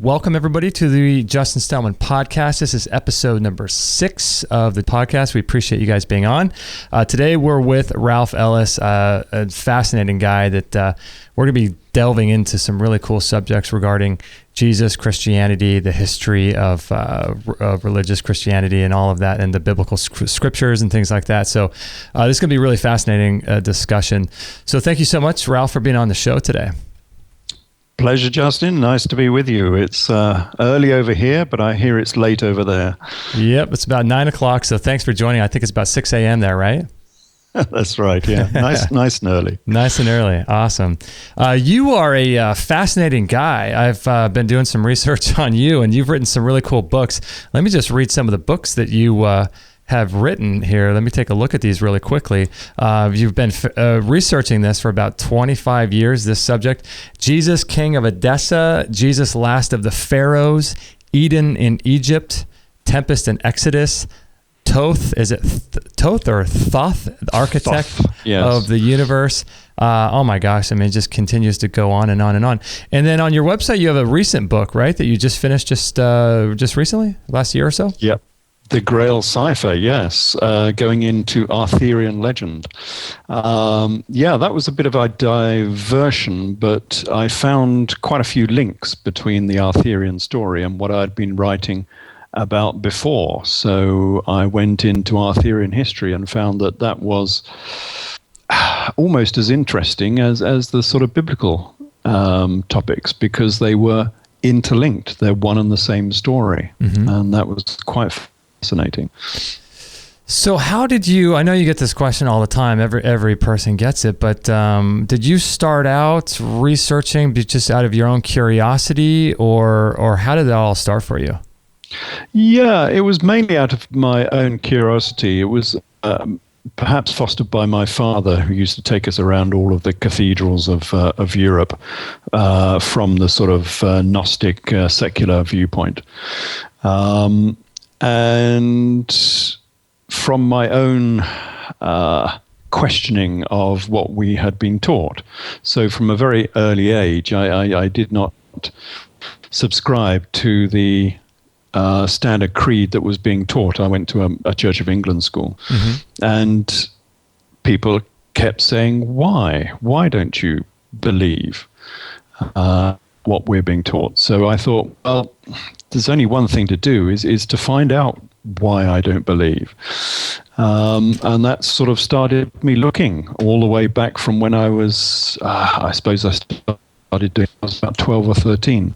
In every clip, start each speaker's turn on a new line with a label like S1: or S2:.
S1: Welcome, everybody, to the Justin Stelman podcast. This is episode number 6 of the podcast. We appreciate you guys being on. Today, we're with Ralph Ellis, a fascinating guy that we're going to be delving into some really cool subjects regarding Jesus, Christianity, the history of religious Christianity and all of that, and the biblical scriptures and things like that. So this is going to be a really fascinating discussion. So thank you so much, Ralph, for being on the show today.
S2: Pleasure, Justin. Nice to be with you. It's early over here, but I hear it's late over there.
S1: Yep, it's about 9 o'clock, so thanks for joining. I think it's about 6 a.m. there, right?
S2: That's right, yeah. Nice and early.
S1: Nice and early. Awesome. You are a fascinating guy. I've been doing some research on you, and you've written some really cool books. Let me just read some of the books that you have written here. Let me take a look at these really quickly. You've been researching this for about 25 years, this subject. Jesus, King of Edessa, Jesus, Last of the Pharaohs, Eden in Egypt, Tempest in Exodus, Thoth, is it Thoth or Thoth, architect
S2: Thoth, yes,
S1: of the universe. Oh my gosh, I mean, it just continues to go on and on and on. And then on your website, you have a recent book, right, that you just finished just recently, last year or so?
S2: Yep. The Grail Cipher, yes, going into Arthurian legend. That was a bit of a diversion, but I found quite a few links between the Arthurian story and what I'd been writing about before. So I went into Arthurian history and found that was almost as interesting as the sort of biblical topics, because they were interlinked. They're one and the same story, and that was quite fascinating.
S1: So how did you, I know you get this question all the time, every person gets it, but did you start out researching just out of your own curiosity, or how did that all start for you?
S2: Yeah, it was mainly out of my own curiosity. It was perhaps fostered by my father, who used to take us around all of the cathedrals of Europe from the sort of Gnostic secular viewpoint. And from my own questioning of what we had been taught. So from a very early age, I did not subscribe to the standard creed that was being taught. I went to a Church of England school, and people kept saying, why don't you believe what we're being taught? So I thought, well, there's only one thing to do is to find out why I don't believe. And that sort of started me looking all the way back from when I was, I suppose I started doing, I was about 12 or 13.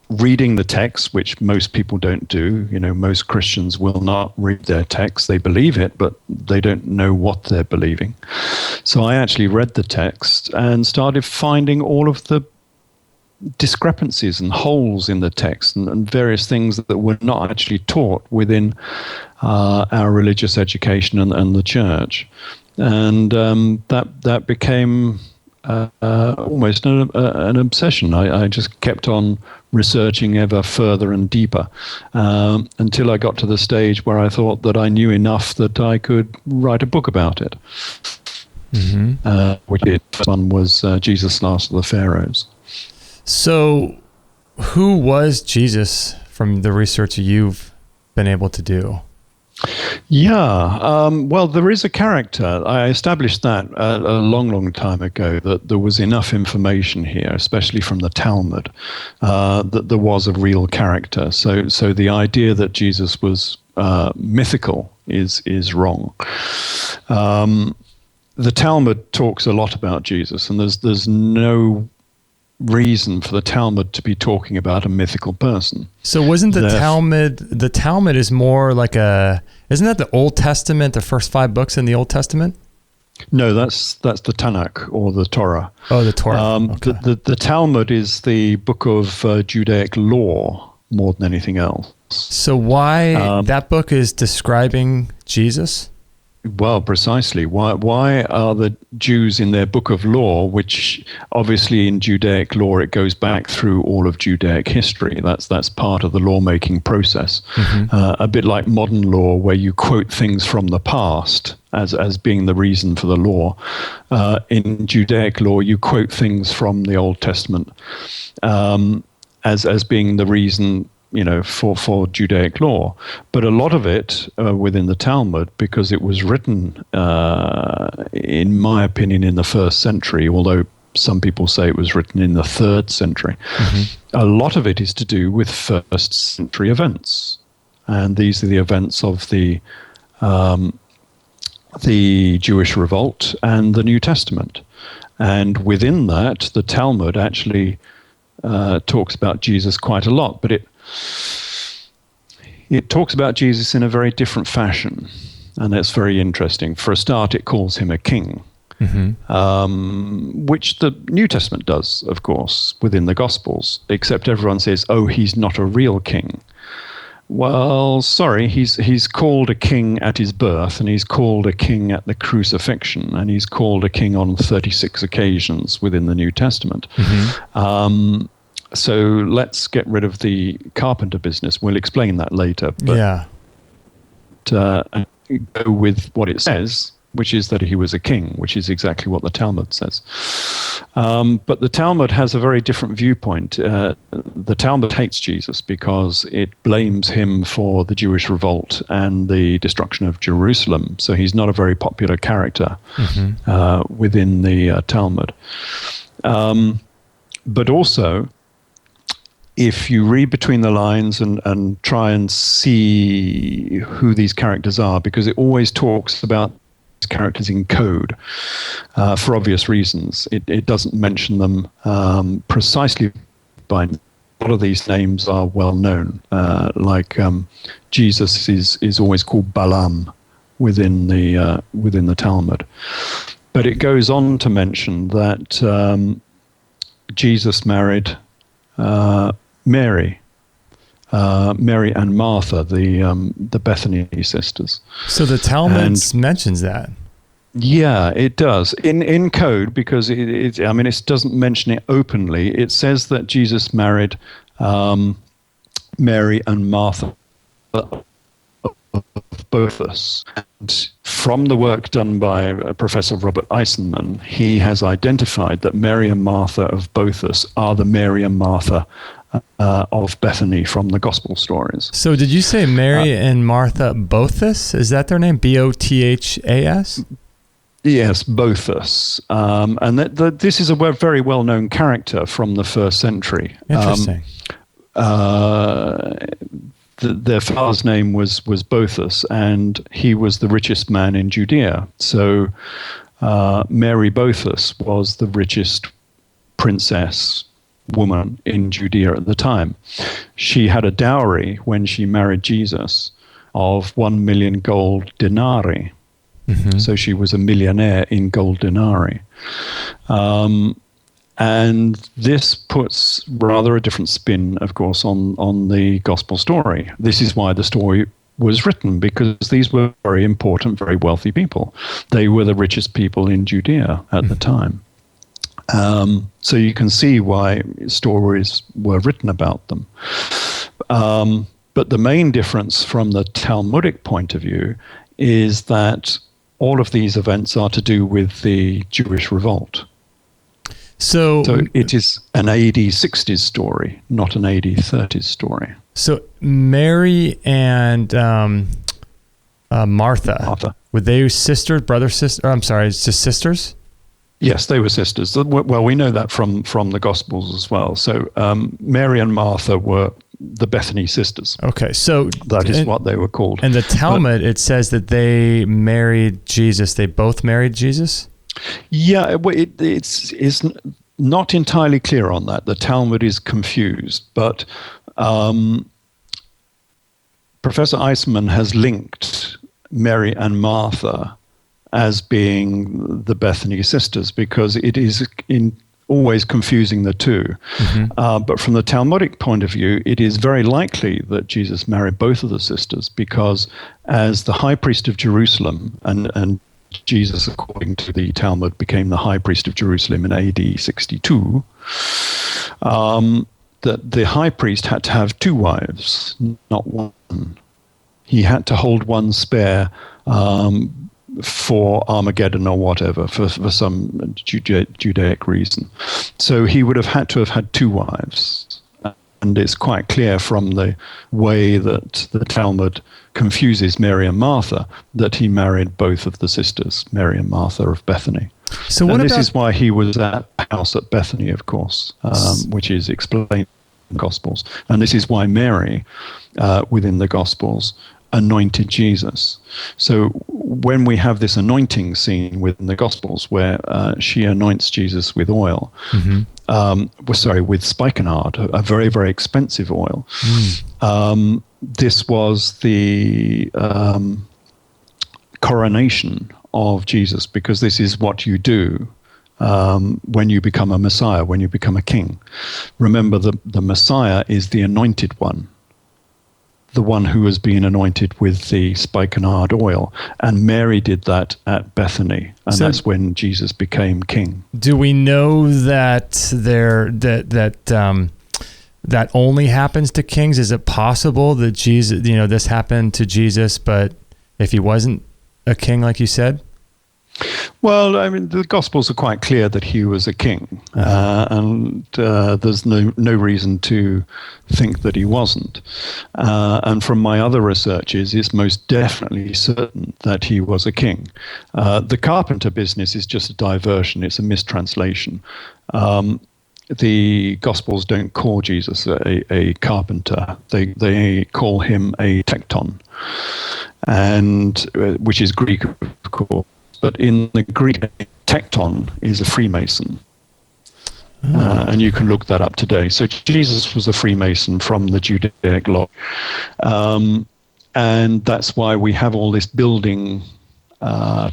S2: Reading the text, which most people don't do. You know, most Christians will not read their text. They believe it, but they don't know what they're believing. So I actually read the text and started finding all of the discrepancies and holes in the text and various things that were not actually taught within our religious education and the church. And that became almost an obsession. I just kept on researching ever further and deeper until I got to the stage where I thought that I knew enough that I could write a book about it. Which the first one was Jesus, Last of the Pharaohs.
S1: So who was Jesus from the research you've been able to do?
S2: Yeah, well, there is a character. I established that a long time ago, that there was enough information here, especially from the Talmud, that there was a real character. So the idea that Jesus was mythical is wrong. The Talmud talks a lot about Jesus, and there's no reason for the Talmud to be talking about a mythical person.
S1: So wasn't the Talmud is more like isn't that the Old Testament, the first 5 books in the Old Testament?
S2: No, that's the Tanakh, or the Torah.
S1: Oh, the Torah. Okay.
S2: The Talmud is the book of Judaic law more than anything else.
S1: So why that book is describing Jesus?
S2: Well, precisely. Why are the Jews in their book of law, which obviously in Judaic law it goes back through all of Judaic history. That's part of the lawmaking process. A bit like modern law, where you quote things from the past as being the reason for the law. In Judaic law, you quote things from the Old Testament as being the reason, for Judaic law. But a lot of it within the Talmud, because it was written, in my opinion, in the 1st century, although some people say it was written in the 3rd century, a lot of it is to do with 1st century events. And these are the events of the Jewish revolt and the New Testament. And within that, the Talmud actually talks about Jesus quite a lot, but it talks about Jesus in a very different fashion, and that's very interesting. For a start, it calls him a king, which the New Testament does, of course, within the Gospels, except everyone says, oh, he's not a real king. Well, sorry, he's called a king at his birth, and he's called a king at the crucifixion, and he's called a king on 36 occasions within the New Testament. So let's get rid of the carpenter business. We'll explain that later. But, go with what it says, which is that he was a king, which is exactly what the Talmud says. But the Talmud has a very different viewpoint. The Talmud hates Jesus because it blames him for the Jewish revolt and the destruction of Jerusalem. So he's not a very popular character within the Talmud. But also, if you read between the lines and try and see who these characters are, because it always talks about characters in code for obvious reasons. It doesn't mention them precisely by name. A lot of these names are well known, like Jesus is always called Balaam within the Talmud. But it goes on to mention that Jesus married Mary and Martha, the Bethany sisters.
S1: So the Talmud mentions that. Yeah,
S2: it does in code, because it doesn't mention it openly. It says that Jesus married Mary and Martha of Boethus. And from the work done by Professor Robert Eisenman, he has identified that Mary and Martha of Boethus are the Mary and Martha of Bethany from the Gospel stories.
S1: So did you say Mary and Martha Boethus? Is that their name? Bothas?
S2: Yes, Boethus. And this is a very well-known character from the 1st century.
S1: Interesting.
S2: Their father's name was Boethus, and he was the richest man in Judea. So Mary Boethus was the richest princess woman in Judea at the time. She had a dowry when she married Jesus of 1 million gold denarii. So she was a millionaire in gold denarii. And this puts rather a different spin, of course, on the gospel story. This is why the story was written, because these were very important, very wealthy people. They were the richest people in Judea at the time. So you can see why stories were written about them. But the main difference from the Talmudic point of view is that all of these events are to do with the Jewish revolt. So it is an AD 60s story, not an AD 30s story.
S1: So Mary and Martha, were they sisters, it's just sisters?
S2: Yes, they were sisters. Well, we know that from the Gospels as well. So Mary and Martha were the Bethany sisters.
S1: Okay, so
S2: that is what they were called.
S1: And the Talmud, it says that they married Jesus. They both married Jesus?
S2: Yeah, it's not entirely clear on that. The Talmud is confused, but Professor Eisenman has linked Mary and Martha as being the Bethany sisters, because it is always confusing the two. But from the Talmudic point of view, it is very likely that Jesus married both of the sisters, because as the high priest of Jerusalem, and Jesus, according to the Talmud, became the high priest of Jerusalem in AD 62, that the high priest had to have two wives, not one. He had to hold one spare for Armageddon or whatever, for some Judaic reason. So he would have had to have had two wives. And it's quite clear from the way that the Talmud confuses Mary and Martha that he married both of the sisters, Mary and Martha of Bethany.
S1: So what
S2: and this is why he was at the house at Bethany, of course, which is explained in the Gospels. And this is why Mary, within the Gospels, anointed Jesus. So when we have this anointing scene within the Gospels where she anoints Jesus with oil, with spikenard, a very, very expensive oil. This was the coronation of Jesus, because this is what you do when you become a Messiah, when you become a king. Remember, the Messiah is the anointed one, the one who has been anointed with the spikenard oil. And Mary did that at Bethany, and that's when Jesus became king.
S1: Do we know that that only happens to kings? Is it possible that Jesus, this happened to Jesus, but if he wasn't a king, like you said?
S2: Well, I mean, the Gospels are quite clear that he was a king, and there's no reason to think that he wasn't. And from my other researches, it's most definitely certain that he was a king. The carpenter business is just a diversion. It's a mistranslation. The Gospels don't call Jesus a carpenter. They call him a tekton, and which is Greek, of course. But in the Greek, tekton is a Freemason. And you can look that up today. So Jesus was a Freemason from the Judaic law. And that's why we have all this building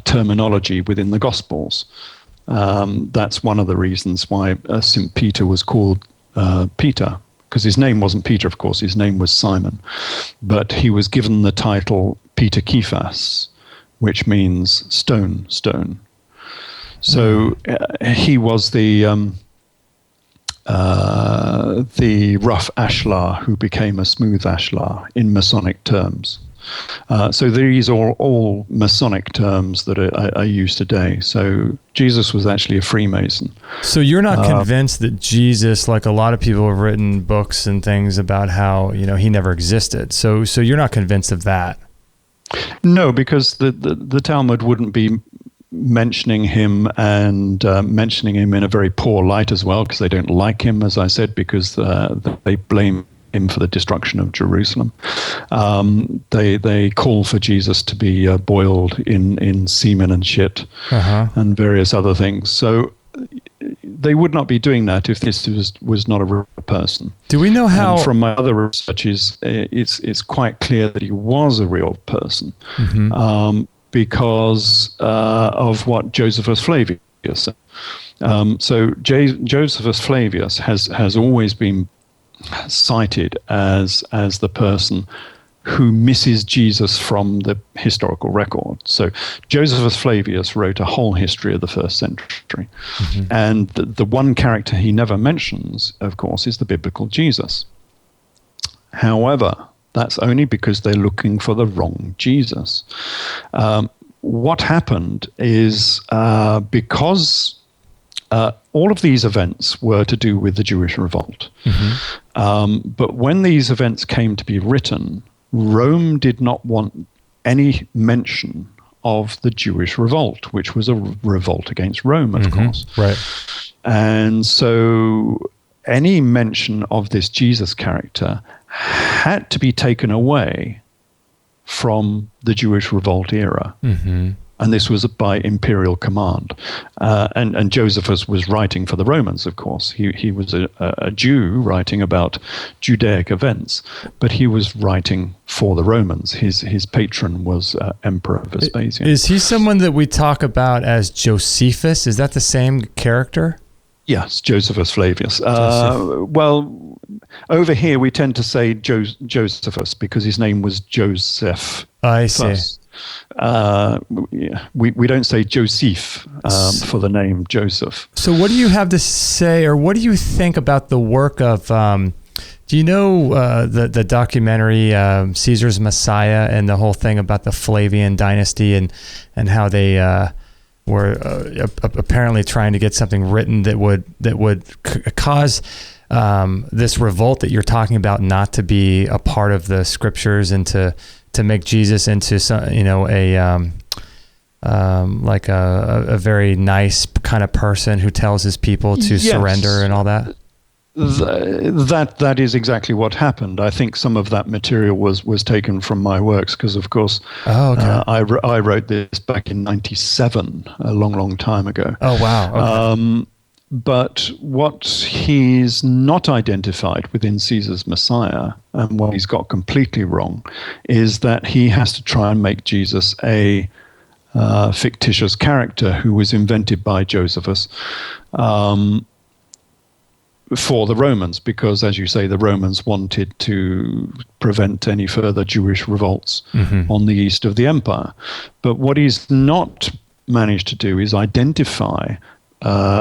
S2: terminology within the Gospels. That's one of the reasons why St. Peter was called Peter, because his name wasn't Peter, of course. His name was Simon. But he was given the title Peter Kephas, which means stone. So he was the rough ashlar who became a smooth ashlar in Masonic terms. So these are all Masonic terms that are used today. So Jesus was actually a Freemason.
S1: So you're not convinced that Jesus, like a lot of people have written books and things about how, he never existed. So you're not convinced of that?
S2: No, because the Talmud wouldn't be mentioning him, and mentioning him in a very poor light as well, because they don't like him, as I said, because they blame him for the destruction of Jerusalem. They call for Jesus to be boiled in semen and shit, and various other things. So they would not be doing that if this was not a real person.
S1: Do we know how?
S2: And from my other researches, it's quite clear that he was a real person, because of what Josephus Flavius said. So Josephus Flavius has always been cited as the person who misses Jesus from the historical record. So Josephus Flavius wrote a whole history of the first century. And the one character he never mentions, of course, is the biblical Jesus. However, that's only because they're looking for the wrong Jesus. What happened is because all of these events were to do with the Jewish revolt. But when these events came to be written, Rome did not want any mention of the Jewish revolt, which was a revolt against Rome, of course.
S1: Right.
S2: And so any mention of this Jesus character had to be taken away from the Jewish revolt era. And this was by imperial command. And Josephus was writing for the Romans, of course. He was a Jew writing about Judaic events, but he was writing for the Romans. His patron was Emperor Vespasian.
S1: Is he someone that we talk about as Josephus? Is that the same character?
S2: Yes, Josephus Flavius.
S1: Joseph.
S2: Well, over here we tend to say Josephus because his name was Joseph.
S1: I see.
S2: First. We don't say Joseph for the name Joseph.
S1: So what do you have to say, or what do you think about the work of, do you know the documentary Caesar's Messiah and the whole thing about the Flavian dynasty and how they were apparently trying to get something written that would cause this revolt that you're talking about not to be a part of the scriptures and to make Jesus into some, like a very nice kind of person who tells his people to surrender and all that?
S2: That is exactly what happened. I think some of that material was taken from my works because, of course, I wrote this back in '97, a long time ago.
S1: Oh, wow. Okay.
S2: But what he's not identified within Caesar's Messiah, and what he's got completely wrong, is that he has to try and make Jesus a fictitious character who was invented by Josephus for the Romans, because, as you say, the Romans wanted to prevent any further Jewish revolts on the east of the empire. But what he's not managed to do is identify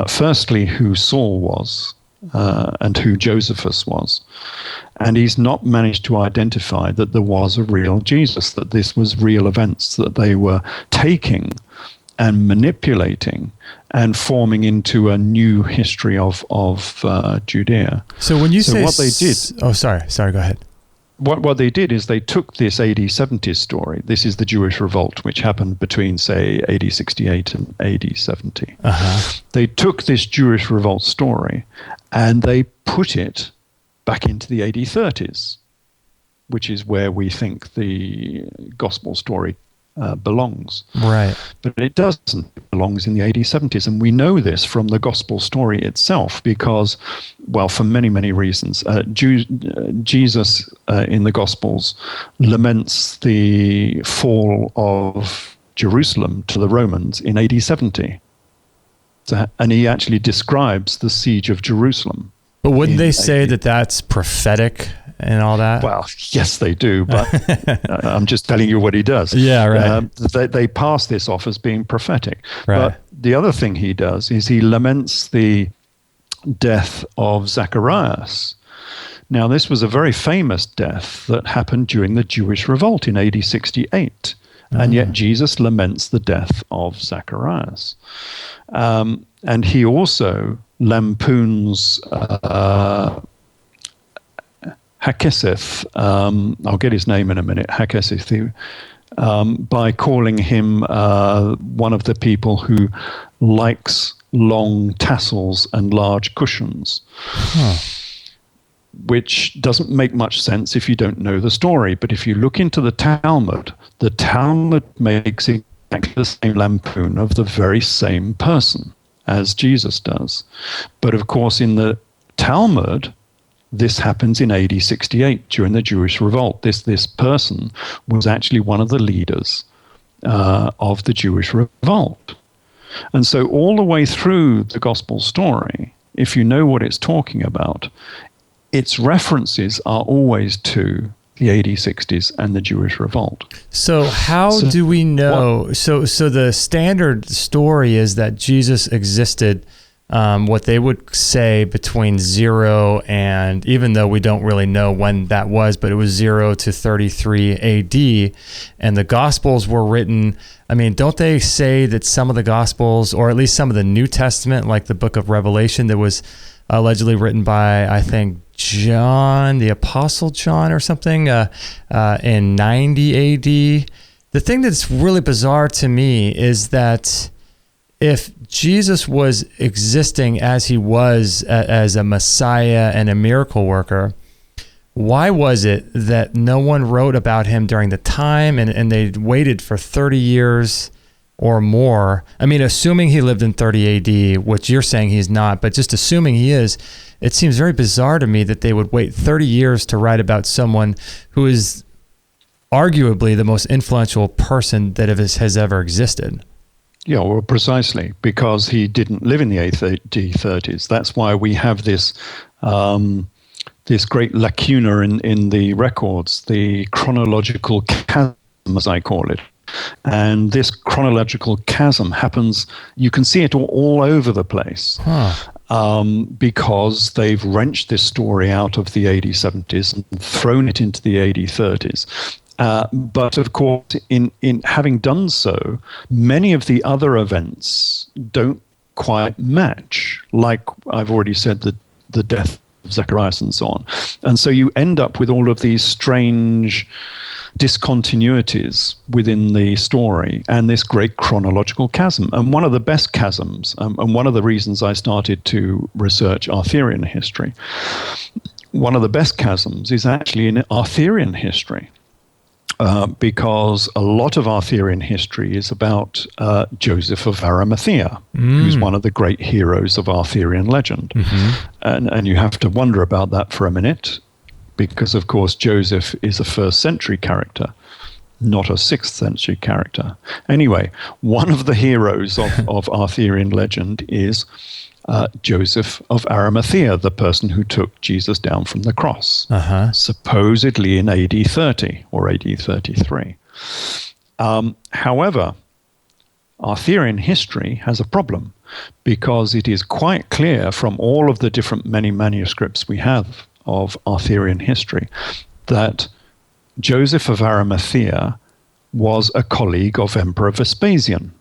S2: firstly, who Saul was and who Josephus was. And he's not managed to identify that there was a real Jesus, that this was real events that they were taking and manipulating and forming into a new history of Judea.
S1: So when you say...
S2: what they did...
S1: Oh, sorry, go ahead.
S2: What they did is they took this AD 70 story. This is the Jewish revolt, which happened between, say, AD 68 and AD 70. They took this Jewish revolt story and they put it back into the AD 30s, which is where we think the gospel story belongs. Right. But it doesn't. It belongs in the AD 70s. And we know this from the gospel story itself because, well, for many reasons. Jesus in the Gospels laments the fall of Jerusalem to the Romans in AD 70. And he actually describes the siege of Jerusalem.
S1: But wouldn't they say that that's prophetic and all that?
S2: Well, yes, they do, but I'm just telling you what he does.
S1: Yeah, right.
S2: They pass this off as being prophetic.
S1: Right.
S2: But the other thing he does is he laments the death of Zacharias. Now, this was a very famous death that happened during the Jewish revolt in AD 68. And yet Jesus laments the death of Zacharias. And he also lampoons Hakeseth, I'll get his name in a minute, Hakeseth, by calling him one of the people who likes long tassels and large cushions. Which doesn't make much sense if you don't know the story. But if you look into the Talmud makes exactly the same lampoon of the very same person as Jesus does. But of course, in the Talmud, this happens in AD 68 during the Jewish revolt. This person was actually one of the leaders of the Jewish revolt. And so all the way through the gospel story, if you know what it's talking about, its references are always to the AD 60s and the Jewish revolt.
S1: So do we know? So the standard story is that Jesus existed, what they would say between 0 and, even though we don't really know when that was, but it was 0 to 33 AD, and the Gospels were written. I mean, don't they say that some of the Gospels, or at least some of the New Testament, like the book of Revelation, that was allegedly written by, I think, John, the Apostle John or something, in 90 AD. The thing that's really bizarre to me is that if Jesus was existing as he was as a Messiah and a miracle worker, why was it that no one wrote about him during the time and they waited for 30 years or more? I mean, assuming he lived in 30 AD, which you're saying he's not, but just assuming he is, it seems very bizarre to me that they would wait 30 years to write about someone who is arguably the most influential person that has ever existed.
S2: Yeah, well, precisely, because he didn't live in the AD30s. That's why we have this this great lacuna in the records, the chronological chasm, as I call it. And this chronological chasm happens, you can see it all over the place. Because they've wrenched this story out of the AD 70s and thrown it into the AD 30s. But of course, in having done so, many of the other events don't quite match. Like I've already said, the death of Zacharias and so on. And so you end up with all of these strange discontinuities within the story and this great chronological chasm. And one of the best chasms, and one of the reasons I started to research Arthurian history, one of the best chasms is actually in Arthurian history. Because a lot of Arthurian history is about Joseph of Arimathea, who's one of the great heroes of Arthurian legend. And you have to wonder about that for a minute, because, of course, Joseph is a first century character, not a 6th century character. Anyway, one of the heroes of Arthurian legend is Joseph of Arimathea, the person who took Jesus down from the cross, supposedly in AD 30 or AD 33. However, Arthurian history has a problem, because it is quite clear from all of the different many manuscripts we have of Arthurian history that Joseph of Arimathea was a colleague of Emperor Vespasian,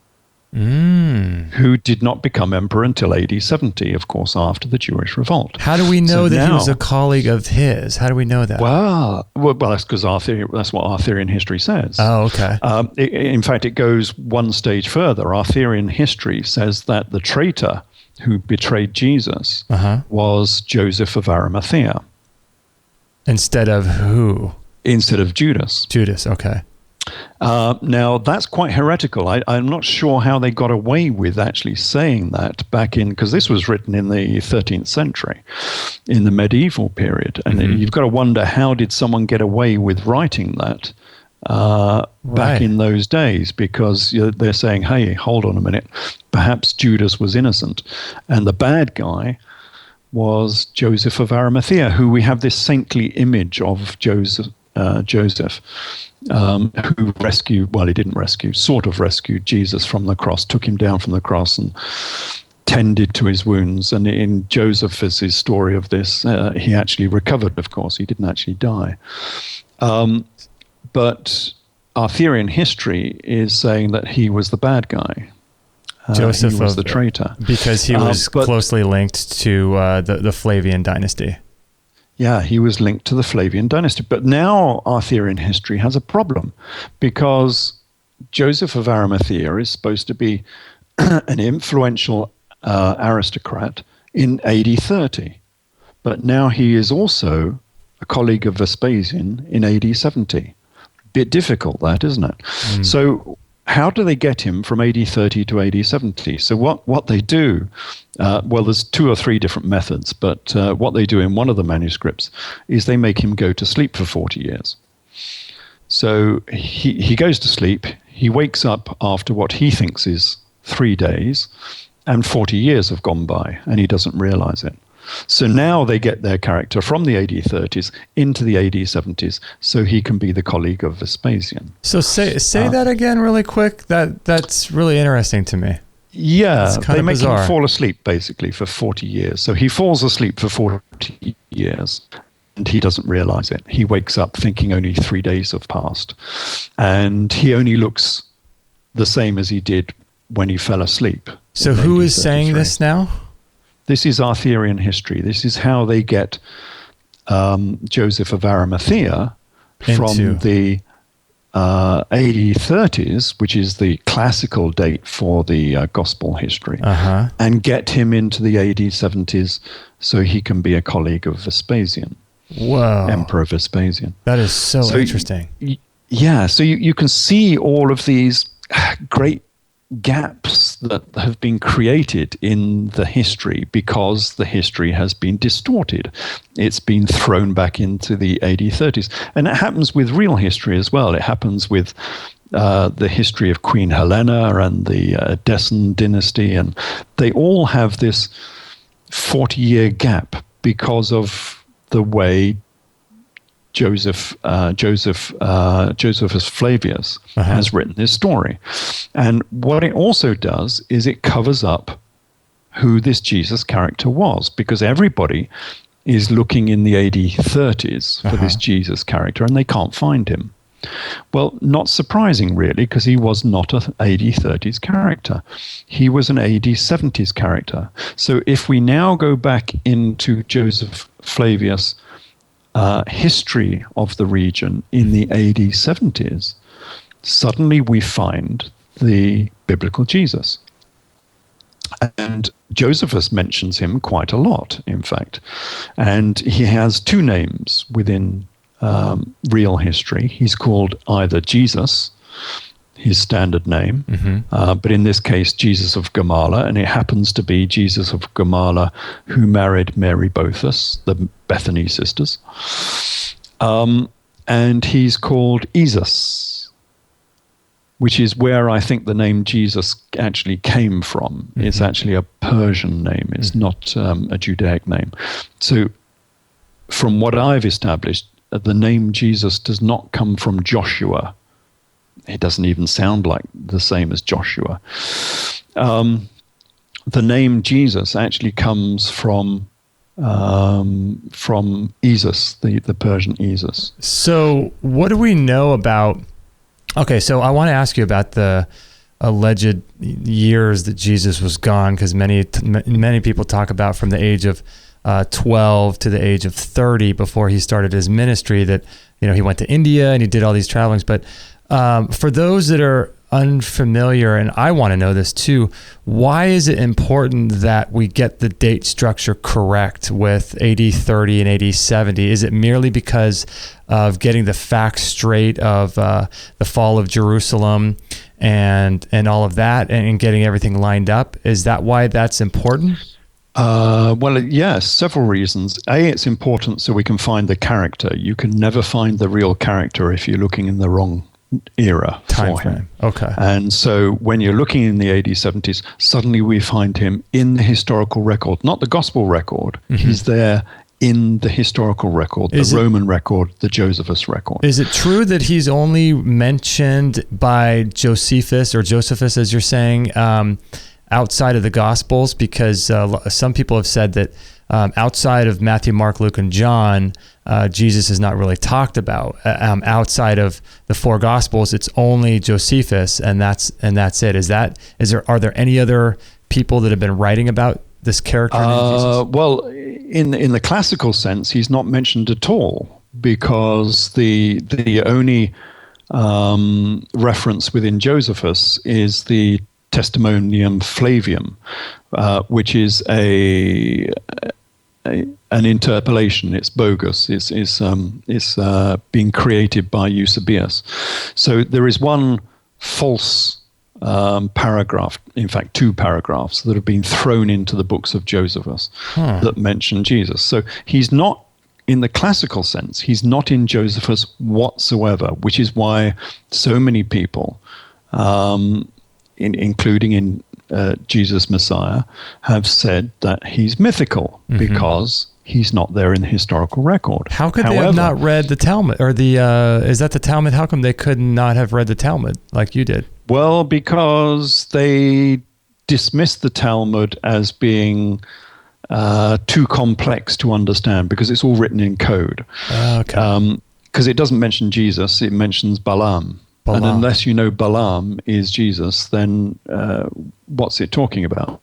S2: who did not become emperor until AD 70, of course, after the Jewish revolt.
S1: How do we know that he was a colleague of his? How do we know that?
S2: Well, that's because that's what Arthurian history says.
S1: Oh, okay.
S2: In fact, it goes one stage further. Arthurian history says that the traitor who betrayed Jesus was Joseph of Arimathea.
S1: Instead of who?
S2: Instead of Judas.
S1: Judas, okay.
S2: Now, that's quite heretical. I'm not sure how they got away with actually saying that back in, because this was written in the 13th century, in the medieval period. And you've got to wonder, how did someone get away with writing that back in those days? Because they're saying, hey, hold on a minute, perhaps Judas was innocent. And the bad guy was Joseph of Arimathea, who we have this saintly image of Joseph, who rescued, well, he didn't rescue, sort of rescued Jesus from the cross, took him down from the cross and tended to his wounds. And in Josephus' story of this, he actually recovered, of course. He didn't actually die. But Arthurian history is saying that he was the bad guy.
S1: Joseph
S2: he was the traitor.
S1: Because he was closely linked to the Flavian dynasty.
S2: Yeah, he was linked to the Flavian dynasty. But now Arthurian history has a problem, because Joseph of Arimathea is supposed to be an influential aristocrat in AD 30. But now he is also a colleague of Vespasian in AD 70. Bit difficult, that, isn't it? So how do they get him from AD 30 to AD 70? So what they do, well, there's 2 or 3 different methods, but what they do in one of the manuscripts is they make him go to sleep for 40 years. So he goes to sleep, he wakes up after what he thinks is 3 days, and 40 years have gone by, and he doesn't realize it. So now they get their character from the AD 30s into the AD 70s, so he can be the colleague of Vespasian.
S1: So say that again really quick. That's really interesting to me.
S2: Yeah, they make
S1: bizarre.
S2: him fall asleep basically for 40 years. So he falls asleep for 40 years, and he doesn't realize it. He wakes up thinking only 3 days have passed, and he only looks the same as he did when he fell asleep.
S1: So who is saying this now?
S2: This is Arthurian history. This is how they get Joseph of Arimathea from the AD 30s, which is the classical date for the gospel history, and get him into the AD 70s so he can be a colleague of Vespasian.
S1: Whoa.
S2: Emperor Vespasian.
S1: That is so interesting.
S2: Yeah, so you can see all of these great gaps that have been created in the history because the history has been distorted. It's been thrown back into the AD 30s. And it happens with real history as well. It happens with the history of Queen Helena and the Edessan dynasty. And they all have this 40-year gap because of the way Josephus Flavius has written this story. And what it also does is it covers up who this Jesus character was, because everybody is looking in the AD 30s for this Jesus character and they can't find him. Well, not surprising really, because he was not an AD 30s character. He was an AD 70s character. So if we now go back into Joseph Flavius' history of the region in the AD 70s, suddenly we find the biblical Jesus. And Josephus mentions him quite a lot, in fact. And he has two names within real history. He's called either Jesus, his standard name, but in this case, Jesus of Gamala, and it happens to be Jesus of Gamala who married Mary Bothus, the Bethany sisters. And he's called Esus, which is where I think the name Jesus actually came from. It's actually a Persian name. It's not a Judaic name. So from what I've established, the name Jesus does not come from Joshua. It doesn't even sound like the same as Joshua. The name Jesus actually comes from Esus, the Persian Esus.
S1: So what do we know about... Okay, so I want to ask you about the alleged years that Jesus was gone, because many people talk about from the age of 12 to the age of 30 before he started his ministry, that he went to India and he did all these travelings. But for those that are unfamiliar, and I want to know this too, why is it important that we get the date structure correct with AD 30 and AD 70? Is it merely because of getting the facts straight of the fall of Jerusalem and all of that, and getting everything lined up? Is that why that's important?
S2: Well, yes, several reasons. A, it's important so we can find the character. You can never find the real character if you're looking in the wrong era for him.
S1: Okay.
S2: And so when you're looking in the AD 70s, suddenly we find him in the historical record, not the gospel record. He's there in the historical record, the Roman record, the Josephus record. Is
S1: it true that he's only mentioned by Josephus, as you're saying, outside of the Gospels? Because some people have said that outside of Matthew, Mark, Luke, and John, Jesus is not really talked about. Outside of the four Gospels, it's only Josephus, and that's it. Are there any other people that have been writing about this character named Jesus?
S2: Well, in the classical sense, he's not mentioned at all, because the only reference within Josephus is the Testimonium Flavium, which is an interpolation. It's bogus. It's being created by Eusebius. So there is one false paragraph, in fact, two paragraphs that have been thrown into the books of Josephus that mention Jesus. So he's not, in the classical sense, he's not in Josephus whatsoever, which is why so many people, including in Jesus Messiah, have said that he's mythical because he's not there in the historical record.
S1: How could they have not read the Talmud? Or is that the Talmud? How come they could not have read the Talmud like you did?
S2: Well, because they dismissed the Talmud as being too complex to understand, because it's all written in code.
S1: Okay.
S2: Because it doesn't mention Jesus, it mentions Balaam. And unless you know Balaam is Jesus, then what's it talking about?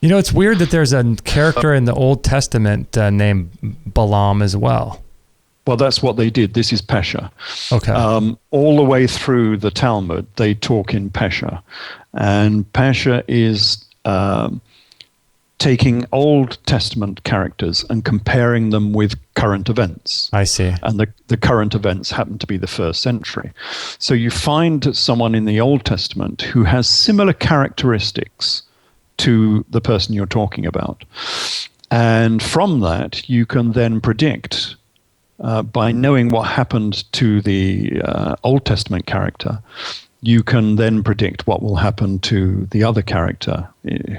S1: It's weird that there's a character in the Old Testament named Balaam as well.
S2: Well, that's what they did. This is Pesha.
S1: Okay.
S2: All the way through the Talmud, they talk in Pesha. And Pesha is taking Old Testament characters and comparing them with current events.
S1: I see.
S2: And the current events happen to be the first century. So you find someone in the Old Testament who has similar characteristics to the person you're talking about. And from that, you can then predict, by knowing what happened to the Old Testament character, you can then predict what will happen to the other character,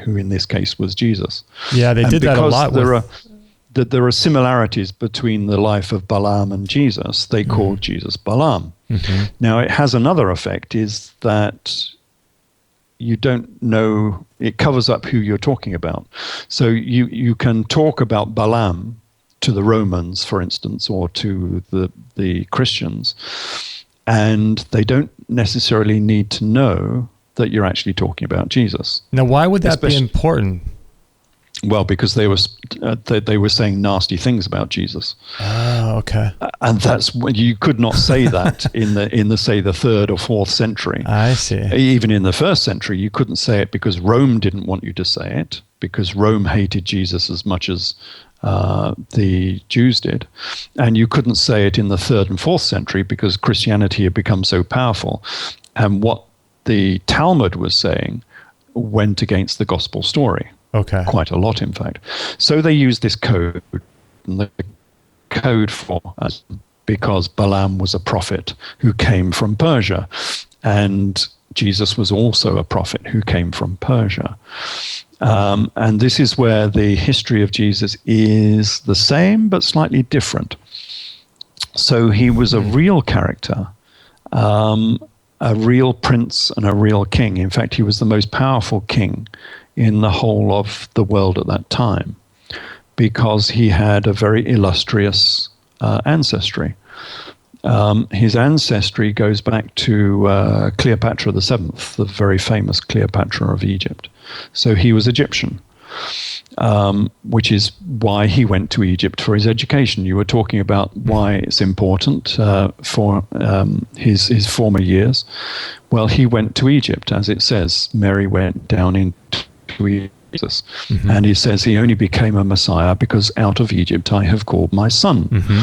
S2: who in this case was Jesus.
S1: Yeah, they did that a lot.
S2: There are similarities between the life of Balaam and Jesus. They called Jesus Balaam. Mm-hmm. Now, it has another effect, is that you don't know, it covers up who you're talking about. So you can talk about Balaam to the Romans, for instance, or to the Christians, and they don't necessarily need to know that you're actually talking about Jesus.
S1: Now, why would that be important?
S2: Well, because they were saying nasty things about Jesus.
S1: Oh, okay.
S2: And that's when you could not say that in the say the 3rd or 4th century.
S1: I see.
S2: Even in the 1st century, you couldn't say it because Rome didn't want you to say it, because Rome hated Jesus as much as the Jews did. And you couldn't say it in the 3rd and 4th century because Christianity had become so powerful. And what the Talmud was saying went against the gospel story.
S1: Okay.
S2: Quite a lot, in fact. So they used this code, and the code for because Balaam was a prophet who came from Persia, and Jesus was also a prophet who came from Persia. And this is where the history of Jesus is the same but slightly different. So he was a real character, a real prince and a real king. In fact, he was the most powerful king in the whole of the world at that time, because he had a very illustrious ancestry. His ancestry goes back to Cleopatra the Seventh, the very famous Cleopatra of Egypt. So he was Egyptian, which is why he went to Egypt for his education. You were talking about why it's important for his former years. Well, he went to Egypt, as it says. Mary went down into Jesus. Mm-hmm. And he says he only became a Messiah because out of Egypt I have called my son. Mm-hmm.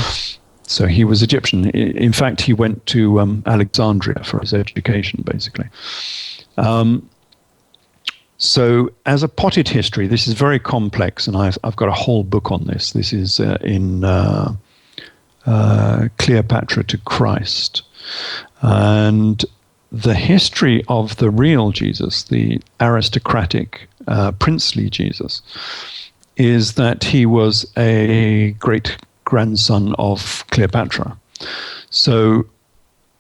S2: So he was Egyptian. In fact, he went to Alexandria for his education, basically. So as a potted history, this is very complex, and I've got a whole book on this. This is in Cleopatra to Christ. And the history of the real Jesus, the aristocratic, princely Jesus, is that he was a great grandson of Cleopatra. So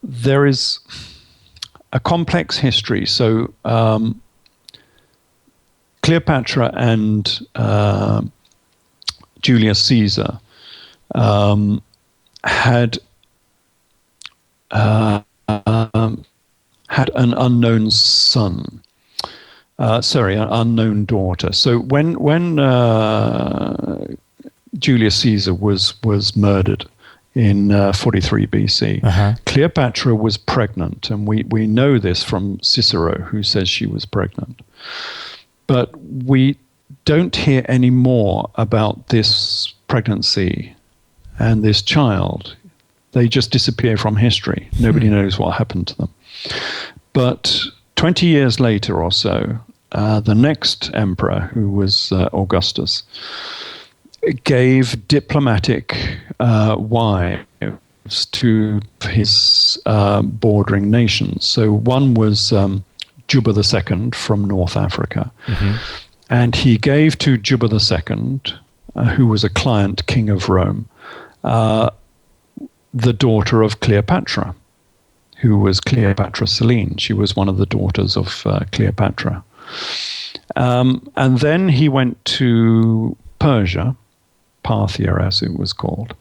S2: there is a complex history. So Cleopatra and Julius Caesar had an unknown son. An unknown daughter. So when Julius Caesar was murdered in 43 BC, Cleopatra was pregnant, and we know this from Cicero, who says she was pregnant. But we don't hear any more about this pregnancy and this child. They just disappear from history. Nobody knows what happened to them. But 20 years later or so, the next emperor, who was Augustus, gave diplomatic wives to his bordering nations. So one was Juba II from North Africa. Mm-hmm. And he gave to Juba II, who was a client king of Rome, the daughter of Cleopatra, who was Cleopatra Selene. She was one of the daughters of Cleopatra. And then he went to Persia, Parthia as it was called,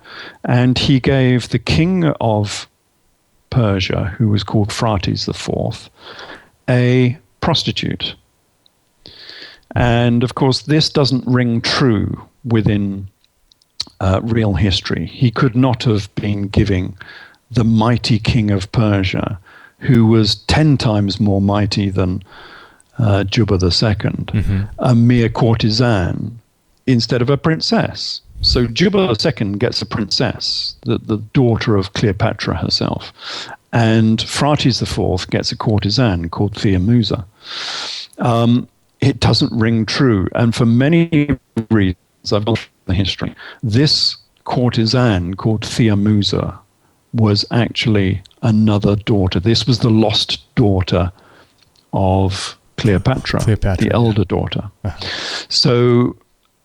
S2: and he gave the king of Persia, who was called Phraates IV, a prostitute. And of course, this doesn't ring true within real history. He could not have been giving the mighty king of Persia, who was 10 times more mighty than Juba II, a mere courtesan instead of a princess. So Juba II gets a princess, the daughter of Cleopatra herself, and Phraates IV gets a courtesan called Theomusa. It doesn't ring true, and for many reasons, I've looked at the history. This courtesan called Theomusa was actually another daughter. This was the lost daughter of Cleopatra, the elder daughter. So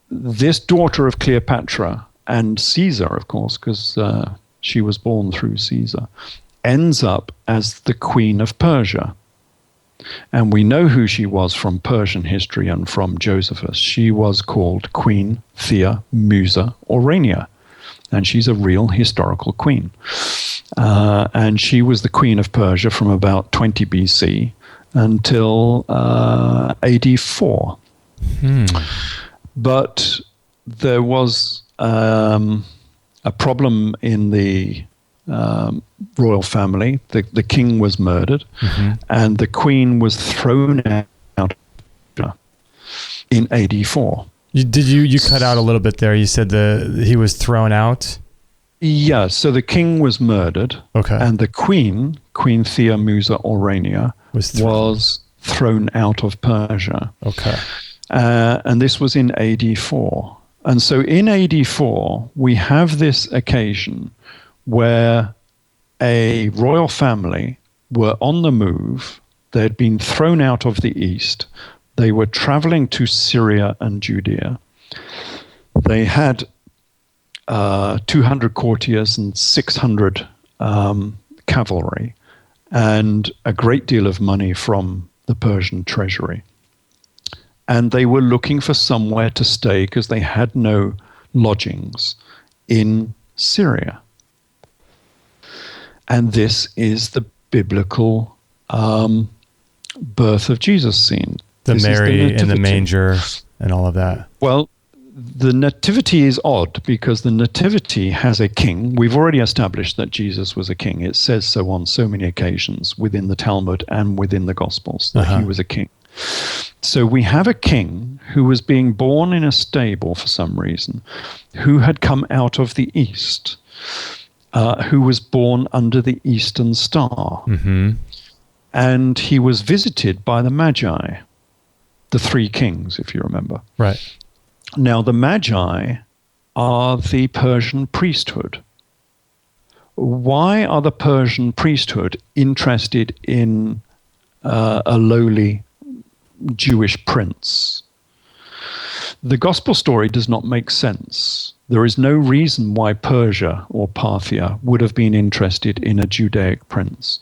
S2: this daughter of Cleopatra and Caesar, of course, because she was born through Caesar, ends up as the Queen of Persia. And we know who she was from Persian history and from Josephus. She was called Queen Theomusa Aurania, and she's a real historical queen. And she was the Queen of Persia from about 20 BC until AD 4. But there was a problem in the royal family. The king was murdered, and the queen was thrown out in AD 4.
S1: You cut out a little bit there. You said he was thrown out?
S2: Yeah, so the king was murdered, and the Queen Theomusa Aurania, was thrown out of Persia. And this was in AD 4. And so in AD 4, we have this occasion where a royal family were on the move. They had been thrown out of the east. They were traveling to Syria and Judea. They had 200 courtiers and 600 cavalry, and a great deal of money from the Persian treasury. And they were looking for somewhere to stay because they had no lodgings in Syria. And this is the biblical birth of Jesus scene.
S1: This Mary in the manger and all of that.
S2: Well, the nativity is odd because the nativity has a king. We've already established that Jesus was a king. It says so on so many occasions within the Talmud and within the Gospels that he was a king. So we have a king who was being born in a stable for some reason, who had come out of the east, who was born under the Eastern Star. And he was visited by the Magi, the three kings, if you remember.
S1: Right.
S2: Now, the Magi are the Persian priesthood. Why are the Persian priesthood interested in a lowly Jewish prince? The gospel story does not make sense. There is no reason why Persia or Parthia would have been interested in a Judaic prince.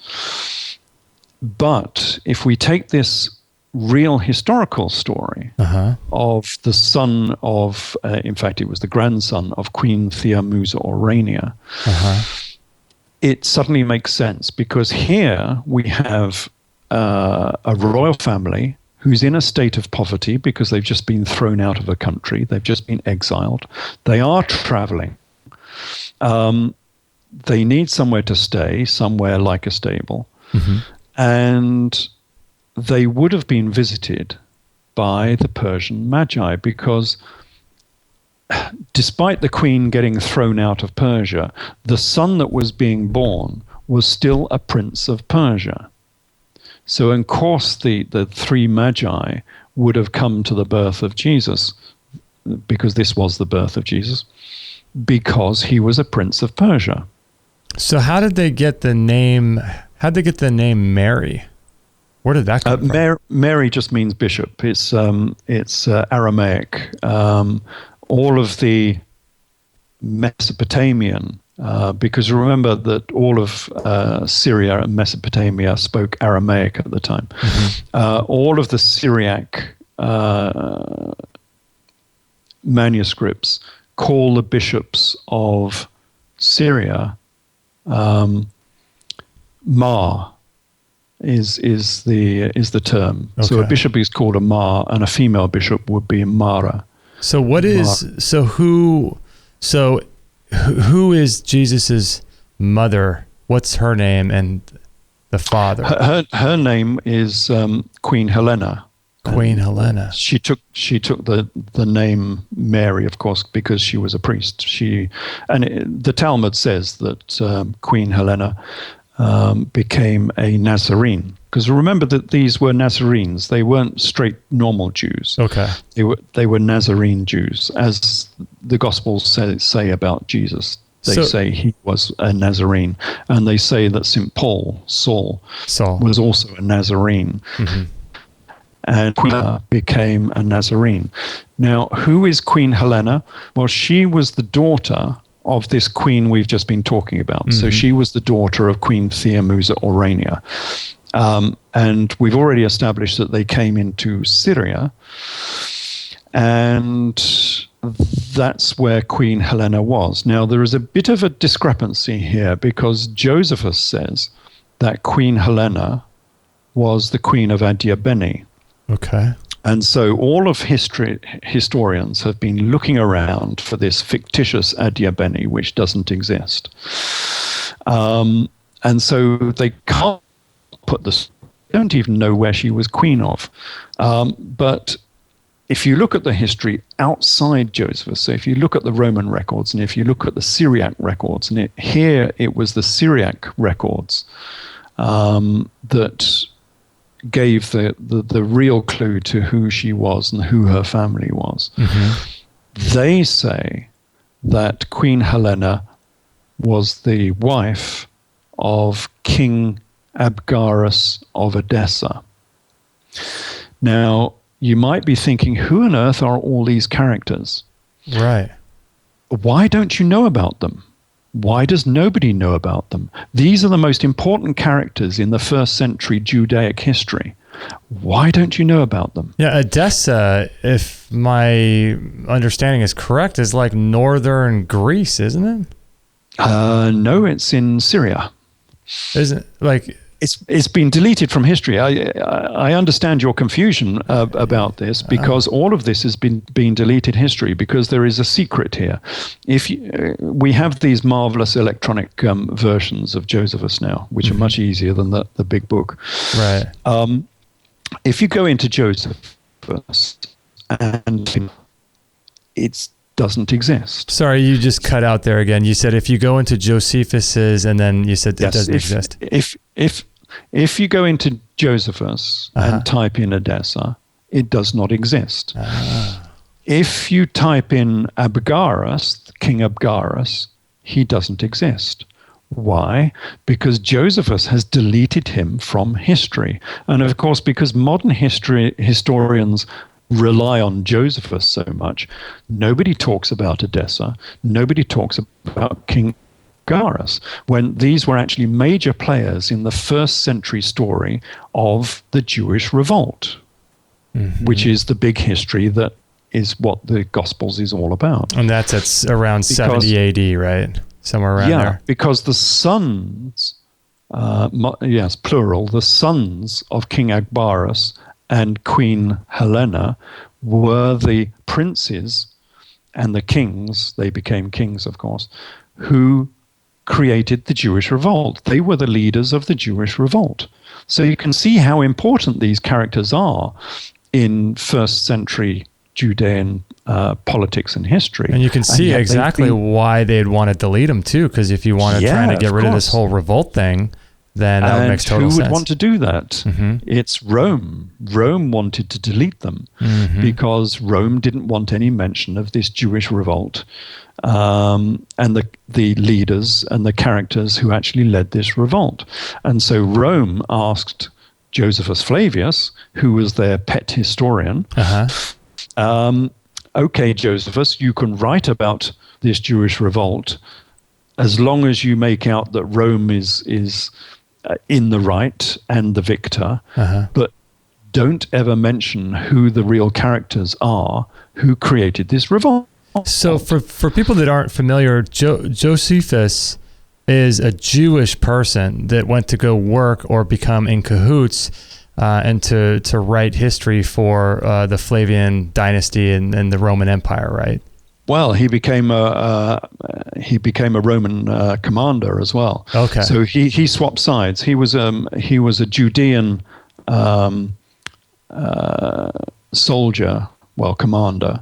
S2: But if we take this real historical story of the son of, in fact, it was the grandson of Queen Theomusa Aurania, it suddenly makes sense because here we have a royal family who's in a state of poverty because they've just been thrown out of a country. They've just been exiled. They are traveling. They need somewhere to stay, somewhere like a stable. And they would have been visited by the Persian Magi because despite the queen getting thrown out of Persia, the son that was being born was still a prince of Persia. So, of course, the three Magi would have come to the birth of Jesus, because this was the birth of Jesus, because he was a prince of Persia.
S1: So how did they get the name? How'd they get the name Mary? Where did that come from?
S2: Mary just means bishop. It's Aramaic. All of the Mesopotamian, because remember that all of Syria and Mesopotamia spoke Aramaic at the time. All of the Syriac manuscripts call the bishops of Syria Mar. Is the term. So a bishop is called a Mar, and a female bishop would be a Mara.
S1: So who is Jesus's mother? What's her name, and the father?
S2: Her name is Queen Helena.
S1: Queen Helena.
S2: She took the name Mary, of course, because she was a priest. The Talmud says that Queen Helena became a Nazarene, because remember that these were Nazarenes. They weren't straight normal Jews.
S1: Okay.
S2: They were Nazarene Jews, as the Gospels say about Jesus. They say he was a Nazarene, and they say that St. Paul, Saul, was also a Nazarene. Mm-hmm. And Queen Helena became a Nazarene. Now, who is Queen Helena? Well, she was the daughter of this queen we've just been talking about. Mm-hmm. So she was the daughter of Queen Theomusa Aurania. And we've already established that they came into Syria. And that's where Queen Helena was. Now, there is a bit of a discrepancy here, because Josephus says that Queen Helena was the queen of Adiabene.
S1: Okay.
S2: And so all of historians have been looking around for this fictitious Adiabene, which doesn't exist. And so they can't put this, don't even know where she was queen of. But if you look at the history outside Josephus, so if you look at the Roman records, and if you look at the Syriac records, and here it was the Syriac records that gave the real clue to who she was and who her family was. Mm-hmm. They say that Queen Helena was the wife of King Abgarus of Edessa. Now, you might be thinking, who on earth are all these characters?
S1: Right.
S2: Why don't you know about them? Why does nobody know about them? These are the most important characters in the first century Judaic history. Why don't you know about them?
S1: Yeah, Edessa, if my understanding is correct, is like northern Greece, isn't it?
S2: No, it's in Syria.
S1: Isn't like...
S2: It's been deleted from history. I understand your confusion about this, because all of this has been deleted history, because there is a secret here. We have these marvelous electronic versions of Josephus now, which are much easier than the big book.
S1: Right.
S2: If you go into Josephus, and it doesn't exist.
S1: Sorry, you just cut out there again. You said if you go into Josephus's, and then you said it doesn't exist.
S2: If you go into Josephus and type in Edessa, it does not exist. If you type in Abgarus, King Abgarus, he doesn't exist. Why? Because Josephus has deleted him from history. And of course, because modern historians rely on Josephus so much, nobody talks about Edessa, nobody talks about King Abgarus, when these were actually major players in the first century story of the Jewish revolt, which is the big history that is what the Gospels is all about.
S1: And that's at around 70 AD, right? Somewhere around there. Yeah,
S2: because the sons, yes, plural, the sons of King Abgarus and Queen Helena were the princes and the kings, they became kings, of course, who created the Jewish revolt. They were the leaders of the Jewish revolt. So you can see how important these characters are in first century Judean politics and history.
S1: And you can see exactly why they'd want to delete them too, because if you want to try to get rid of this whole revolt thing, then that makes total sense.
S2: Who would want to do that? It's Rome. Rome wanted to delete them because Rome didn't want any mention of this Jewish revolt and the leaders and the characters who actually led this revolt. And so Rome asked Josephus Flavius, who was their pet historian, okay, Josephus, you can write about this Jewish revolt as long as you make out that Rome is in the right and the victor, but don't ever mention who the real characters are who created this revolt.
S1: So for people that aren't familiar, Josephus is a Jewish person that went to go work or become in cahoots and to write history for the Flavian dynasty and the Roman Empire, right?
S2: Well, he became a Roman commander as well.
S1: Okay.
S2: So he swapped sides. He was a Judean soldier, commander,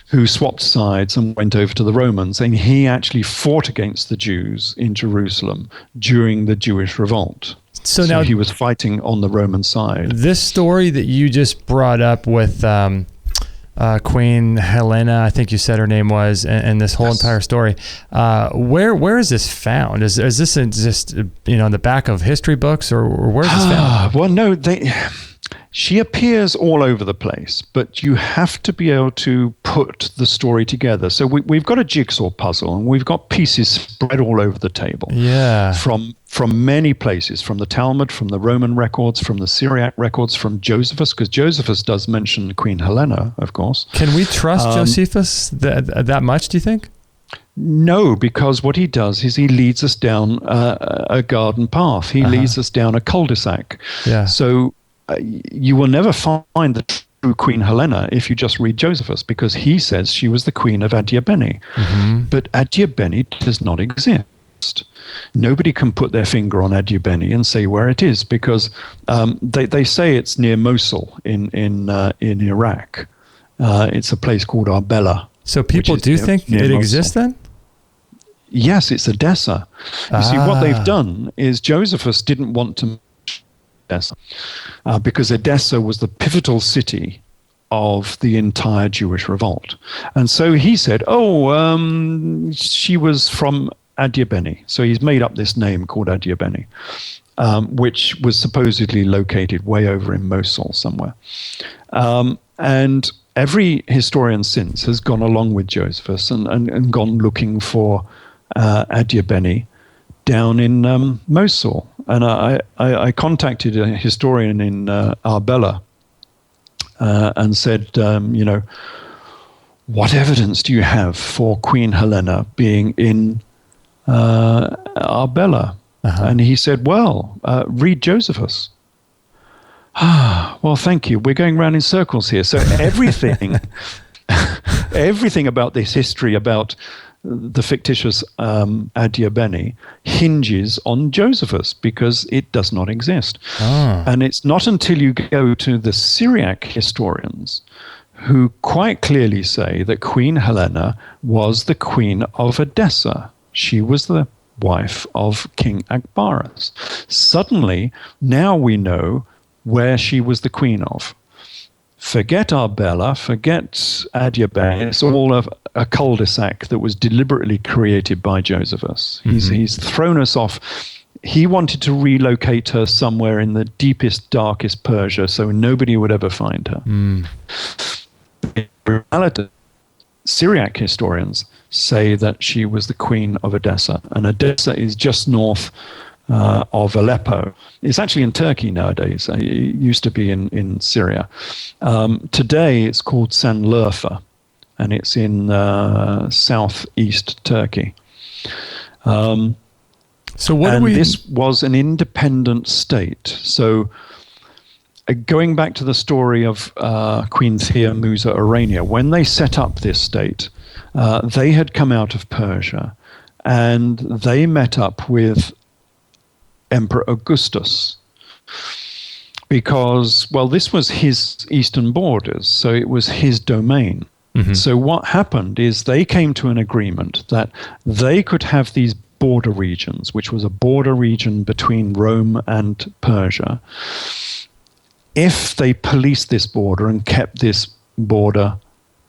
S2: who swapped sides and went over to the Romans, and he actually fought against the Jews in Jerusalem during the Jewish revolt. So now he was fighting on the Roman side.
S1: This story that you just brought up with Queen Helena, I think you said her name was, and this whole entire story, where is this found? Is this just in the back of history books, or where is this found?
S2: Well, no, she appears all over the place, but you have to be able to put the story together. So we've got a jigsaw puzzle, and we've got pieces spread all over the table.
S1: Yeah.
S2: From many places, from the Talmud, from the Roman records, from the Syriac records, from Josephus, because Josephus does mention Queen Helena, of course.
S1: Can we trust Josephus that much, do you think?
S2: No, because what he does is he leads us down a garden path. He leads us down a cul-de-sac.
S1: Yeah.
S2: So you will never find the true Queen Helena if you just read Josephus, because he says she was the queen of Adiabene. But Adiabene does not exist. Nobody can put their finger on Adiabene and say where it is, because they say it's near Mosul in Iraq. It's a place called Arbela.
S1: So people do think it exists then?
S2: Yes, it's Edessa. You see, what they've done is Josephus didn't want to Edessa, because Edessa was the pivotal city of the entire Jewish revolt. And so he said, she was from Adiabene. So he's made up this name called Adiabene, which was supposedly located way over in Mosul somewhere. And every historian since has gone along with Josephus and gone looking for Adiabene down in Mosul. And I contacted a historian in Arbela and said, what evidence do you have for Queen Helena being in Arbela? And he said, read Josephus. Well, thank you. We're going round in circles here. So everything about this history about the fictitious Adiabene hinges on Josephus, because it does not exist. And it's not until you go to the Syriac historians who quite clearly say that Queen Helena was the queen of Edessa. She was the wife of King Akbaras. Suddenly, now we know where she was the queen of. Forget Arbela, forget Adiabene. It's all a cul-de-sac that was deliberately created by Josephus. He's thrown us off. He wanted to relocate her somewhere in the deepest, darkest Persia, so nobody would ever find her. In reality, Syriac historians say that she was the queen of Edessa, and Edessa is just north of Aleppo. It's actually in Turkey nowadays. It used to be in Syria. Today it's called Sanliurfa, and it's in southeast Turkey. This was an independent state. So going back to the story of Queen Thea Musa Orania, when they set up this state, they had come out of Persia, and they met up with Emperor Augustus, because, this was his eastern borders, so it was his domain. So what happened is they came to an agreement that they could have these border regions, which was a border region between Rome and Persia, if they policed this border and kept this border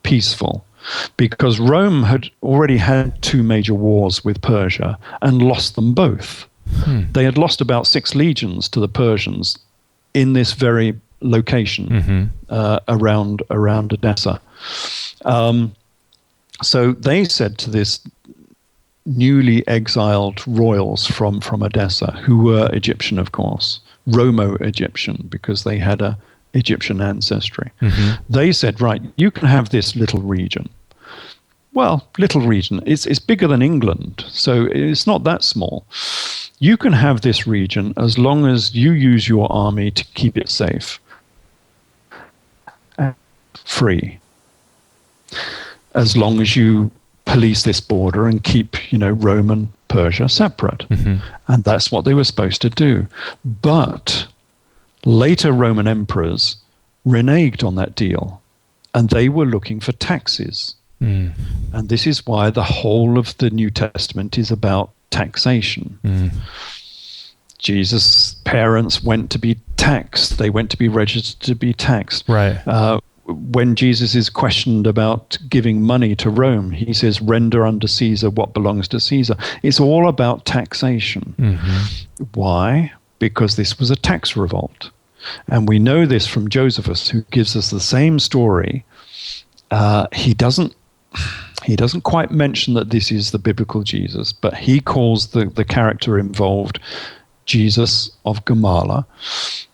S2: peaceful. Because Rome had already had 2 major wars with Persia and lost them both. They had lost about 6 legions to the Persians in this very location around Edessa. So they said to this newly exiled royals from Edessa, who were Egyptian, of course, Romo-Egyptian, because they had a Egyptian ancestry. They said, right, you can have this little region. Well, little region, it's bigger than England, so it's not that small. You can have this region as long as you use your army to keep it safe and free. As long as you police this border and keep, Rome and Persia separate. And that's what they were supposed to do. But later Roman emperors reneged on that deal, and they were looking for taxes. And this is why the whole of the New Testament is about taxation. Jesus' parents went to be taxed. They went to be registered to be taxed.
S1: Right.
S2: When Jesus is questioned about giving money to Rome, he says, render unto Caesar what belongs to Caesar. It's all about taxation. Why? Because this was a tax revolt. And we know this from Josephus, who gives us the same story. He doesn't quite mention that this is the biblical Jesus, but he calls the character involved Jesus of Gamala,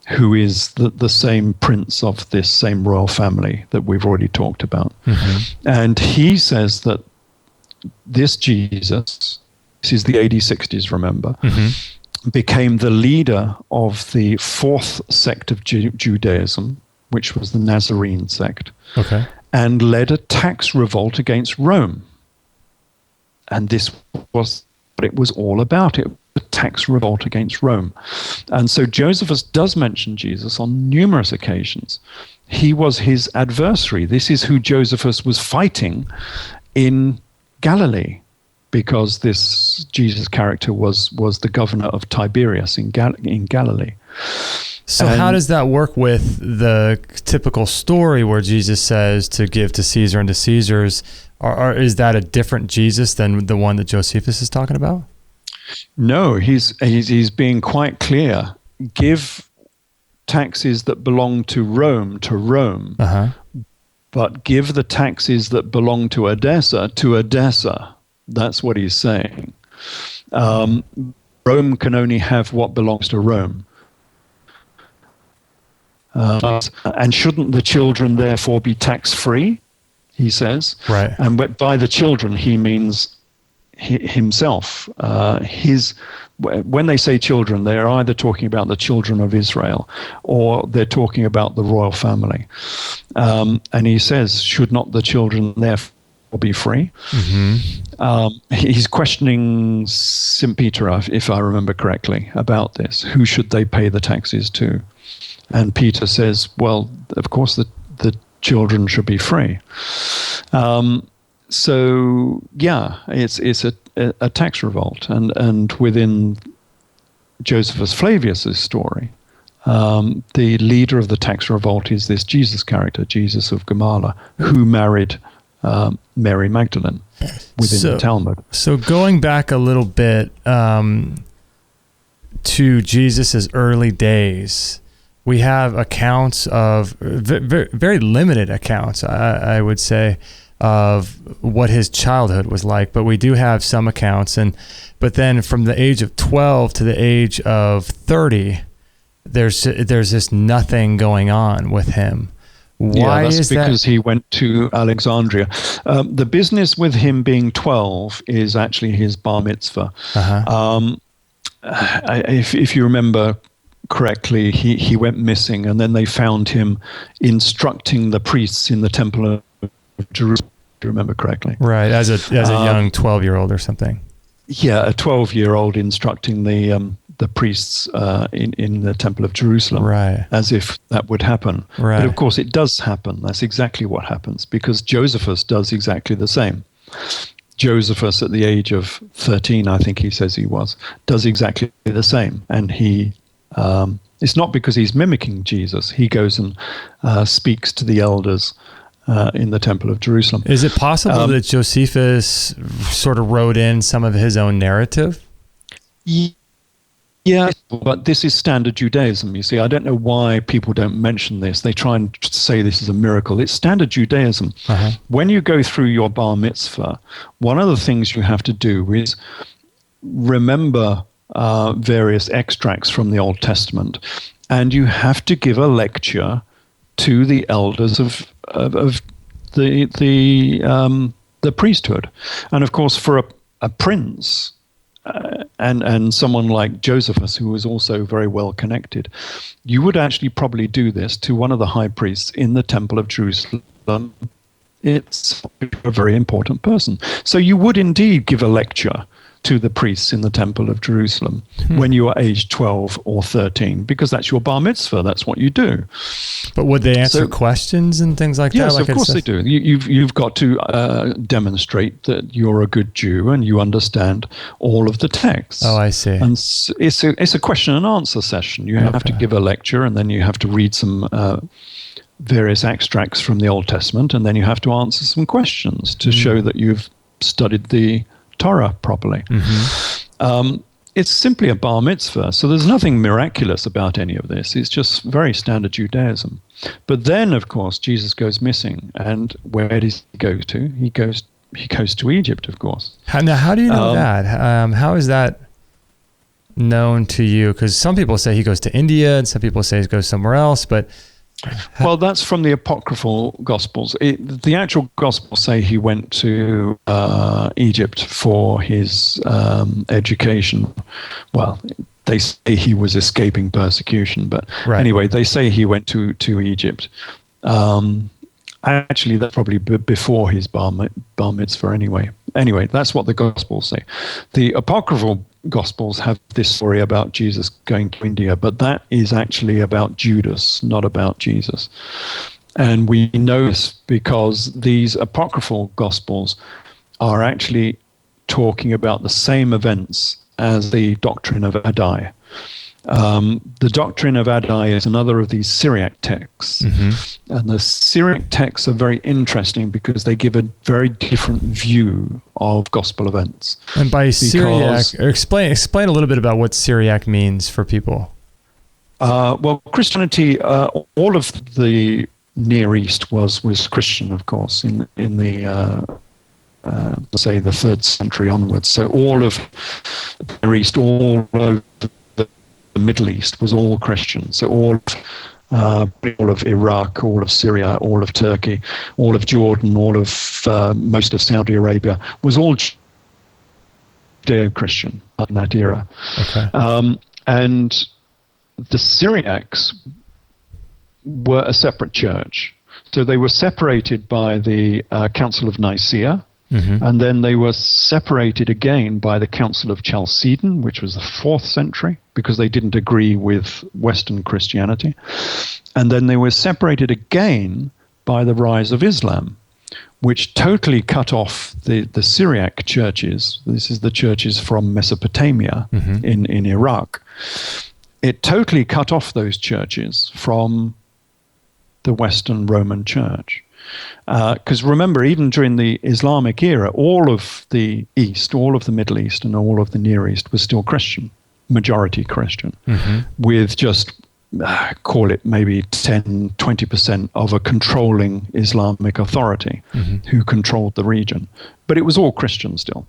S2: who is the same prince of this same royal family that we've already talked about. And he says that this Jesus, this is the AD 60s, remember, became the leader of the fourth sect of Judaism, which was the Nazarene sect, and led a tax revolt against Rome. And this was what it was all about. It was a tax revolt against Rome. And so Josephus does mention Jesus on numerous occasions. He was his adversary. This is who Josephus was fighting in Galilee, because this Jesus character was the governor of Tiberias in Galilee.
S1: So how does that work with the typical story where Jesus says to give to Caesar and to Caesar's? Or is that a different Jesus than the one that Josephus is talking about?
S2: No, he's being quite clear. Give taxes that belong to Rome, but give the taxes that belong to Edessa. That's what he's saying. Rome can only have what belongs to Rome. And shouldn't the children therefore be tax-free, he says.
S1: Right.
S2: And by the children, he means himself. When they say children, they're either talking about the children of Israel or they're talking about the royal family. And he says, should not the children therefore be free? He's questioning St. Peter, if I remember correctly, about this. Who should they pay the taxes to? And Peter says, well, of course the children should be free. So yeah, it's a tax revolt, and within Josephus Flavius's story, the leader of the tax revolt is this Jesus character, Jesus of Gamala, who married Mary Magdalene within the Talmud.
S1: So going back a little bit to Jesus's early days, we have accounts of very, very limited accounts, I would say, of what his childhood was like, but we do have some accounts. But then from the age of 12 to the age of 30, there's just nothing going on with him. Why is that? Because
S2: he went to Alexandria. The business with him being 12 is actually his bar mitzvah. If you remember correctly, he went missing, and then they found him instructing the priests in the temple of Jerusalem, if you remember correctly.
S1: Right, as a young 12-year-old or something.
S2: Yeah, a 12-year-old instructing the priests in the temple of Jerusalem,
S1: right,
S2: as if that would happen.
S1: Right.
S2: But of course it does happen. That's exactly what happens, because Josephus does exactly the same. Josephus, at the age of 13, I think he says he was, does exactly the same. And he, it's not because he's mimicking Jesus. He goes and speaks to the elders in the temple of Jerusalem.
S1: Is it possible that Josephus sort of wrote in some of his own narrative?
S2: Yeah, but this is standard Judaism, you see. I don't know why people don't mention this. They try and say this is a miracle. It's standard Judaism. When you go through your bar mitzvah, one of the things you have to do is remember various extracts from the Old Testament, and you have to give a lecture to the elders of the priesthood. And of course, for a prince, and someone like Josephus, who was also very well connected, you would actually probably do this to one of the high priests in the temple of Jerusalem. It's a very important person. So you would indeed give a lecture to the priests in the Temple of Jerusalem when you are aged 12 or 13, because that's your bar mitzvah. That's what you do.
S1: But would they answer questions and things like that?
S2: Yes, of course they do. You've got to demonstrate that you're a good Jew and you understand all of the texts.
S1: Oh, I see.
S2: And it's a question and answer session. You have to give a lecture, and then you have to read some various extracts from the Old Testament, and then you have to answer some questions to show that you've studied the Torah properly. It's simply a bar mitzvah, so there's nothing miraculous about any of this. It's just very standard Judaism. But then, of course, Jesus goes missing, and where does he go to? He goes to Egypt, of course.
S1: How do you know that? How is that known to you? Because some people say he goes to India, and some people say he goes somewhere else, but...
S2: Well, that's from the apocryphal Gospels. The actual Gospels say he went to Egypt for his education. Well, they say he was escaping persecution, but anyway, they say he went to Egypt. Actually, that's probably before his bar mitzvah anyway. Anyway, that's what the Gospels say. The apocryphal Gospels have this story about Jesus going to India, but that is actually about Judas, not about Jesus. And we know this because these apocryphal Gospels are actually talking about the same events as the doctrine of Addai. The doctrine of Addai is another of these Syriac texts. And the Syriac texts are very interesting because they give a very different view of gospel events.
S1: And by Syriac, explain a little bit about what Syriac means for people.
S2: Well, Christianity, all of the Near East was Christian, of course, in the say the 3rd century onwards. So all of the Near East, all of the Middle East was all Christian. So all of Iraq, all of Syria, all of Turkey, all of Jordan, all of most of Saudi Arabia was all Judeo-Christian in that era. And the Syriacs were a separate church. So they were separated by the Council of Nicaea, and then they were separated again by the Council of Chalcedon, which was the 4th century, because they didn't agree with Western Christianity. And then they were separated again by the rise of Islam, which totally cut off the Syriac churches. This is the churches from Mesopotamia in Iraq. It totally cut off those churches from the Western Roman Church. Because remember, even during the Islamic era, all of the East, all of the Middle East, and all of the Near East was still Christian, majority Christian, with just, call it maybe 10, 20% of a controlling Islamic authority who controlled the region. But it was all Christian still.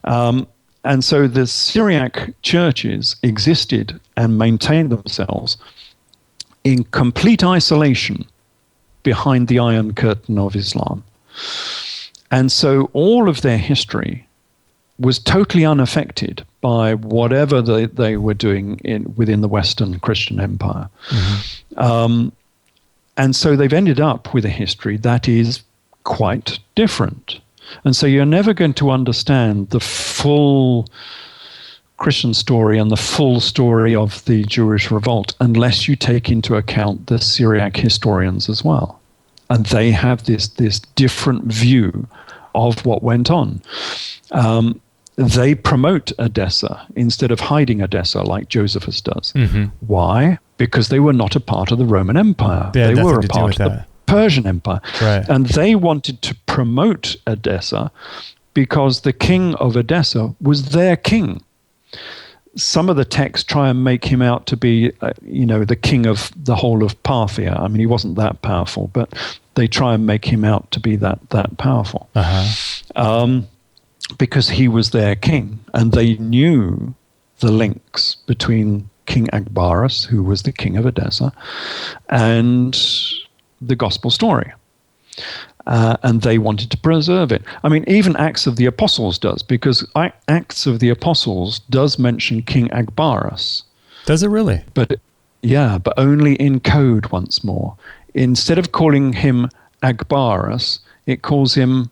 S2: And so the Syriac churches existed and maintained themselves in complete isolation behind the Iron Curtain of Islam. And so all of their history was totally unaffected by whatever they were doing within the Western Christian Empire. And so they've ended up with a history that is quite different. And so you're never going to understand the full Christian story and the full story of the Jewish revolt unless you take into account the Syriac historians as well. And they have this different view of what went on. They promote Edessa instead of hiding Edessa like Josephus does. Why? Because they were not a part of the Roman Empire. They were a part of the Persian Empire. And they wanted to promote Edessa because the king of Edessa was their king. Some of the texts try and make him out to be, the king of the whole of Parthia. I mean, he wasn't that powerful, but they try and make him out to be that powerful. Because he was their king, and they knew the links between King Agbarus, who was the king of Edessa, and the gospel story. And they wanted to preserve it. I mean, even Acts of the Apostles does, because Acts of the Apostles does mention King Agbarus.
S1: Does it really?
S2: But only in code once more. Instead of calling him Agbarus, it calls him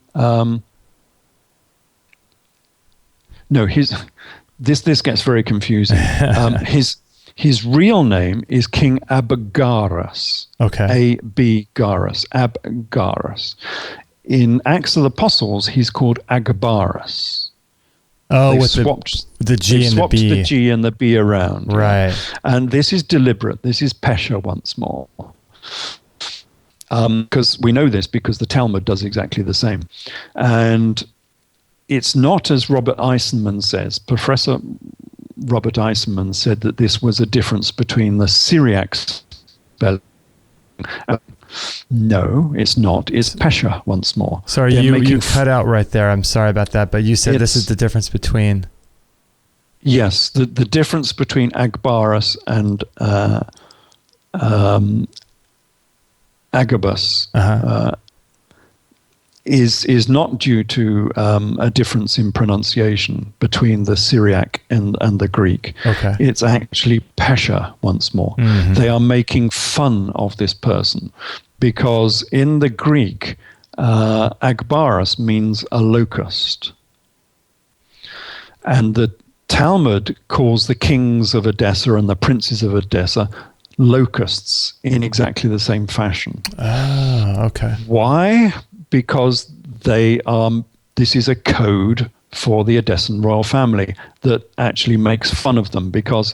S2: No, this gets very confusing. His real name is King Abgarus.
S1: Okay.
S2: Abgarus. Abgarus. In Acts of the Apostles, he's called Agabbarus.
S1: Oh,
S2: They've
S1: with
S2: swapped
S1: the G and the
S2: swapped
S1: B.
S2: the G and the B around.
S1: Right.
S2: And this is deliberate. This is Pesha once more. Because we know this because the Talmud does exactly the same. And it's not as Robert Eisenman says. Professor Robert Eisenman said that this was a difference between the Syriac spelling. No, it's not. It's Pesha once more.
S1: Sorry, you cut out right there. I'm sorry about that, but you said this is the difference between...
S2: Yes, the difference between Agabbarus and Agabus is not due to a difference in pronunciation between the Syriac and the Greek.
S1: Okay.
S2: It's actually Pesha once more.
S1: Mm-hmm.
S2: They are making fun of this person because in the Greek, Agabbarus means a locust. And the Talmud calls the kings of Edessa and the princes of Edessa locusts in exactly the same fashion.
S1: Oh, okay.
S2: Why? Because this is a code for the Edessan royal family that actually makes fun of them because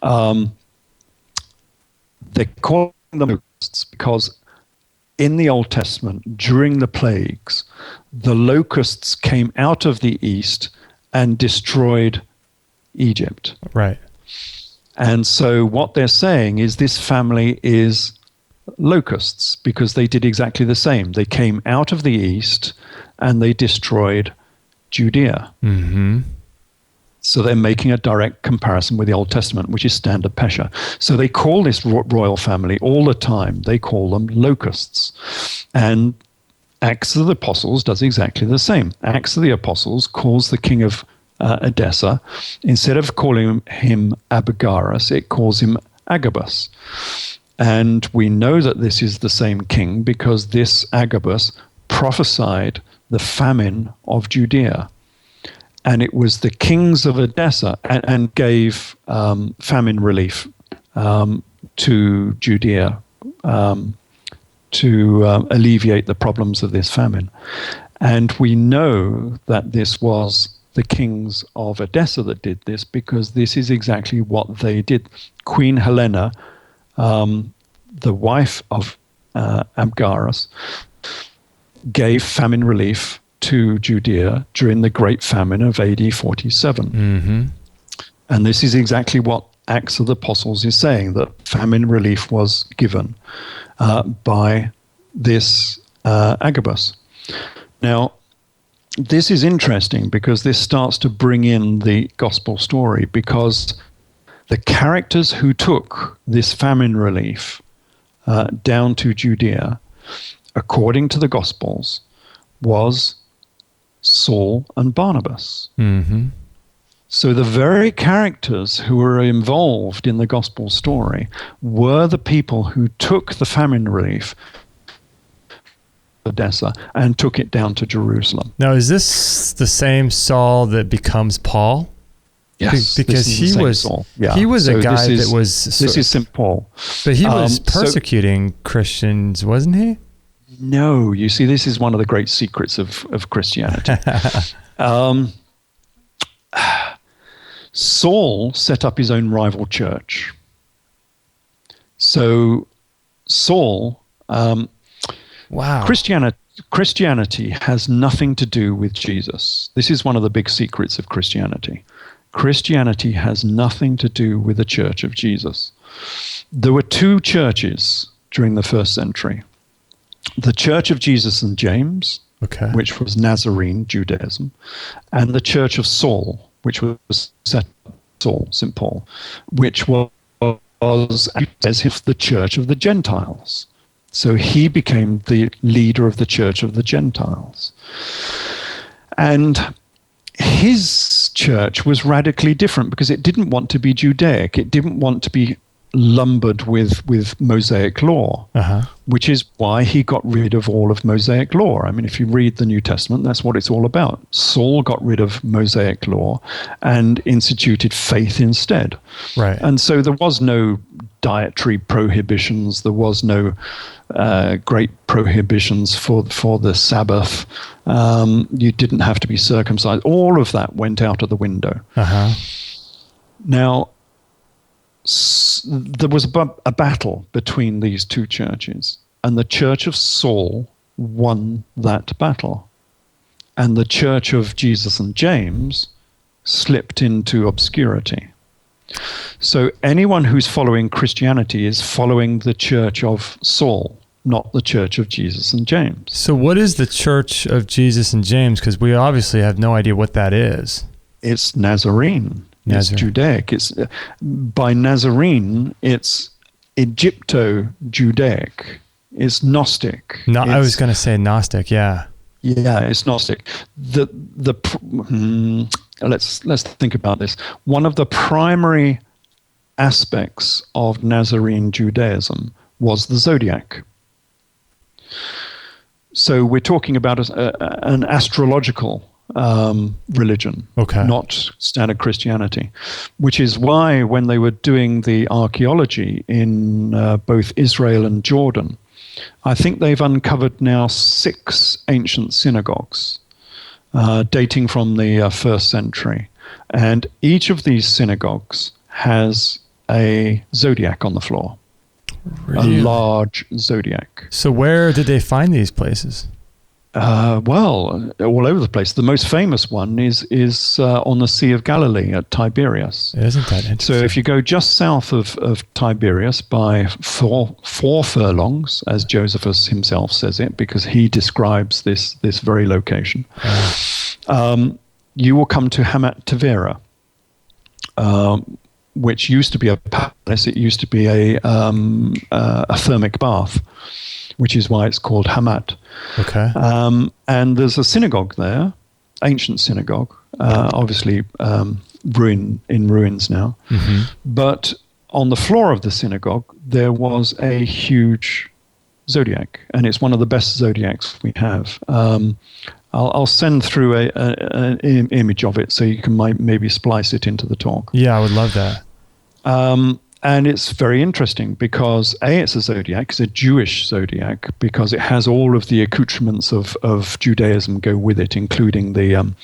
S2: they're calling them locusts because in the Old Testament, during the plagues, the locusts came out of the east and destroyed Egypt.
S1: Right.
S2: And so what they're saying is this family is locusts because they did exactly the same. They came out of the east and they destroyed Judea.
S1: Mm-hmm.
S2: So they're making a direct comparison with the Old Testament, which is standard Pesha. So they call this royal family all the time. They call them locusts. And Acts of the Apostles does exactly the same. Acts of the Apostles calls the king of Edessa, instead of calling him Abgarus, it calls him Agabus. And we know that this is the same king because this Agabus prophesied the famine of Judea. And it was the kings of Edessa and gave famine relief to Judea to alleviate the problems of this famine. And we know that this was the kings of Edessa that did this because this is exactly what they did. Queen Helena, the wife of Abgarus, gave famine relief to Judea during the Great Famine of AD 47.
S1: Mm-hmm.
S2: And this is exactly what Acts of the Apostles is saying, that famine relief was given by this Agabus. Now, this is interesting because this starts to bring in the gospel story because the characters who took this famine relief down to Judea, according to the Gospels, was Saul and Barnabas.
S1: Mm-hmm.
S2: So the very characters who were involved in the gospel story were the people who took the famine relief Edessa and took it down to Jerusalem.
S1: Now, is this the same Saul that becomes Paul?
S2: Yes,
S1: because he was a guy that was...
S2: This is St. Paul.
S1: But he was persecuting Christians, wasn't he?
S2: No, you see, this is one of the great secrets of Christianity. Saul set up his own rival church. So Saul...
S1: Wow.
S2: Christianity has nothing to do with Jesus. This is one of the big secrets of Christianity. Christianity has nothing to do with the Church of Jesus. There were two churches during the first century. The Church of Jesus and James, which was Nazarene Judaism, and the Church of Saul, which was St. Paul, which was as if the Church of the Gentiles. So he became the leader of the Church of the Gentiles. And his church was radically different because it didn't want to be Judaic. It didn't want to be lumbered with Mosaic law, which is why he got rid of all of Mosaic law. I mean, if you read the New Testament, that's what it's all about. Saul got rid of Mosaic law and instituted faith instead.
S1: Right.
S2: And so there was no dietary prohibitions. There was no great prohibitions for the Sabbath. You didn't have to be circumcised. All of that went out of the window. Now, there was a battle between these two churches, and the church of Saul won that battle. And the church of Jesus and James slipped into obscurity. So anyone who's following Christianity is following the church of Saul, not the church of Jesus and James.
S1: So what is the church of Jesus and James? Because we obviously have no idea what that is.
S2: It's Nazarene. It's Judaic. It's by Nazarene. It's Egypto-Judaic. It's Gnostic.
S1: No, I was going to say Gnostic. Yeah.
S2: Yeah, it's Gnostic. Let's think about this. One of the primary aspects of Nazarene Judaism was the zodiac. So we're talking about an astrological religion, not standard Christianity, which is why when they were doing the archaeology in both Israel and Jordan, I think they've uncovered now 6 ancient synagogues dating from the 1st century. And each of these synagogues has a zodiac on the floor, really? A large zodiac.
S1: So where did they find these places?
S2: Well, all over the place. The most famous one is on the Sea of Galilee at Tiberias.
S1: Isn't that interesting?
S2: So if you go just south of Tiberias by four furlongs, as Josephus himself says it, because he describes this very location, you will come to Hamat Tavera, which used to be a palace. It used to be a thermic bath, which is why it's called Hamat. And there's a synagogue there, ancient synagogue, obviously in ruins now. But on the floor of the synagogue, there was a huge zodiac, and it's one of the best zodiacs we have. I'll send through an image of it so you can maybe splice it into the talk.
S1: Yeah, I would love that.
S2: And it's very interesting because it's a zodiac, it's a Jewish zodiac, because it has all of the accoutrements of Judaism go with it, including the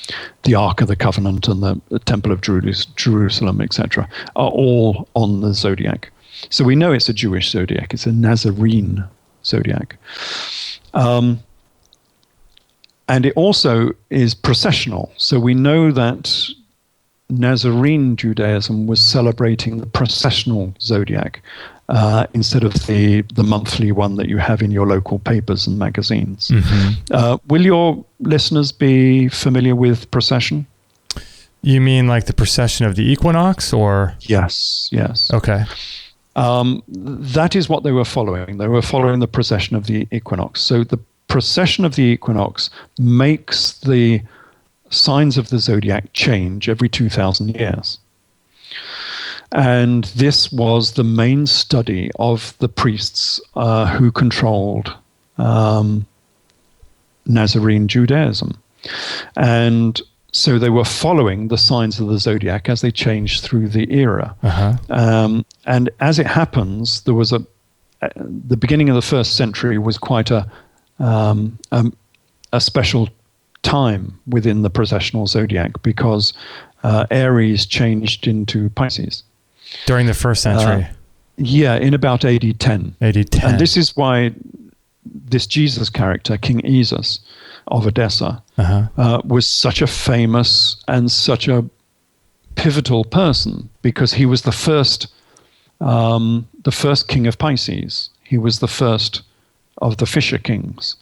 S2: Ark of the Covenant and the Temple of Jerusalem, etc., are all on the zodiac. So we know it's a Jewish zodiac. It's a Nazarene zodiac. And it also is processional. So we know that Nazarene Judaism was celebrating the processional zodiac instead of the monthly one that you have in your local papers and magazines. Will your listeners be familiar with procession?
S1: You mean like the procession of the equinox, or?
S2: Yes.
S1: Okay.
S2: That is what they were following. They were following the procession of the equinox. So the procession of the equinox makes the signs of the zodiac change every 2,000 years. And this was the main study of the priests who controlled Nazarene Judaism. And so they were following the signs of the zodiac as they changed through the era. And as it happens, there was the beginning of the 1st century was quite a special time within the processional zodiac, because Aries changed into Pisces
S1: during the 1st century.
S2: In about AD 10. And this is why this Jesus character, King Jesus of Edessa, was such a famous and such a pivotal person, because he was the first king of Pisces. He was the first of the fisher kings.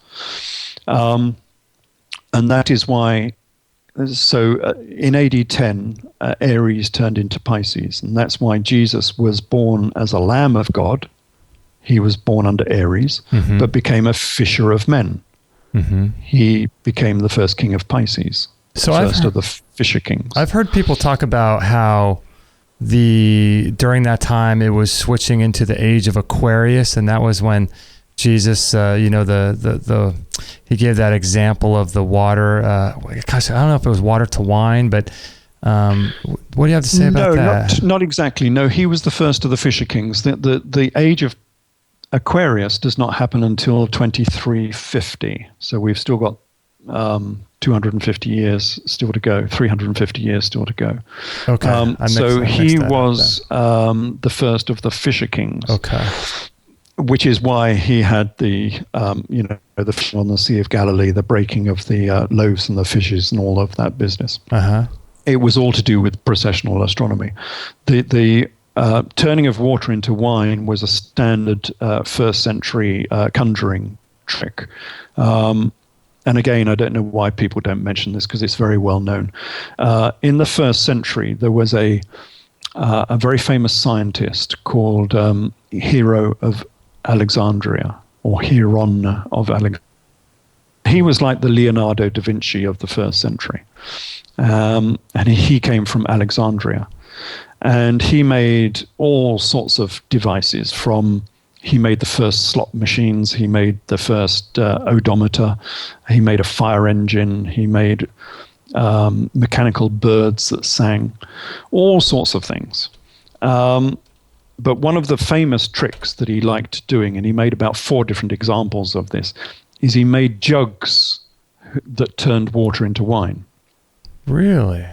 S2: And that is why, in AD 10, Aries turned into Pisces. And that's why Jesus was born as a Lamb of God. He was born under Aries, but became a fisher of men. He became the first king of Pisces, first of the fisher kings.
S1: I've heard people talk about how during that time it was switching into the age of Aquarius, and that was when Jesus, he gave that example of the water. Gosh, I don't know if it was water to wine, but what do you have to say about that?
S2: No, not exactly. No, he was the first of the Fisher Kings. The age of Aquarius does not happen until 2350. So we've still got 250 years still to go, 350 years still to go.
S1: Okay.
S2: So he was the first of the Fisher Kings.
S1: Okay.
S2: Which is why he had the fish on the Sea of Galilee, the breaking of the loaves and the fishes and all of that business.
S1: Uh-huh.
S2: It was all to do with processional astronomy. The turning of water into wine was a standard first century conjuring trick. And again, I don't know why people don't mention this because it's very well known. In the first century, there was a very famous scientist called Hero of Alexandria, or Hieron of Alexandria. He was like the Leonardo da Vinci of the first century. And he came from Alexandria. And he made all sorts of devices he made the first slot machines, he made the first odometer, he made a fire engine, he made mechanical birds that sang, all sorts of things. But one of the famous tricks that he liked doing, and he made about 4 different examples of this, is he made jugs that turned water into wine.
S1: Really?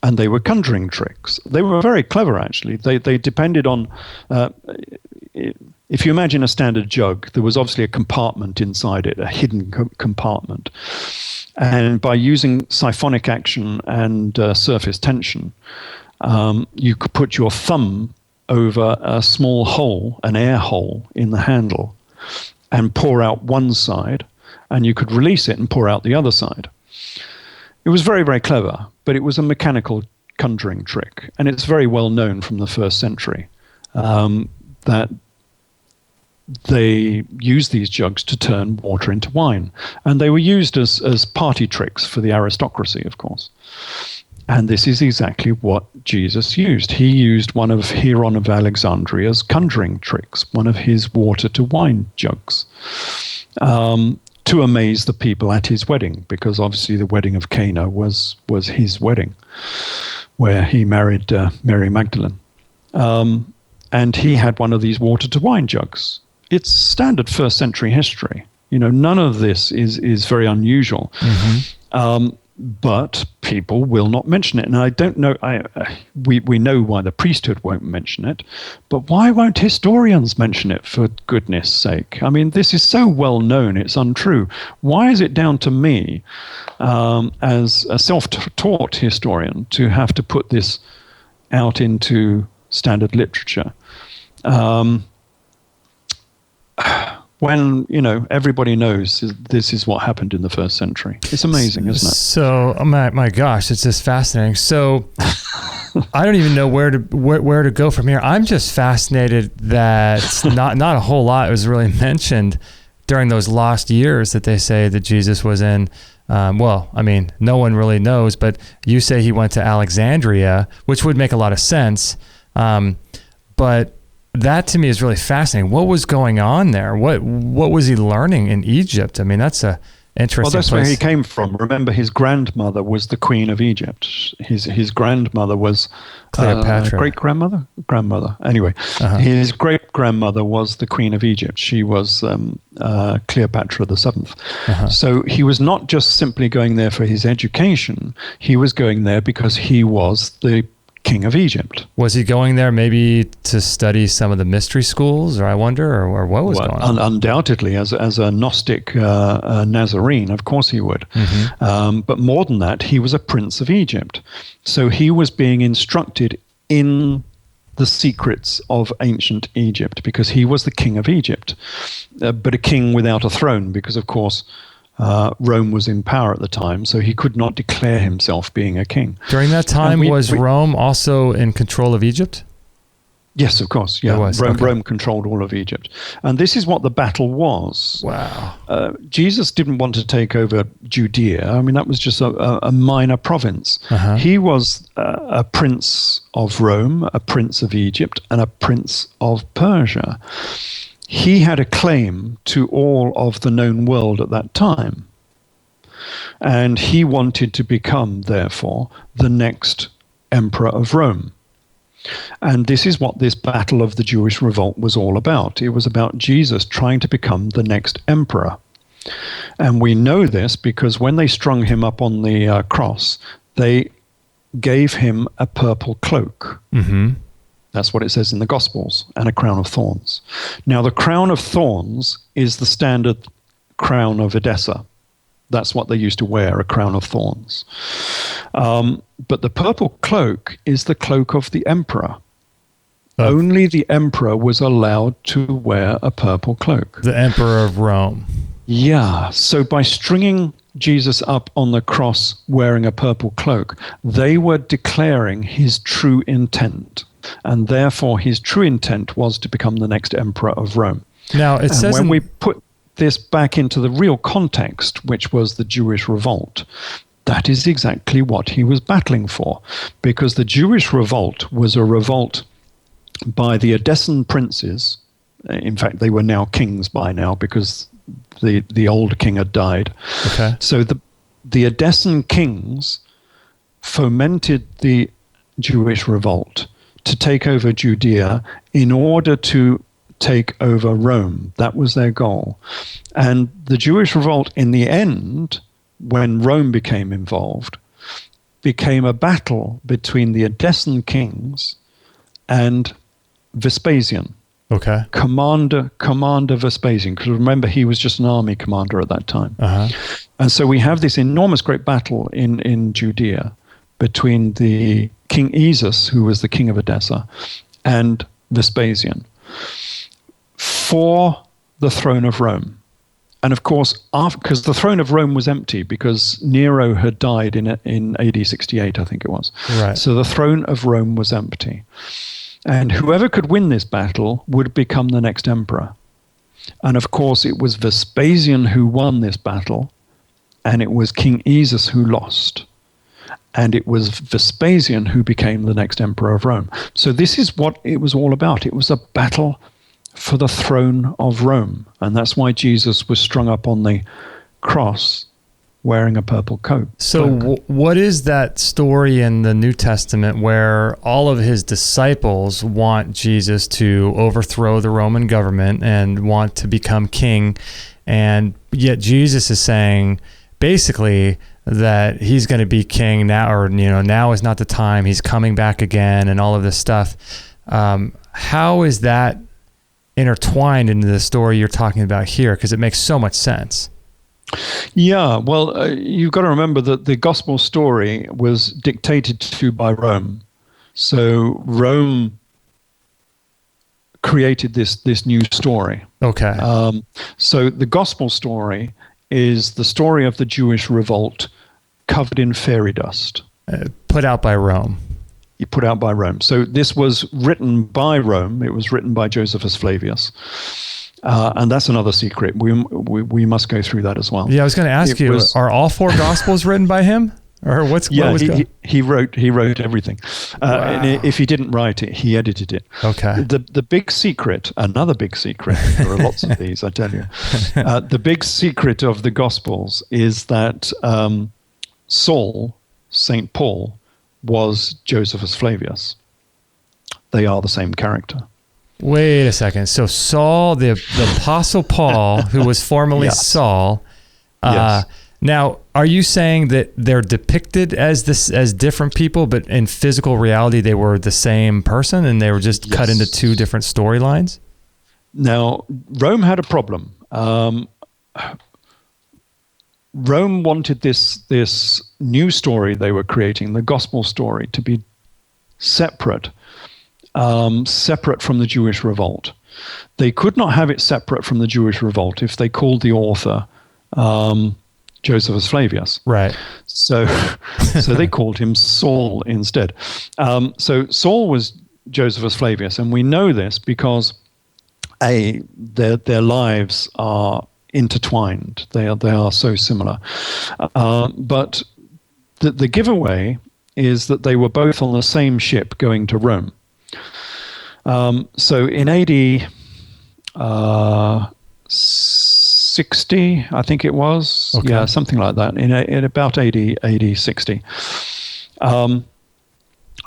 S2: And they were conjuring tricks. They were very clever, actually. They depended on... if you imagine a standard jug, there was obviously a compartment inside it, a hidden compartment. And by using siphonic action and surface tension, you could put your thumb over a small hole, an air hole in the handle, and pour out one side, and you could release it and pour out the other side. It was very, very clever, but it was a mechanical conjuring trick, and it's very well known from the first century that they used these jugs to turn water into wine, and they were used as party tricks for the aristocracy, of course. And this is exactly what Jesus used. He used one of Hieron of Alexandria's conjuring tricks, one of his water to wine jugs, to amaze the people at his wedding, because obviously the wedding of Cana was his wedding, where he married Mary Magdalene. And he had one of these water to wine jugs. It's standard first century history. None of this is very unusual. Mm-hmm. But people will not mention it. And I don't know, we know why the priesthood won't mention it, but why won't historians mention it, for goodness sake? I mean, this is so well known, it's untrue. Why is it down to me, as a self-taught historian, to have to put this out into standard literature? When, everybody knows this is what happened in the first century. It's amazing, isn't it?
S1: So, my gosh, it's just fascinating. So, I don't even know where to go from here. I'm just fascinated that not a whole lot was really mentioned during those lost years that they say that Jesus was in. Well, I mean, no one really knows, but you say he went to Alexandria, which would make a lot of sense. But that to me is really fascinating. What was going on there? What was he learning in Egypt? I mean, that's a interesting
S2: Well, that's
S1: place.
S2: where he came from. Remember, his grandmother was the queen of Egypt. His grandmother was
S1: Cleopatra.
S2: Grandmother. Anyway, his great-grandmother was the queen of Egypt. She was Cleopatra the Seventh. So he was not just simply going there for his education. He was going there because he was the king of Egypt.
S1: Was he going there maybe to study some of the mystery schools, or I wonder, or what was going on?
S2: Undoubtedly, as a Gnostic Nazarene, of course he would. Mm-hmm. But more than that, he was a prince of Egypt. So he was being instructed in the secrets of ancient Egypt because he was the king of Egypt, but a king without a throne because, of course, Rome was in power at the time, so he could not declare himself being a king.
S1: During that time, was Rome also in control of Egypt?
S2: Yes, of course. Yeah,
S1: was,
S2: Rome,
S1: okay.
S2: Rome controlled all of Egypt, and this is what the battle was.
S1: Wow.
S2: Jesus didn't want to take over Judea. I mean, that was just a minor province.
S1: Uh-huh.
S2: He was a prince of Rome, a prince of Egypt, and a prince of Persia. He had a claim to all of the known world at that time, and he wanted to become, therefore, the next emperor of Rome. And this is what this battle of the Jewish revolt was all about. It was about Jesus trying to become the next emperor. And we know this because when they strung him up on the cross, they gave him a purple cloak.
S1: Mm-hmm.
S2: That's what it says in the Gospels, and a crown of thorns. Now, the crown of thorns is the standard crown of Edessa. That's what they used to wear, a crown of thorns. But the purple cloak is the cloak of the emperor. Only the emperor was allowed to wear a purple cloak.
S1: The emperor of Rome.
S2: Yeah. So by stringing Jesus up on the cross wearing a purple cloak, they were declaring his true intent. And therefore, his true intent was to become the next emperor of Rome.
S1: Now, it says
S2: when we put this back into the real context, which was the Jewish revolt, that is exactly what he was battling for, because the Jewish revolt was a revolt by the Edessan princes. In fact, they were now kings by now because the old king had died.
S1: Okay.
S2: So the Edessan kings fomented the Jewish revolt to take over Judea in order to take over Rome. That was their goal. And the Jewish revolt, in the end, when Rome became involved, became a battle between the Edessan kings and Vespasian.
S1: Okay.
S2: Commander Vespasian, because remember, he was just an army commander at that time.
S1: Uh-huh.
S2: And so we have this enormous great battle in Judea between the King Esus, who was the king of Edessa, and Vespasian for the throne of Rome. And of course, because the throne of Rome was empty because Nero had died in AD 68, I think it was.
S1: Right.
S2: So the throne of Rome was empty. And whoever could win this battle would become the next emperor. And of course, it was Vespasian who won this battle, and it was King Esus who lost. And it was Vespasian who became the next emperor of Rome. So this is what it was all about. It was a battle for the throne of Rome. And that's why Jesus was strung up on the cross wearing a purple coat.
S1: So what is that story in the New Testament where all of his disciples want Jesus to overthrow the Roman government and want to become king, and yet Jesus is saying basically that he's going to be king now, or now is not the time, he's coming back again, and all of this stuff. How is that intertwined into the story you're talking about here? Because it makes so much sense.
S2: Yeah, well, you've got to remember that the gospel story was dictated to by Rome. So Rome created this new story.
S1: Okay.
S2: So the gospel story is the story of the Jewish revolt covered in fairy dust.
S1: Put out by Rome.
S2: Put out by Rome. So this was written by Rome. It was written by Josephus Flavius. And that's another secret. We must go through that as well.
S1: Yeah, I was going to ask you, are all four Gospels written by him? Or
S2: he wrote everything.
S1: Wow.
S2: And if he didn't write it, he edited it.
S1: Okay.
S2: The big secret, another big secret, there are lots of these, I tell you. The big secret of the Gospels is that Saul, St. Paul, was Josephus Flavius. They are the same character.
S1: Wait a second. So Saul, the Apostle Paul, who was formerly
S2: Yes.
S1: Saul.
S2: Yes.
S1: Now, are you saying that they're depicted as different people, but in physical reality they were the same person, and they were just cut into two different storylines?
S2: Now, Rome had a problem. Rome wanted this new story they were creating, the gospel story, to be separate from the Jewish revolt. They could not have it separate from the Jewish revolt if they called the author Josephus Flavius.
S1: Right.
S2: So they called him Saul instead. So Saul was Josephus Flavius, and we know this because their lives are intertwined. They are so similar. But the giveaway is that they were both on the same ship going to Rome. So in AD 60, I think it was, something like that. In about AD 60.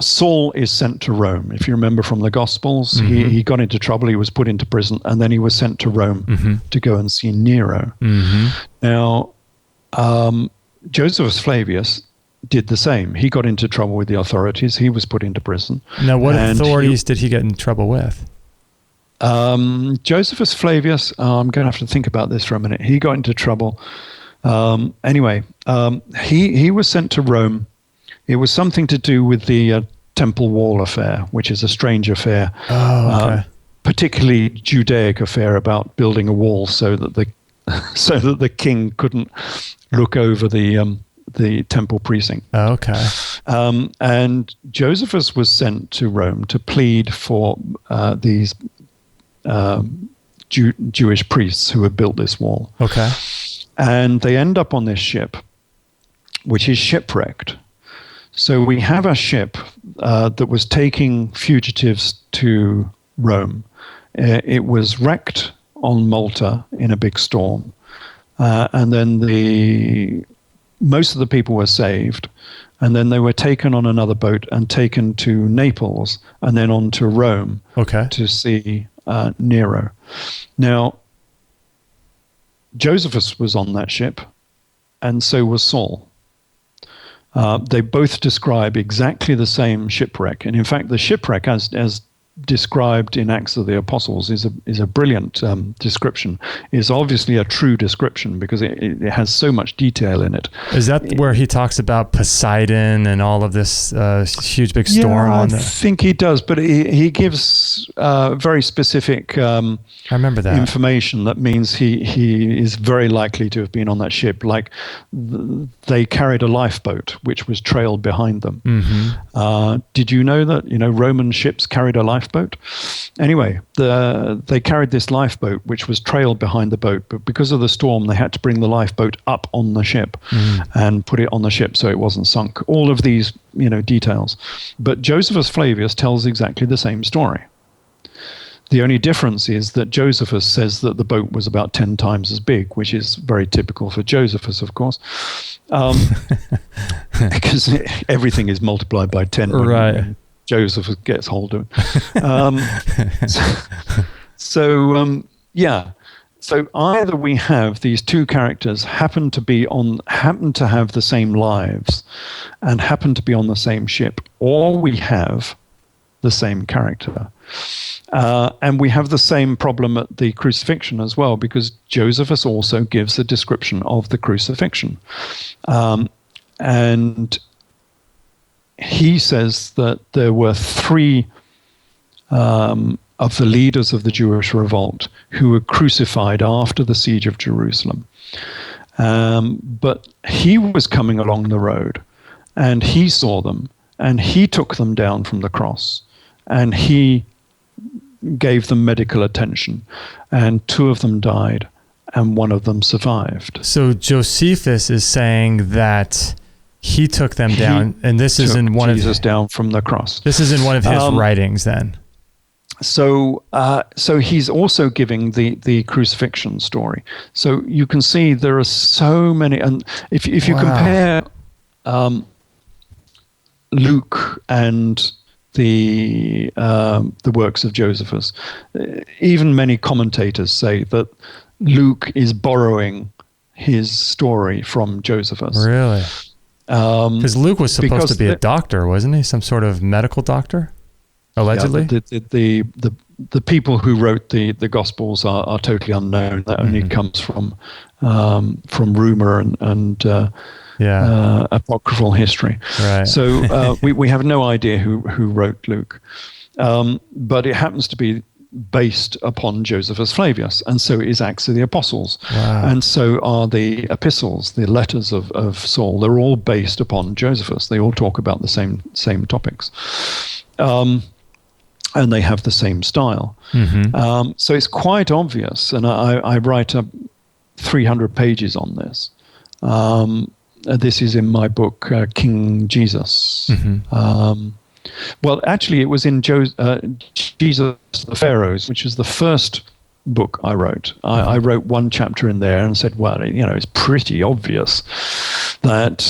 S2: Saul is sent to Rome. If you remember from the Gospels, he got into trouble, he was put into prison, and then he was sent to Rome to go and see Nero. Now, Josephus Flavius did the same. He got into trouble with the authorities. He was put into prison.
S1: Now, what authorities did he get in trouble with?
S2: Josephus Flavius, I'm going to have to think about this for a minute. He got into trouble. Anyway, he was sent to Rome. It was something to do with the Temple Wall affair, which is a strange affair, particularly Judaic affair about building a wall so that the king couldn't look over the temple precinct. And Josephus was sent to Rome to plead for these Jewish priests who had built this wall. And they end up on this ship, which is shipwrecked. So we have a ship that was taking fugitives to Rome. It was wrecked on Malta in a big storm. And then most of the people were saved. And then they were taken on another boat and taken to Naples and then on to Rome to see Nero. Now, Josephus was on that ship, and so was Saul. They both describe exactly the same shipwreck, and in fact, the shipwreck, as described in Acts of the Apostles, is a brilliant description. It's obviously a true description because it has so much detail in it.
S1: Is that where he talks about Poseidon and all of this huge big storm?
S2: I think he does, but he gives very specific
S1: I remember that
S2: information that means he is very likely to have been on that ship. Like they carried a lifeboat which was trailed behind them. Did you know that Roman ships carried a lifeboat? Anyway, they carried this lifeboat which was trailed behind the boat, but because of the storm they had to bring the lifeboat up on the ship and put it on the ship so it wasn't sunk. All of these details, but Josephus Flavius tells exactly the same story. The only difference is that Josephus says that the boat was about 10 times as big, which is very typical for Josephus, of course, because everything is multiplied by 10 when Joseph gets hold of it. So either we have these two characters happen to have the same lives and happen to be on the same ship, or we have the same character. And we have the same problem at the crucifixion as well, because Josephus also gives a description of the crucifixion. And he says that there were three of the leaders of the Jewish revolt who were crucified after the siege of Jerusalem. But he was coming along the road, and he saw them, and he took them down from the cross, and he gave them medical attention, and two of them died, and one of them survived.
S1: So Josephus is saying that he took them down, and this is in one
S2: Jesus down from the cross.
S1: This is in one of his writings, then.
S2: So he's also giving the crucifixion story. So you can see there are so many, and if you compare Luke and the works of Josephus, even many commentators say that Luke is borrowing his story from Josephus.
S1: Really? Because Luke was supposed to be a doctor, wasn't he? Some sort of medical doctor, allegedly.
S2: Yeah, the people who wrote the Gospels are totally unknown. That only comes from rumor and apocryphal history.
S1: Right.
S2: So we have no idea who wrote Luke, but it happens to be based upon Josephus Flavius, and so is Acts of the Apostles.
S1: Wow.
S2: And so are the epistles, the letters of Saul. They're all based upon Josephus. They all talk about the same topics. and they have the same style. So it's quite obvious, and I write 300 pages on this. This is in my book, King Jesus. Well, actually, it was in Jesus the Pharaohs, which is the first book I wrote. I wrote one chapter in there and said, well, it's pretty obvious that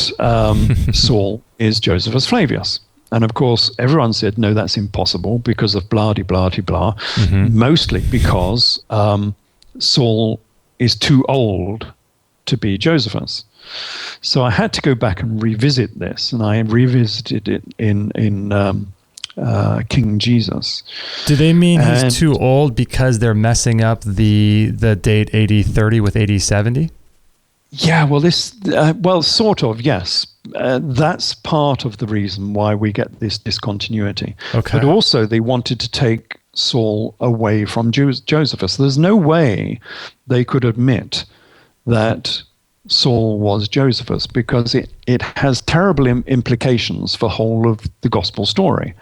S2: Saul is Josephus Flavius. And of course, everyone said, no, that's impossible because of blah-de-blah-de-blah, mostly because Saul is too old to be Josephus. So I had to go back and revisit this, and I revisited it in King Jesus.
S1: Do they mean he's too old because they're messing up the date AD 30 with AD 70?
S2: Yeah, well, sort of, yes. That's part of the reason why we get this discontinuity.
S1: Okay.
S2: But also they wanted to take Saul away from Josephus. There's no way they could admit that Saul was Josephus, because it has terrible implications for the whole of the gospel story.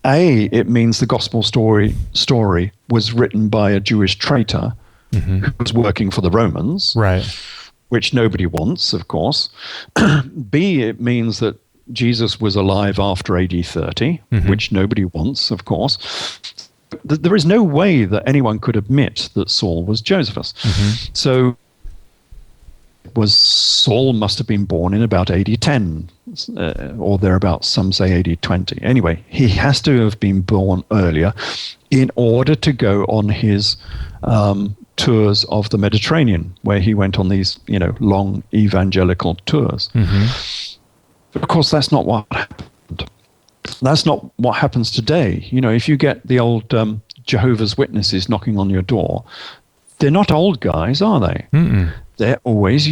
S2: It means the gospel story was written by a Jewish traitor who was working for the Romans,
S1: right?
S2: Which nobody wants, of course. B, it means that Jesus was alive after AD 30, which nobody wants, of course. There is no way that anyone could admit that Saul was Josephus. So Saul must have been born in about AD 10 or thereabouts. Some say AD 20. Anyway, he has to have been born earlier in order to go on his tours of the Mediterranean, where he went on these, long evangelical tours. But of course, that's not what happened. That's not what happens today. If you get the old Jehovah's Witnesses knocking on your door, they're not old guys, are they? They're always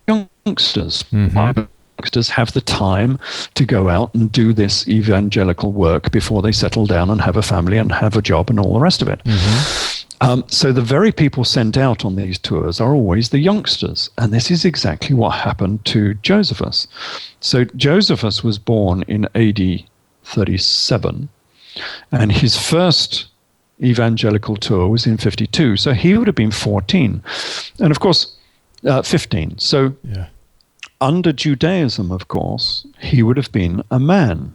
S2: youngsters. Youngsters have the time to go out and do this evangelical work before they settle down and have a family and have a job and all the rest of it. So the very people sent out on these tours are always the youngsters. And this is exactly what happened to Josephus. So Josephus was born in AD 37, and his first evangelical tour was in 52. So he would have been 14. And of course, 15. So under Judaism, of course, he would have been a man,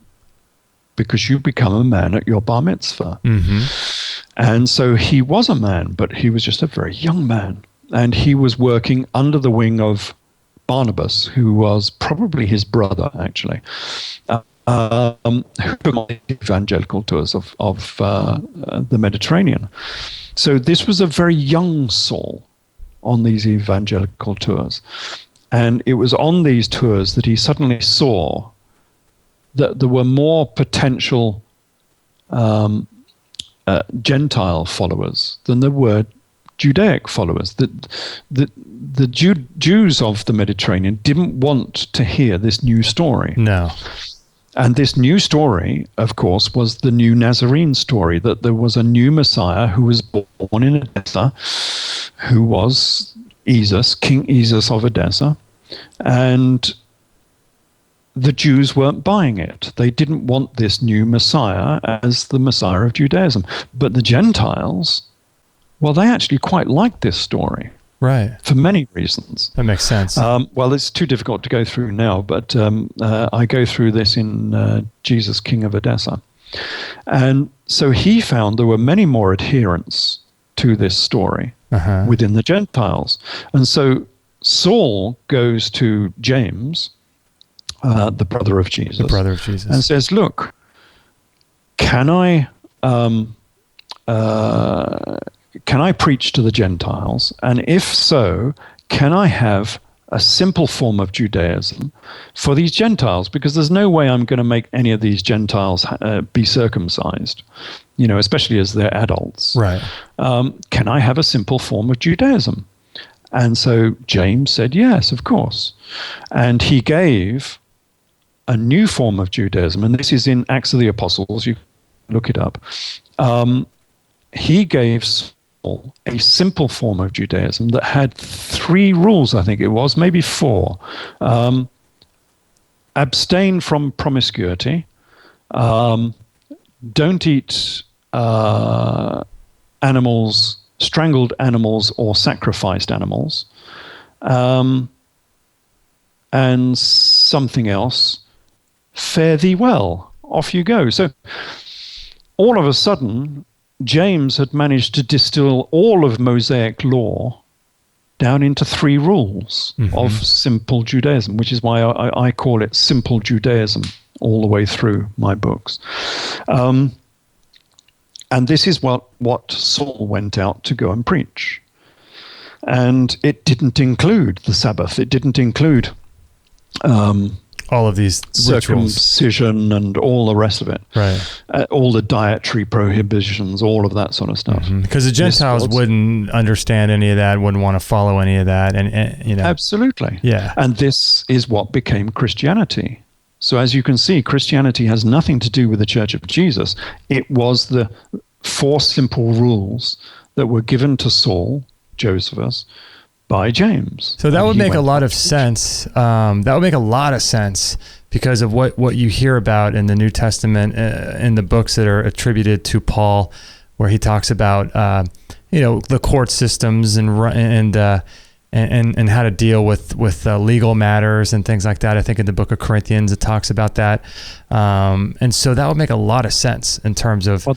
S2: because you become a man at your bar mitzvah. And so he was a man, but he was just a very young man. And he was working under the wing of Barnabas, who was probably his brother, actually, who took on the evangelical tours of the Mediterranean. So this was a very young Saul on these evangelical tours. And it was on these tours that he suddenly saw that there were more potential Gentile followers than there were Judaic followers. The Jews of the Mediterranean didn't want to hear this new story.
S1: No.
S2: And this new story, of course, was the new Nazarene story, that there was a new Messiah who was born in Edessa, who was Jesus, King Jesus of Edessa. And the Jews weren't buying it. They didn't want this new Messiah as the Messiah of Judaism. But the Gentiles, well, they actually quite liked this story.
S1: Right.
S2: For many reasons.
S1: That makes sense.
S2: Well, it's too difficult to go through now, but I go through this in Jesus, King of Edessa. And so he found there were many more adherents to this story within the Gentiles. And so Saul goes to James, the brother of Jesus.
S1: The brother of Jesus.
S2: And says, look, can I preach to the Gentiles? And if so, can I have a simple form of Judaism for these Gentiles? Because there's no way I'm going to make any of these Gentiles be circumcised, especially as they're adults.
S1: Right.
S2: Can I have a simple form of Judaism? And so James said, yes, of course. And he gave a new form of Judaism, and this is in Acts of the Apostles. You can look it up. He gave a simple form of Judaism that had 3 rules, I think it was, maybe 4. Abstain from promiscuity, don't eat animals, strangled animals or sacrificed animals, and something else, fare thee well, off you go. So all of a sudden, James had managed to distill all of Mosaic law down into 3 rules of simple Judaism, which is why I call it simple Judaism all the way through my books. And this is what Saul went out to go and preach. And it didn't include the Sabbath. It didn't include
S1: all of these
S2: circumcision
S1: rituals
S2: and all the rest of it.
S1: Right.
S2: All the dietary prohibitions, all of that sort of stuff.
S1: Because the Gentiles wouldn't understand any of that, wouldn't want to follow any of that. And you know.
S2: Absolutely.
S1: Yeah.
S2: And this is what became Christianity. So as you can see, Christianity has nothing to do with the Church of Jesus. It was the 4 simple rules that were given to Saul, Josephus, by James.
S1: So that would make a lot of sense. That would make a lot of sense because of what you hear about in the New Testament, in the books that are attributed to Paul, where he talks about the court systems and how to deal with legal matters and things like that. I think in the book of Corinthians it talks about that, and so that would make a lot of sense in terms of.
S2: Well,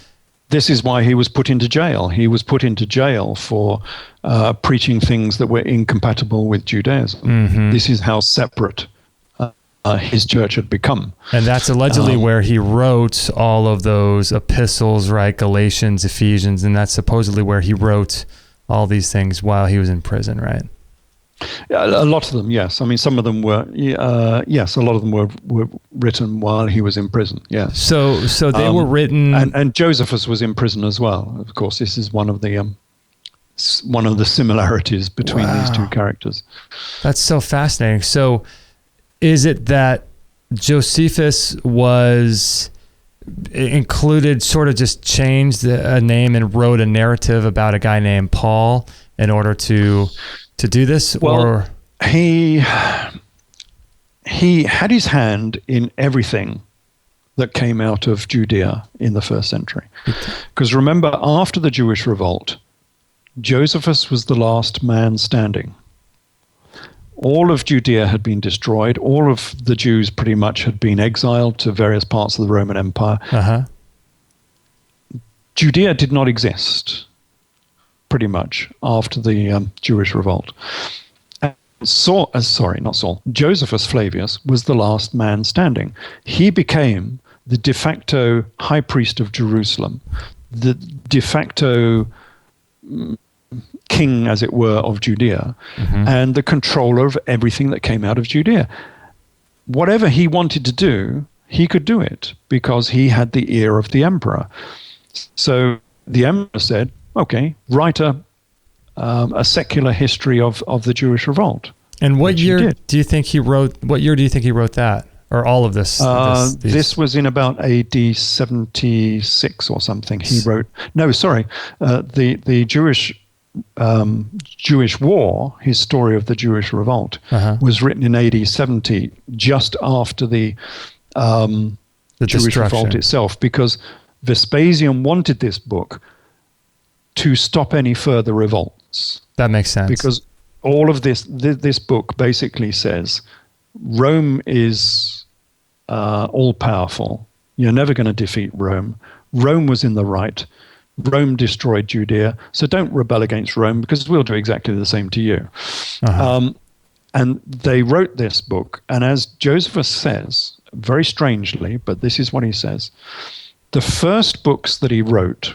S2: this is why he was put into jail. He was put into jail for preaching things that were incompatible with Judaism. This is how separate his church had become.
S1: And that's allegedly where he wrote all of those epistles, right? Galatians, Ephesians, and that's supposedly where he wrote all these things while he was in prison, right?
S2: A lot of them, yes. I mean, some of them were, yes, a lot of them were written while he was in prison, yes.
S1: So they were written...
S2: And Josephus was in prison as well. Of course, this is one of the similarities between these 2 characters.
S1: That's so fascinating. So is it that Josephus was included, sort of just changed a name and wrote a narrative about a guy named Paul in order to do this?
S2: Well,
S1: or
S2: he had his hand in everything that came out of Judea in the 1st century. Because remember, after the Jewish revolt, Josephus was the last man standing. All of Judea had been destroyed. All of the Jews pretty much had been exiled to various parts of the Roman Empire. Judea did not exist, pretty much, after the Jewish revolt. Josephus Flavius was the last man standing. He became the de facto high priest of Jerusalem, the de facto king, as it were, of Judea, and the controller of everything that came out of Judea. Whatever he wanted to do, he could do it because he had the ear of the emperor. So the emperor said, okay, write a secular history of the Jewish revolt.
S1: And what year do you think he wrote? What year do you think he wrote that, or all of this?
S2: This was in about AD 76 or something. He wrote. No, sorry, the Jewish War, his story of the Jewish revolt, was written in AD 70, just after the Jewish revolt itself, because Vespasian wanted this book to stop any further revolts.
S1: That makes sense.
S2: Because all of this book basically says Rome is all-powerful. You're never going to defeat Rome. Rome was in the right. Rome destroyed Judea, so don't rebel against Rome because we'll do exactly the same to you. And they wrote this book, and as Josephus says, very strangely, but this is what he says, the first books that he wrote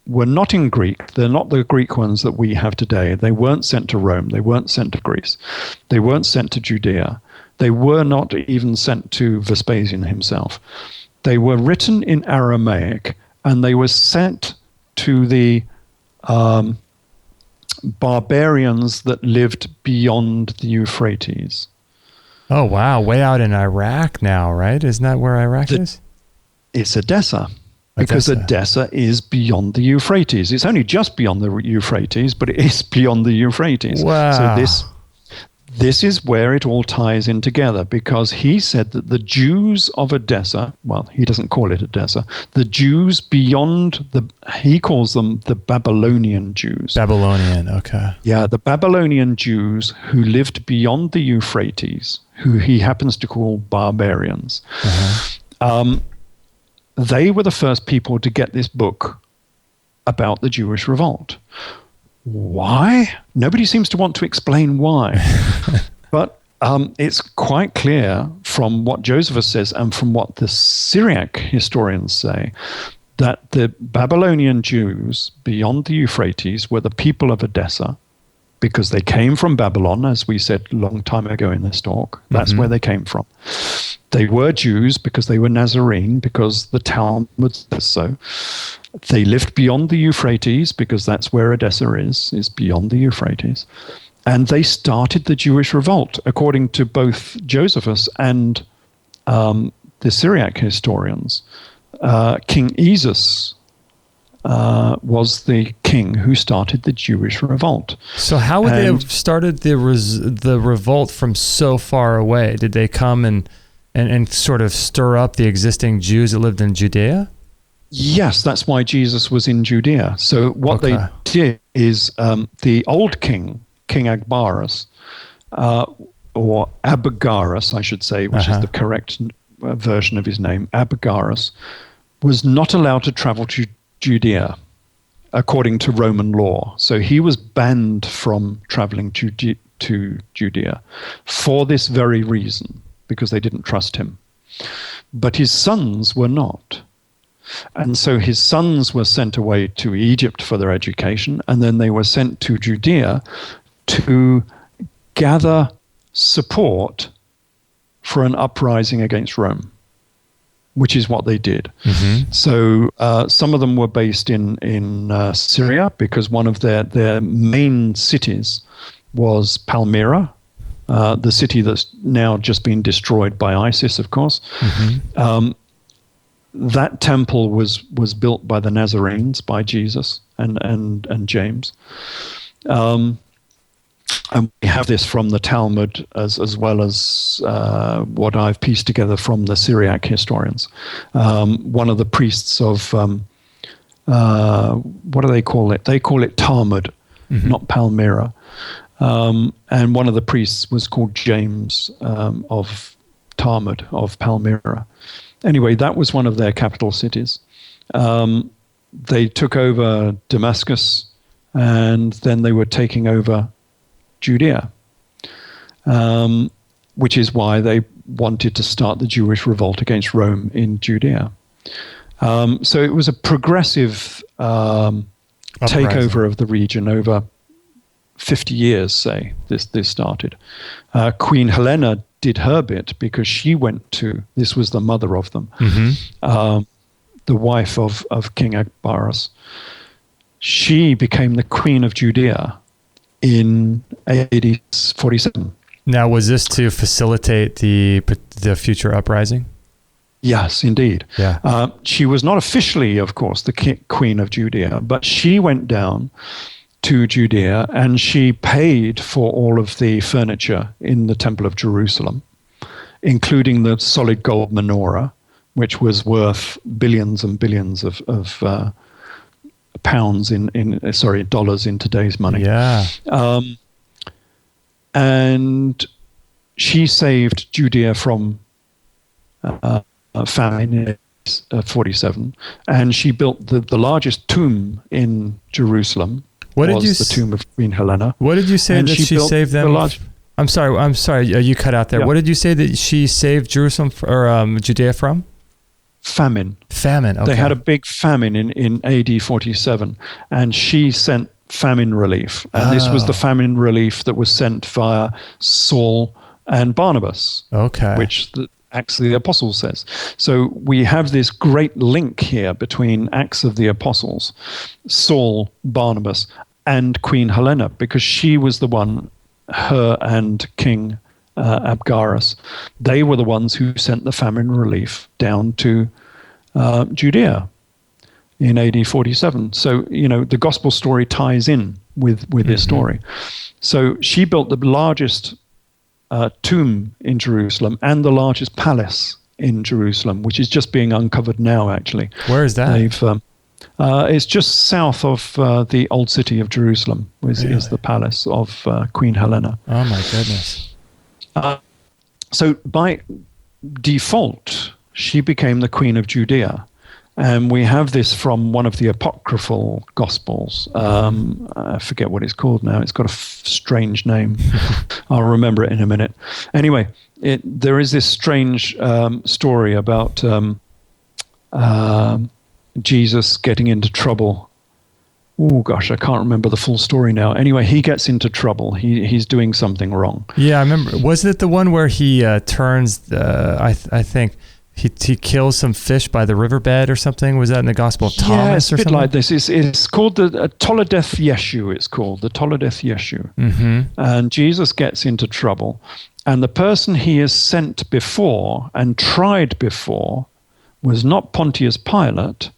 S2: were not in Greek. They're not the Greek ones that we have today. They weren't sent to Rome. They weren't sent to Greece. They weren't sent to Judea. They were not even sent to Vespasian himself. They were written in Aramaic, and they were sent to the barbarians that lived beyond the Euphrates.
S1: Oh, wow. Way out in Iraq now, right? Isn't that where Iraq is?
S2: It's Edessa. Because Edessa is beyond the Euphrates. It's only just beyond the Euphrates, but it is beyond the Euphrates.
S1: Wow.
S2: So this is where it all ties in together, because he said that the Jews of Edessa, well, he doesn't call it Edessa, the Jews beyond he calls them the Babylonian Jews.
S1: Babylonian, okay.
S2: Yeah, the Babylonian Jews who lived beyond the Euphrates, who he happens to call barbarians. They were the first people to get this book about the Jewish revolt. Why? Nobody seems to want to explain why. But it's quite clear from what Josephus says and from what the Syriac historians say that the Babylonian Jews beyond the Euphrates were the people of Edessa, because they came from Babylon, as we said a long time ago in this talk. That's where they came from. They were Jews because they were Nazarene, because the Talmud says so. They lived beyond the Euphrates because that's where Edessa is beyond the Euphrates. And they started the Jewish revolt, according to both Josephus and the Syriac historians. King Ezus was the king who started the Jewish revolt.
S1: So how would they have started the revolt from so far away? Did they come and sort of stir up the existing Jews that lived in Judea?
S2: Yes, that's why Jesus was in Judea. So what they did is the old king Agbarus, or Abgarus, I should say, which is the correct version of his name, Abgarus, was not allowed to travel to Judea according to Roman law. So he was banned from traveling to Judea for this very reason, because they didn't trust him. But his sons were not. And so his sons were sent away to Egypt for their education, and then they were sent to Judea to gather support for an uprising against Rome, which is what they did. So some of them were based in Syria, because one of their main cities was Palmyra, the city that's now just been destroyed by ISIS, of course. That temple was built by the Nazarenes, by Jesus and James. And we have this from the Talmud as well as what I've pieced together from the Syriac historians. One of the priests of, what do they call it? They call it Talmud, not Palmyra. And one of the priests was called James of Talmud, of Palmyra. Anyway, that was one of their capital cities. They took over Damascus, and then they were taking over Judea, which is why they wanted to start the Jewish revolt against Rome in Judea. So it was a progressive takeover of the region over 50 years, say, this started. Queen Helena did her bit, because she went to, this was the mother of them, the wife of King Agbarus. She became the queen of Judea in AD 47.
S1: Now, was this to facilitate the future uprising?
S2: Yes, indeed.
S1: Yeah.
S2: She was not officially, of course, the queen of Judea, but she went down to Judea and she paid for all of the furniture in the Temple of Jerusalem, including the solid gold menorah, which was worth billions and billions of pounds dollars in today's money.
S1: Yeah.
S2: And she saved Judea from famine in 47, and she built the largest tomb in Jerusalem. The tomb of Queen Helena.
S1: What did you say that she saved them? I'm sorry. You cut out there. Yeah. What did you say that she saved Jerusalem or Judea from?
S2: Famine.
S1: Famine. Okay.
S2: They had a big famine in AD 47, and she sent famine relief. And this was the famine relief that was sent via Saul and Barnabas.
S1: Okay.
S2: Which the Acts of the Apostles says. So we have this great link here between Acts of the Apostles, Saul, Barnabas, and Queen Helena, because she was the one, her and King Abgarus, they were the ones who sent the famine relief down to Judea in AD 47. So, the gospel story ties in with this story. So she built the largest tomb in Jerusalem and the largest palace in Jerusalem, which is just being uncovered now, actually.
S1: Where is that?
S2: It's just south of the old city of Jerusalem, is the palace of Queen Helena.
S1: Oh, my goodness.
S2: So by default, she became the Queen of Judea. And we have this from one of the apocryphal Gospels. I forget what it's called now. It's got a strange name. I'll remember it in a minute. Anyway, there is this strange story about Jesus getting into trouble. Oh, gosh, I can't remember the full story now. Anyway, he gets into trouble. He's doing something wrong.
S1: Yeah, I remember. Was it the one where he turns, I think, he kills some fish by the riverbed or something? Was that in the Gospel of Thomas?
S2: Yeah, it's a bit
S1: something?
S2: like this. It's called the Toledeth Yeshu. It's called the Toledeth Yeshu.
S1: Mm-hmm.
S2: And Jesus gets into trouble. And the person he is sent before and tried before was not Pontius Pilate.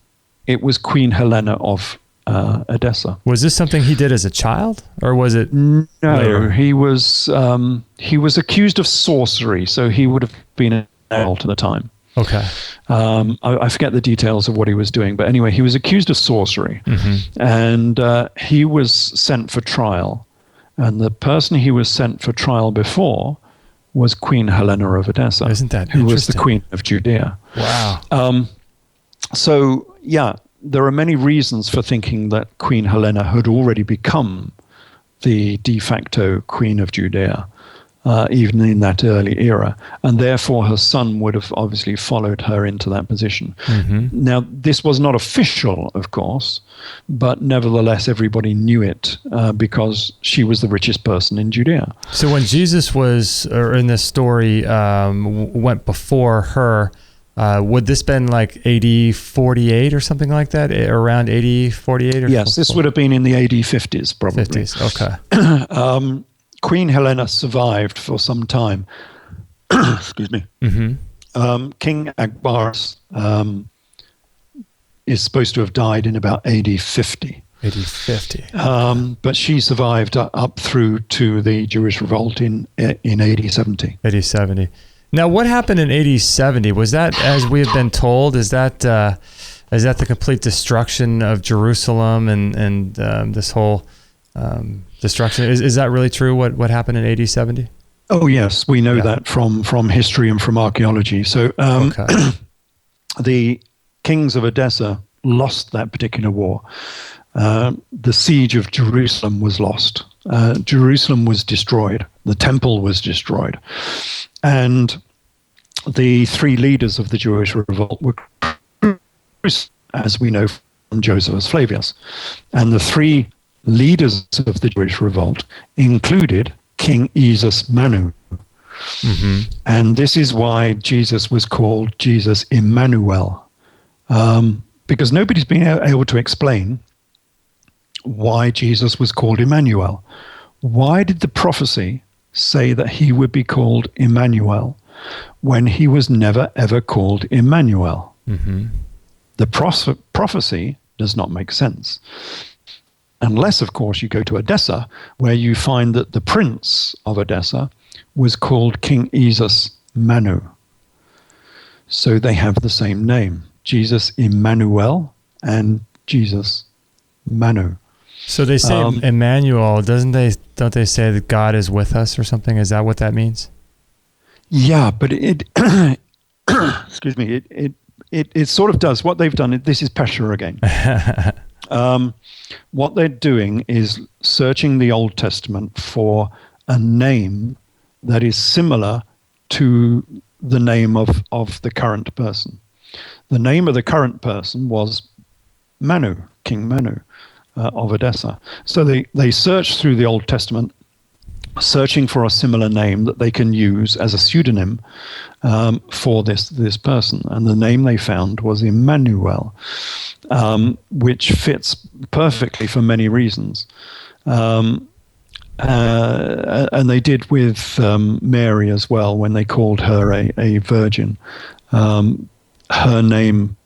S2: It was Queen Helena of Edessa.
S1: Was this something he did as a child, or was it?
S2: No,
S1: later?
S2: he was accused of sorcery, so he would have been an adult at the time.
S1: Okay.
S2: I forget the details of what he was doing, but anyway, he was accused of sorcery, and he was sent for trial. And the person he was sent for trial before was Queen Helena of Edessa.
S1: Isn't that
S2: who was the
S1: interesting?
S2: Queen of Judea?
S1: Wow.
S2: So, yeah, there are many reasons for thinking that Queen Helena had already become the de facto Queen of Judea, even in that early era. And therefore, her son would have obviously followed her into that position. Now, this was not official, of course, but nevertheless, everybody knew it because she was the richest person in Judea.
S1: So when Jesus was, or in this story, went before her, would this been like AD 48 or something like that? Around AD 48? Or
S2: Yes, this would have been in the AD 50s, probably.
S1: 50s, okay.
S2: Queen Helena survived for some time. Excuse me. King Akbarus is supposed to have died in about AD 50.
S1: AD 50.
S2: But she survived up through to the Jewish revolt in AD 70.
S1: AD 70. Now, what happened in AD 70? Was that, as we have been told, is that the complete destruction of Jerusalem and this whole destruction? Is that really true? What happened in AD 70?
S2: Oh yes, we know that from history and from archaeology. So the kings of Edessa lost that particular war. The siege of Jerusalem was lost. Jerusalem was destroyed. The temple was destroyed. And the three leaders of the Jewish revolt were crucified, as we know from Josephus Flavius. And the three leaders of the Jewish revolt included King Esus Manu. And this is why Jesus was called Jesus Emmanuel, because nobody's been able to explain why Jesus was called Emmanuel. Why did the prophecy say that he would be called Emmanuel when he was never ever called Emmanuel? The prophecy does not make sense. Unless, of course, you go to Edessa, where you find that the prince of Edessa was called King Esus Manu. So they have the same name, Jesus Emmanuel and Jesus Manu.
S1: So they say Emmanuel, don't they say that God is with us or something? Is that what that means?
S2: Yeah, but it excuse me, it sort of does. What they've done, this is Pesher again. What they're doing is searching the Old Testament for a name that is similar to the name of the current person. The name of the current person was Manu, King Manu of Edessa. So they search through the Old Testament, searching for a similar name that they can use as a pseudonym for this person. And the name they found was Emmanuel, which fits perfectly for many reasons. And they did with Mary as well when they called her a virgin. Her name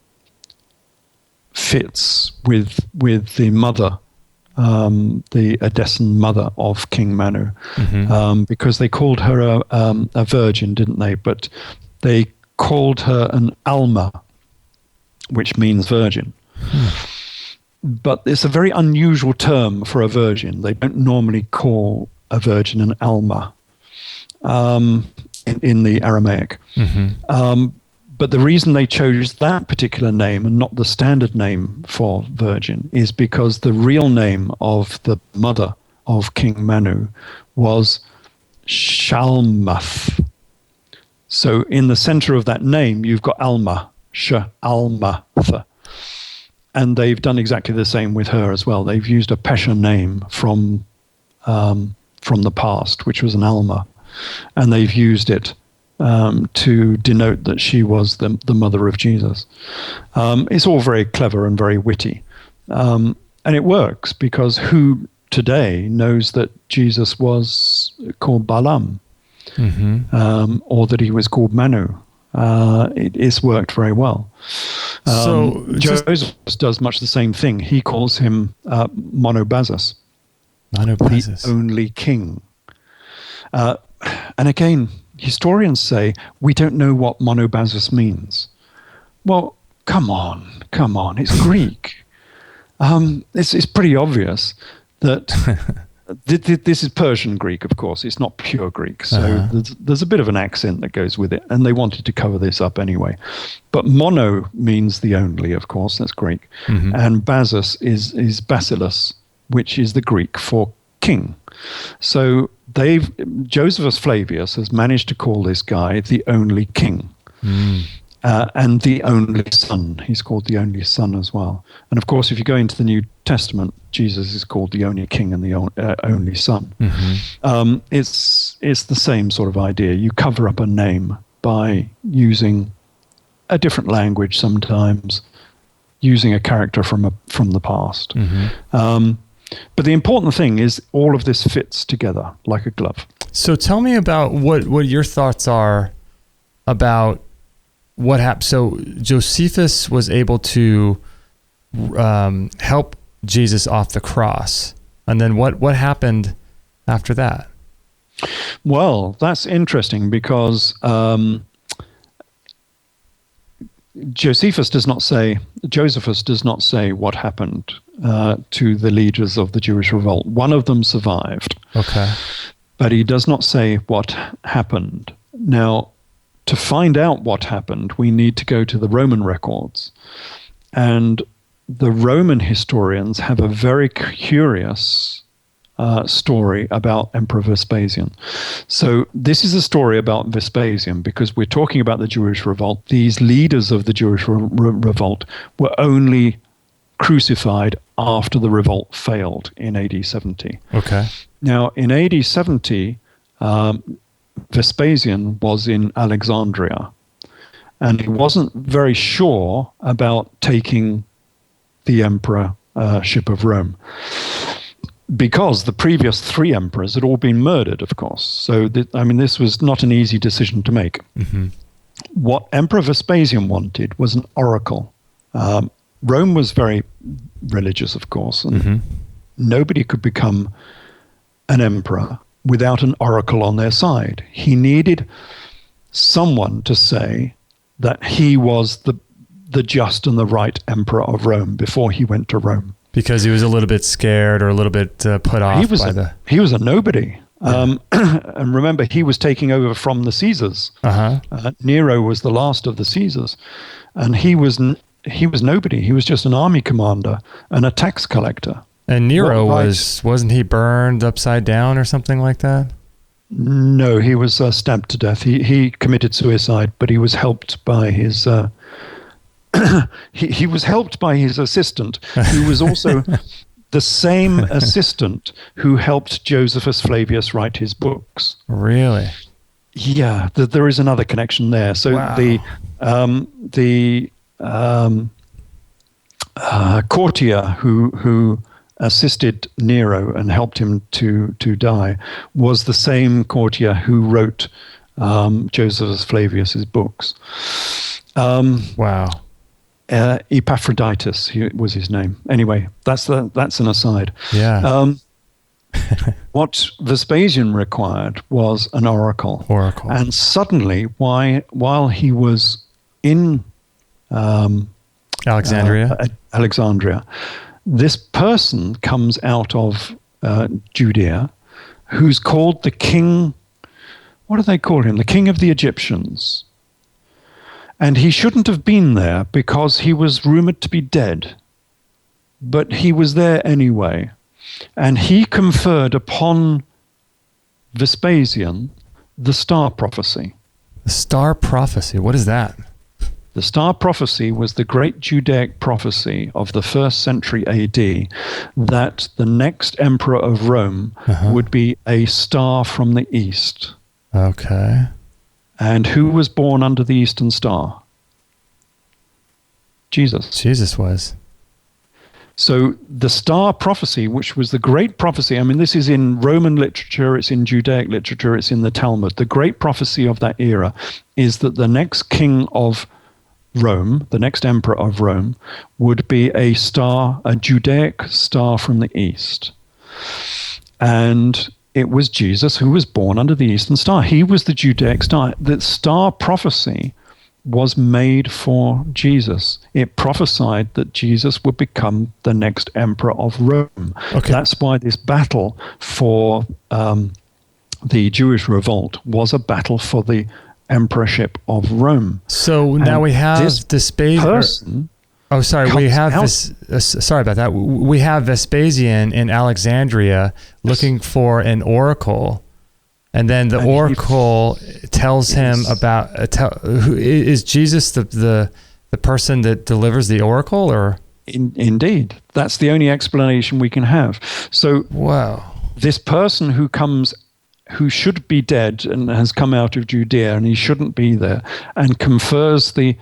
S2: fits with the mother the Edessan mother of King Manu, because they called her a virgin, didn't they? But they called her an Alma, which means virgin. But it's a very unusual term for a virgin. They don't normally call a virgin an Alma in the Aramaic. But the reason they chose that particular name and not the standard name for virgin is because the real name of the mother of King Manu was Shalmath. So in the center of that name, you've got Alma, Almath. And they've done exactly the same with her as well. They've used a Pesher name from the past, which was an Alma. And they've used it to denote that she was the mother of Jesus. It's all very clever and very witty. And it works because who today knows that Jesus was called Balaam or that he was called Manu? It's worked very well.
S1: So
S2: Joseph does much the same thing. He calls him Monobazus, the only king. And again, historians say, we don't know what Monobazus means. Well, come on. It's Greek. It's pretty obvious that this is Persian Greek, of course. It's not pure Greek. So there's a bit of an accent that goes with it. And they wanted to cover this up anyway. But mono means the only, of course. That's Greek. And bazus is basileus, which is the Greek for king. So Josephus Flavius has managed to call this guy the only king. And the only son. He's called the only son as well. And of course, if you go into the New Testament, Jesus is called the only king and the only son. It's the same sort of idea. You cover up a name by using a different language sometimes, using a character from the past. But the important thing is all of this fits together like a glove.
S1: So tell me about what your thoughts are about what happened. So Josephus was able to help Jesus off the cross. And then what happened after that?
S2: Well, that's interesting because Josephus does not say what happened to the leaders of the Jewish revolt. One of them survived.
S1: Okay.
S2: But he does not say what happened. Now, to find out what happened, we need to go to the Roman records. And the Roman historians have a very curious story about Emperor Vespasian. So this is a story about Vespasian because we're talking about the Jewish revolt. These leaders of the Jewish revolt were only crucified after the revolt failed in AD 70.
S1: Okay.
S2: Now, in AD 70, Vespasian was in Alexandria, and he wasn't very sure about taking the emperorship of Rome, because the previous three emperors had all been murdered, of course. So, this was not an easy decision to make. What Emperor Vespasian wanted was an oracle. Rome was very religious, of course, and nobody could become an emperor without an oracle on their side. He needed someone to say that he was the just and the right emperor of Rome before he went to Rome.
S1: Because he was a little bit scared or a little bit put off
S2: He was a nobody. And remember, he was taking over from the Caesars. Nero was the last of the Caesars. And he was nobody. He was just an army commander and a tax collector.
S1: And Nero wasn't he burned upside down or something like that?
S2: No, he was stabbed to death. He committed suicide, but he was helped by his he was helped by his assistant, who was also the same assistant who helped Josephus Flavius write his books.
S1: Really?
S2: Yeah, there is another connection there. So the courtier who assisted Nero and helped him to die was the same courtier who wrote Josephus Flavius's books.
S1: Wow.
S2: Epaphroditus was his name. Anyway, that's an aside.
S1: Yeah.
S2: What Vespasian required was an oracle. And suddenly, while he was in
S1: Alexandria,
S2: this person comes out of Judea, who's called the king. What do they call him? The king of the Egyptians. And he shouldn't have been there because he was rumored to be dead. But he was there anyway. And he conferred upon Vespasian the star prophecy.
S1: The star prophecy, what is that?
S2: The star prophecy was the great Judaic prophecy of the 1st century AD that the next emperor of Rome would be a star from the east.
S1: Okay.
S2: And who was born under the eastern star? Jesus.
S1: Jesus was.
S2: So the star prophecy, which was the great prophecy, I mean, this is in Roman literature, it's in Judaic literature, it's in the Talmud. The great prophecy of that era is that the next king of Rome, the next emperor of Rome, would be a star, a Judaic star from the east. And it was Jesus who was born under the eastern star. He was the Judaic star. The star prophecy was made for Jesus. It prophesied that Jesus would become the next emperor of Rome.
S1: Okay.
S2: That's why this battle for the Jewish revolt was a battle for the emperorship of Rome.
S1: So now we have
S2: Vespasian.
S1: Oh, sorry. We have this. Sorry about that. We have Vespasian in Alexandria looking for an oracle, and then the oracle tells him about. Who is Jesus the person that delivers the oracle, or?
S2: Indeed, that's the only explanation we can have. So,
S1: wow,
S2: this person who should be dead and has come out of Judea, and he shouldn't be there, and confers the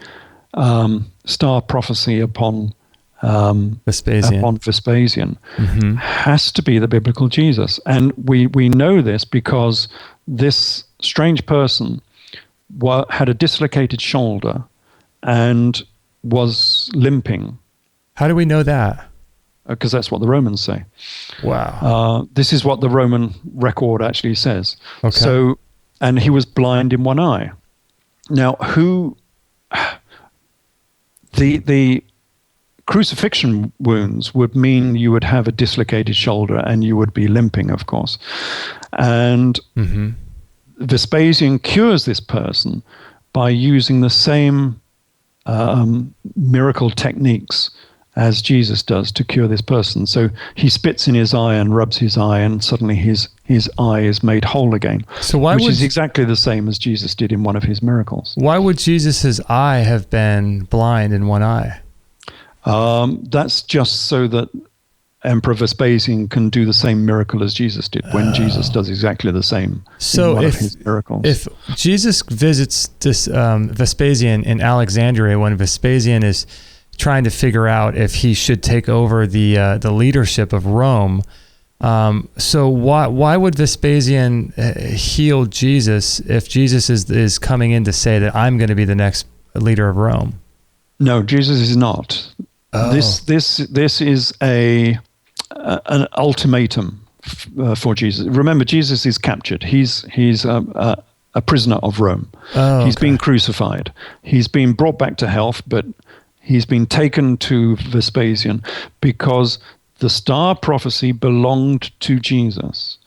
S2: star prophecy upon Vespasian has to be the biblical Jesus. And we know this because this strange person had a dislocated shoulder and was limping.
S1: How do we know that?
S2: Because that's what the Romans say.
S1: Wow.
S2: This is what the Roman record actually says.
S1: Okay.
S2: So, and he was blind in one eye. Now, the crucifixion wounds would mean you would have a dislocated shoulder and you would be limping, of course. And Vespasian cures this person by using the same miracle techniques as Jesus does to cure this person. So he spits in his eye and rubs his eye, and suddenly his eye is made whole again.
S1: So which is exactly the same as Jesus did in one of his miracles. Why would Jesus' eye have been blind in one eye?
S2: That's just so that Emperor Vespasian can do the same miracle as Jesus did when Jesus does exactly the same in one of his miracles. If
S1: Jesus visits this Vespasian in Alexandria when Vespasian is trying to figure out if he should take over the leadership of Rome, so why would Vespasian heal Jesus if Jesus is coming in to say that I'm going to be the next leader of Rome?
S2: No, Jesus is not. Oh. This is an ultimatum for Jesus. Remember, Jesus is captured. He's a prisoner of Rome. Oh, he's been crucified. He's been brought back to health, but he's been taken to Vespasian because the star prophecy belonged to Jesus.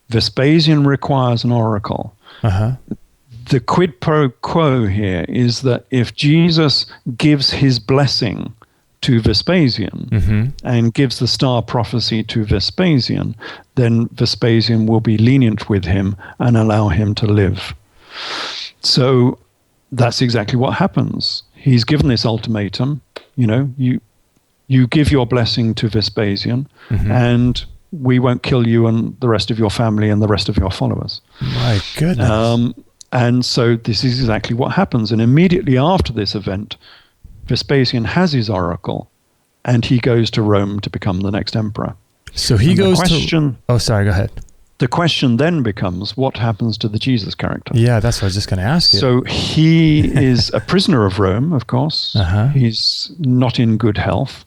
S2: Vespasian requires an oracle. The quid pro quo here is that if Jesus gives his blessing to Vespasian and gives the star prophecy to Vespasian, then Vespasian will be lenient with him and allow him to live. So that's exactly what happens. He's given this ultimatum, you give your blessing to Vespasian and we won't kill you and the rest of your family and the rest of your followers.
S1: My goodness.
S2: And so this is exactly what happens. And immediately after this event, Vespasian has his oracle and he goes to Rome to become the next emperor.
S1: So he goes to... Oh, sorry, go ahead.
S2: The question then becomes, what happens to the Jesus character?
S1: Yeah, that's what I was just going to ask you.
S2: So he is a prisoner of Rome, of course. He's not in good health.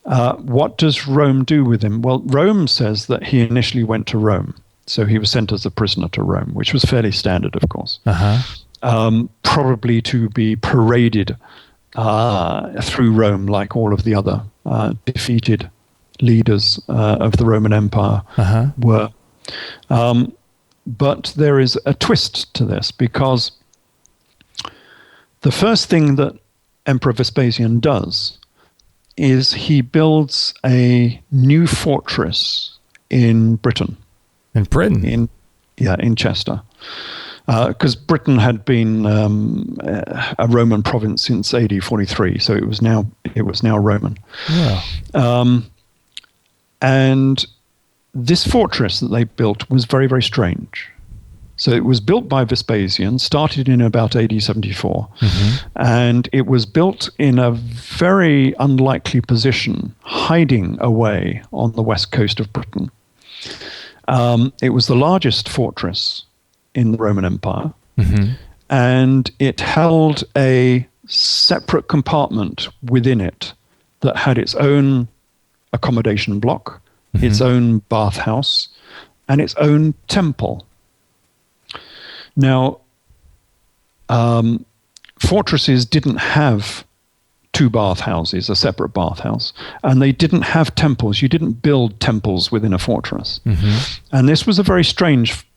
S2: What does Rome do with him? Well, Rome says that he initially went to Rome. So he was sent as a prisoner to Rome, which was fairly standard, of course. Probably to be paraded through Rome like all of the other defeated leaders of the Roman Empire were. But there is a twist to this, because the first thing that Emperor Vespasian does is he builds a new fortress in Britain.
S1: In Britain?
S2: In Chester. Because Britain had been a Roman province since AD 43, so it was now Roman.
S1: Yeah.
S2: And this fortress that they built was very, very strange. So it was built by Vespasian, started in about AD 74, and it was built in a very unlikely position, hiding away on the west coast of Britain. It was the largest fortress in the Roman Empire, and it held a separate compartment within it that had its own accommodation block, its own bathhouse, and its own temple. Now, fortresses didn't have two bathhouses, a separate bathhouse, and they didn't have temples. You didn't build temples within a fortress. And this was a very strange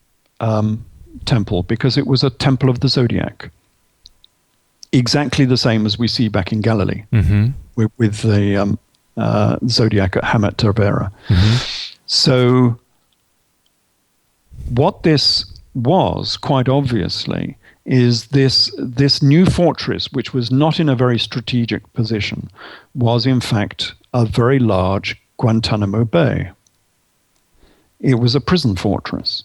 S2: temple, because it was a temple of the zodiac, exactly the same as we see back in Galilee with the zodiac at Hamat Terbera. So what this was, quite obviously, is this new fortress, which was not in a very strategic position, was in fact a very large Guantanamo Bay. It was a prison fortress.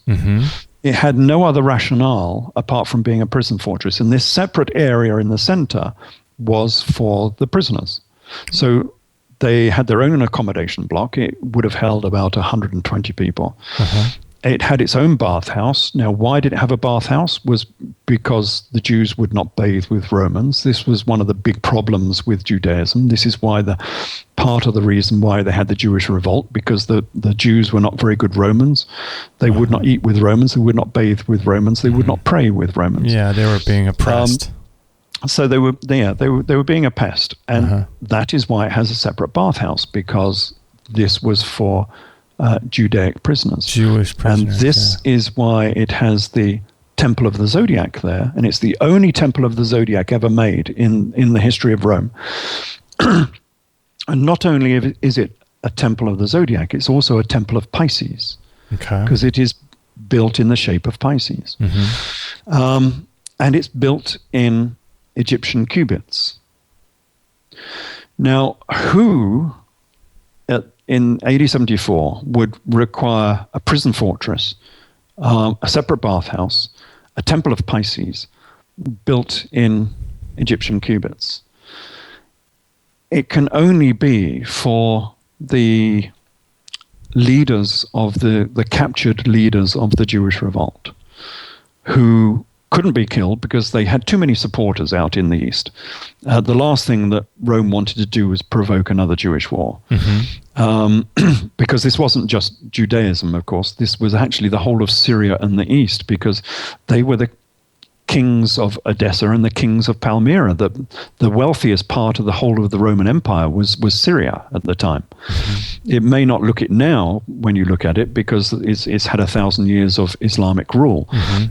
S2: It had no other rationale apart from being a prison fortress. And this separate area in the center was for the prisoners. So they had their own accommodation block. It would have held about 120 people. It had its own bathhouse. Now, why did it have a bathhouse? Was because the Jews would not bathe with Romans. This was one of the big problems with Judaism. This is why part of the reason why they had the Jewish revolt, because the Jews were not very good Romans. They would not eat with Romans. They would not bathe with Romans. They would not pray with Romans.
S1: Yeah, they were being oppressed.
S2: So they were being a pest, and that is why it has a separate bathhouse, because this was for Judaic prisoners.
S1: Jewish prisoners.
S2: And this is why it has the Temple of the Zodiac there, and it's the only Temple of the Zodiac ever made in the history of Rome. And not only is it a Temple of the Zodiac, it's also a Temple of Pisces, because it is built in the shape of Pisces. And it's built in Egyptian cubits. Now, who in AD 74 would require a prison fortress, a separate bathhouse, a temple of Pisces built in Egyptian cubits? It can only be for the leaders of the captured leaders of the Jewish revolt, who couldn't be killed because they had too many supporters out in the east. The last thing that Rome wanted to do was provoke another Jewish war. Because this wasn't just Judaism, of course. This was actually the whole of Syria and the east, because they were the kings of Edessa and the kings of Palmyra. The wealthiest part of the whole of the Roman Empire was Syria at the time. It may not look it now when you look at it, because it's had 1,000 years of Islamic rule.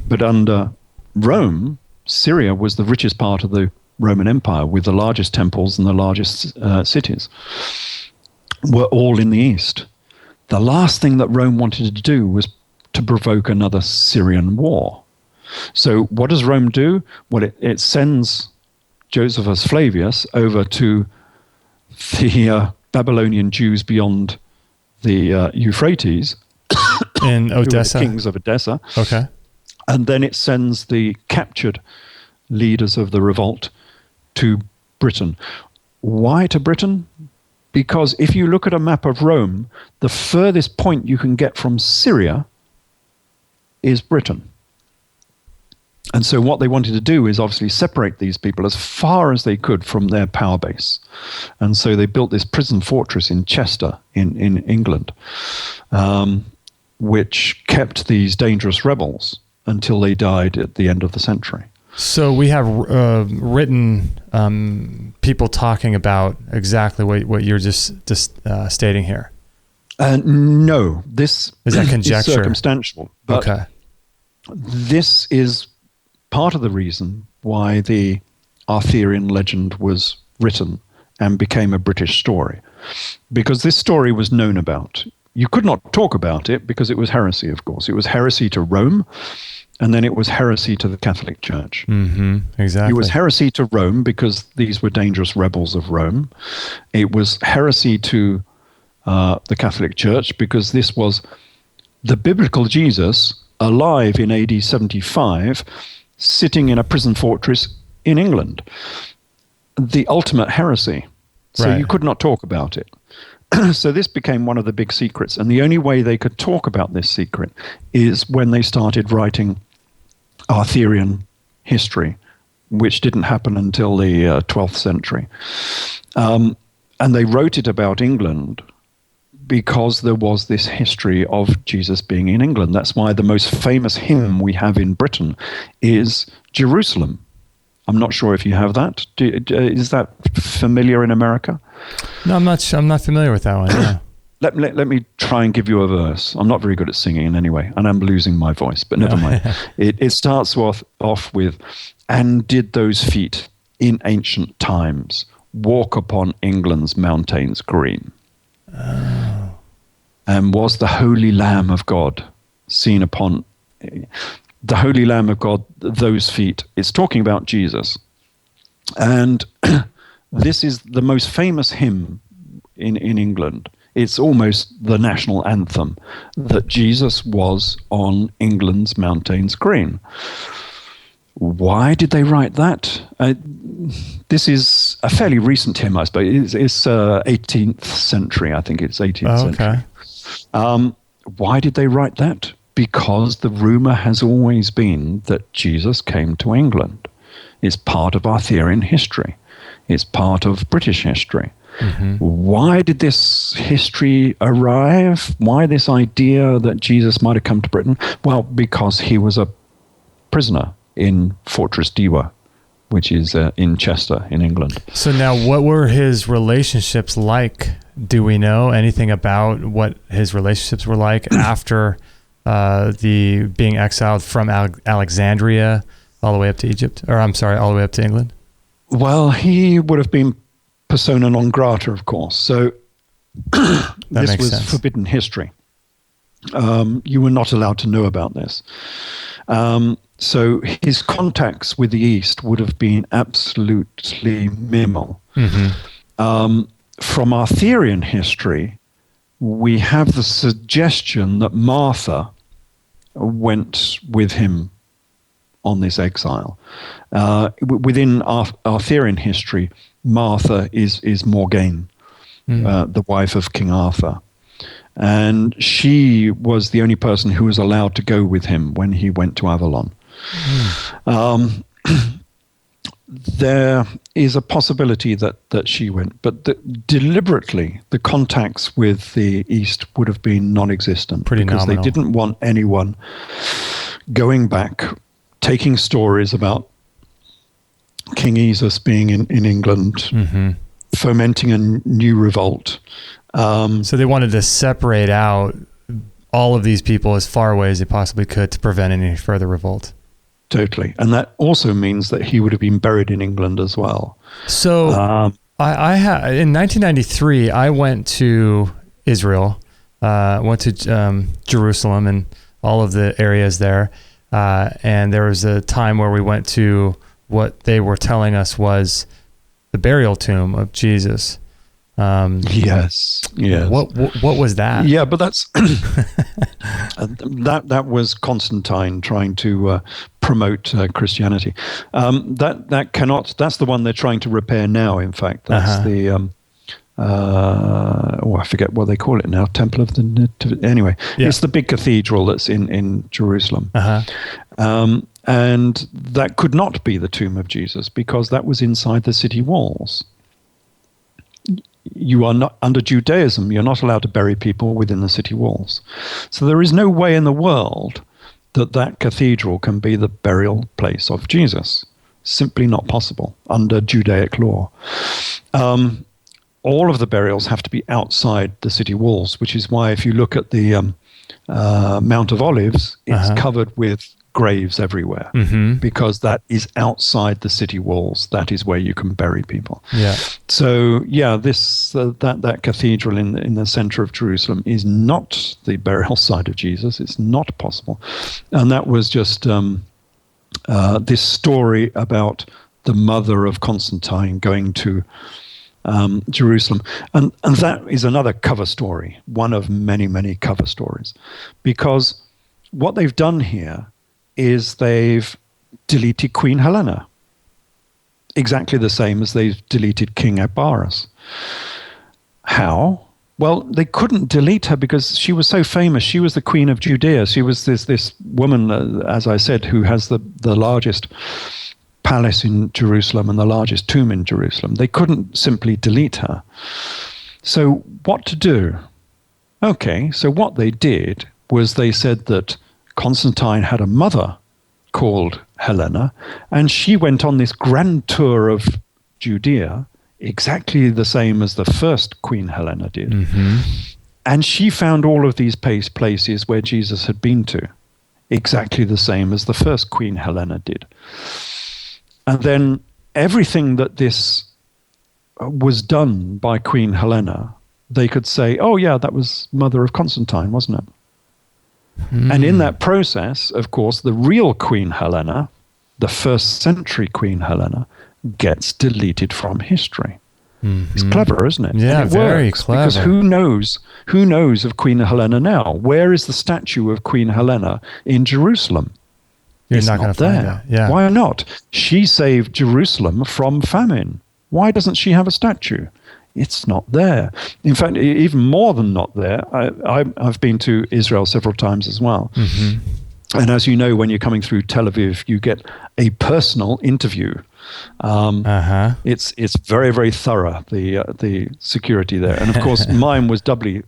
S2: But under Rome, Syria was the richest part of the Roman Empire, with the largest temples and the largest cities were all in the east. The last thing that Rome wanted to do was to provoke another Syrian war. So what does Rome do? Well, it sends Josephus Flavius over to the Babylonian Jews beyond the Euphrates,
S1: in Odessa,
S2: who were the kings of Edessa.
S1: Okay.
S2: And then it sends the captured leaders of the revolt to Britain. Why to Britain? Because if you look at a map of Rome, the furthest point you can get from Syria is Britain. And so what they wanted to do is obviously separate these people as far as they could from their power base. And so they built this prison fortress in Chester in England, which kept these dangerous rebels until they died at the end of the century.
S1: So we have written people talking about exactly what you're just stating here.
S2: No, this
S1: is that conjecture?
S2: Is circumstantial. But
S1: okay.
S2: This is part of the reason why the Arthurian legend was written and became a British story, because this story was known about. You could not talk about it because it was heresy, of course. It was heresy to Rome, and then it was heresy to the Catholic Church.
S1: Mm-hmm, exactly.
S2: It was heresy to Rome because these were dangerous rebels of Rome. It was heresy to the Catholic Church because this was the biblical Jesus alive in AD 75, sitting in a prison fortress in England. The ultimate heresy. So
S1: right.
S2: You could not talk about it. So this became one of the big secrets. And the only way they could talk about this secret is when they started writing Arthurian history, which didn't happen until the 12th century. And they wrote it about England because there was this history of Jesus being in England. That's why the most famous hymn we have in Britain is Jerusalem. I'm not sure if you have that. Is that familiar in America?
S1: No, I'm not familiar with that one. Yeah.
S2: Let me try and give you a verse. I'm not very good at singing in any way, and I'm losing my voice, but never mind. It starts off with, "And did those feet in ancient times walk upon England's mountains green? Oh. And was the Holy Lamb of God seen upon..." The Holy Lamb of God, those feet. It's talking about Jesus. And this is the most famous hymn in England. It's almost the national anthem, that Jesus was on England's mountains green. Why did they write that? This is a fairly recent hymn, I suppose. It's 18th century, I think it's 18th century.
S1: Okay.
S2: Why did they write that? Because the rumor has always been that Jesus came to England. It's part of Arthurian history. It's part of British history. Mm-hmm. Why did this history arrive? Why this idea that Jesus might have come to Britain? Well, because he was a prisoner in Fortress Dewa, which is in Chester in England.
S1: So now what were his relationships like? Do we know anything about what his relationships were like after the being exiled from Alexandria all the way up to Egypt, or I'm sorry, all the way up to England?
S2: Well, he would have been persona non grata, of course. So this was sense. Forbidden history. You were not allowed to know about this. So his contacts with the East would have been absolutely minimal. Mm-hmm. From Arthurian history, we have the suggestion that Martha went with him on this exile. Within Arthurian history, Martha is Morgane, the wife of King Arthur. And she was the only person who was allowed to go with him when he went to Avalon. There is a possibility that she went, but deliberately the contacts with the East would have been non-existent.
S1: Pretty
S2: because
S1: nominal.
S2: They didn't want anyone going back, taking stories about King Jesus being in England, mm-hmm. fomenting a new revolt.
S1: So they wanted to separate out all of these people as far away as they possibly could to prevent any further revolt.
S2: Totally. And that also means that he would have been buried in England as well.
S1: So I in 1993, I went to Israel, went to Jerusalem and all of the areas there. And there was a time where we went to what they were telling us was the burial tomb of Jesus.
S2: Yes.
S1: What was that?
S2: Yeah, but that's that was Constantine trying to promote Christianity. That's the one they're trying to repair now. In fact, that's I forget what they call it now, Temple of the Nativity. Anyway, it's the big cathedral that's in Jerusalem. And that could not be the tomb of Jesus because that was inside the city walls. You are not, under Judaism, you're not allowed to bury people within the city walls. So there is no way in the world that cathedral can be the burial place of Jesus. Simply not possible under Judaic law. All of the burials have to be outside the city walls, which is why if you look at the Mount of Olives, it's covered with graves everywhere because that is outside the city walls. That is where you can bury people. So this that cathedral in the center of Jerusalem is not the burial site of Jesus. It's not possible. And that was just this story about the mother of Constantine going to Jerusalem. And that is another cover story, one of many, many cover stories, because what they've done here is they've deleted Queen Helena, exactly the same as they've deleted King Abaris. How? Well, they couldn't delete her because she was so famous. She was the Queen of Judea. She was this woman, as I said, who has the largest palace in Jerusalem and the largest tomb in Jerusalem. They couldn't simply delete her. So what to do? Okay, so what they did was they said that Constantine had a mother called Helena, and she went on this grand tour of Judea, exactly the same as the first Queen Helena did. And she found all of these places where Jesus had been to, exactly the same as the first Queen Helena did. And then everything that this was done by Queen Helena, they could say, oh yeah, that was mother of Constantine, wasn't it? And in that process, of course, the real Queen Helena, the first century Queen Helena, gets deleted from history. It's clever, isn't it?
S1: Yeah,
S2: and it
S1: very
S2: works,
S1: clever.
S2: because who knows of Queen Helena now? Where is the statue of Queen Helena in Jerusalem?
S1: It's not going to find it. Yeah.
S2: Why not? She saved Jerusalem from famine. Why doesn't she have a statue? It's not there. In fact, even more than not there, I've been to Israel several times as well. And as you know, when you're coming through Tel Aviv, you get a personal interview. It's very, very thorough, the security there. And of course, mine was doubly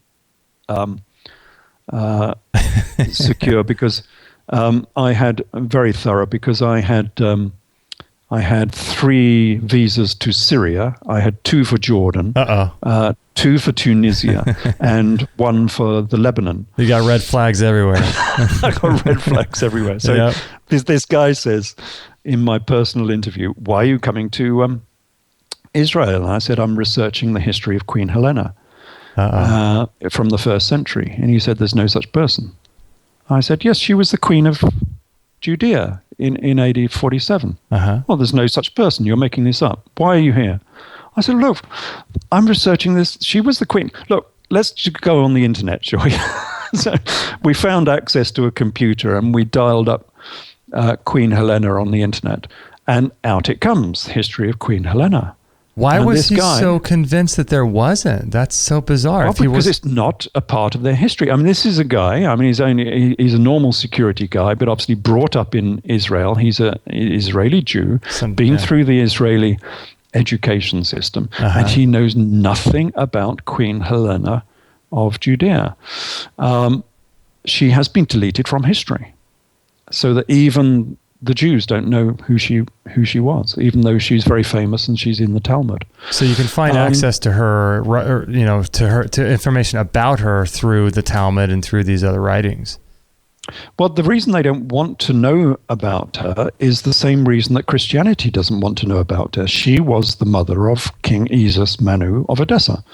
S2: secure because I had very thorough because I had 3 visas to Syria. I had 2 for Jordan, 2 for Tunisia, and 1 for the Lebanon.
S1: You got red flags everywhere.
S2: I got red flags everywhere. So this guy says in my personal interview, why are you coming to Israel? And I said, I'm researching the history of Queen Helena from the 1st century. And he said, there's no such person. I said, yes, she was the Queen of Judea in AD 47. Well, there's no such person. You're making this up. Why are you here? I said, look, I'm researching this. She was the queen. Look, let's just go on the internet, shall we? So we found access to a computer and we dialed up Queen Helena on the internet. And out it comes, history of Queen Helena.
S1: Why was he so convinced that there wasn't? That's so bizarre.
S2: Well, because it's not a part of their history. I mean, this is a guy, I mean, he's a normal security guy, but obviously brought up in Israel. He's an Israeli Jew, been through the Israeli education system, and he knows nothing about Queen Helena of Judea. She has been deleted from history, so that even the Jews don't know who she was, even though she's very famous and she's in the Talmud.
S1: So you can find access to her, to information about her through the Talmud and through these other writings.
S2: Well, the reason they don't want to know about her is the same reason that Christianity doesn't want to know about her. She was the mother of King Esus Manu of Edessa.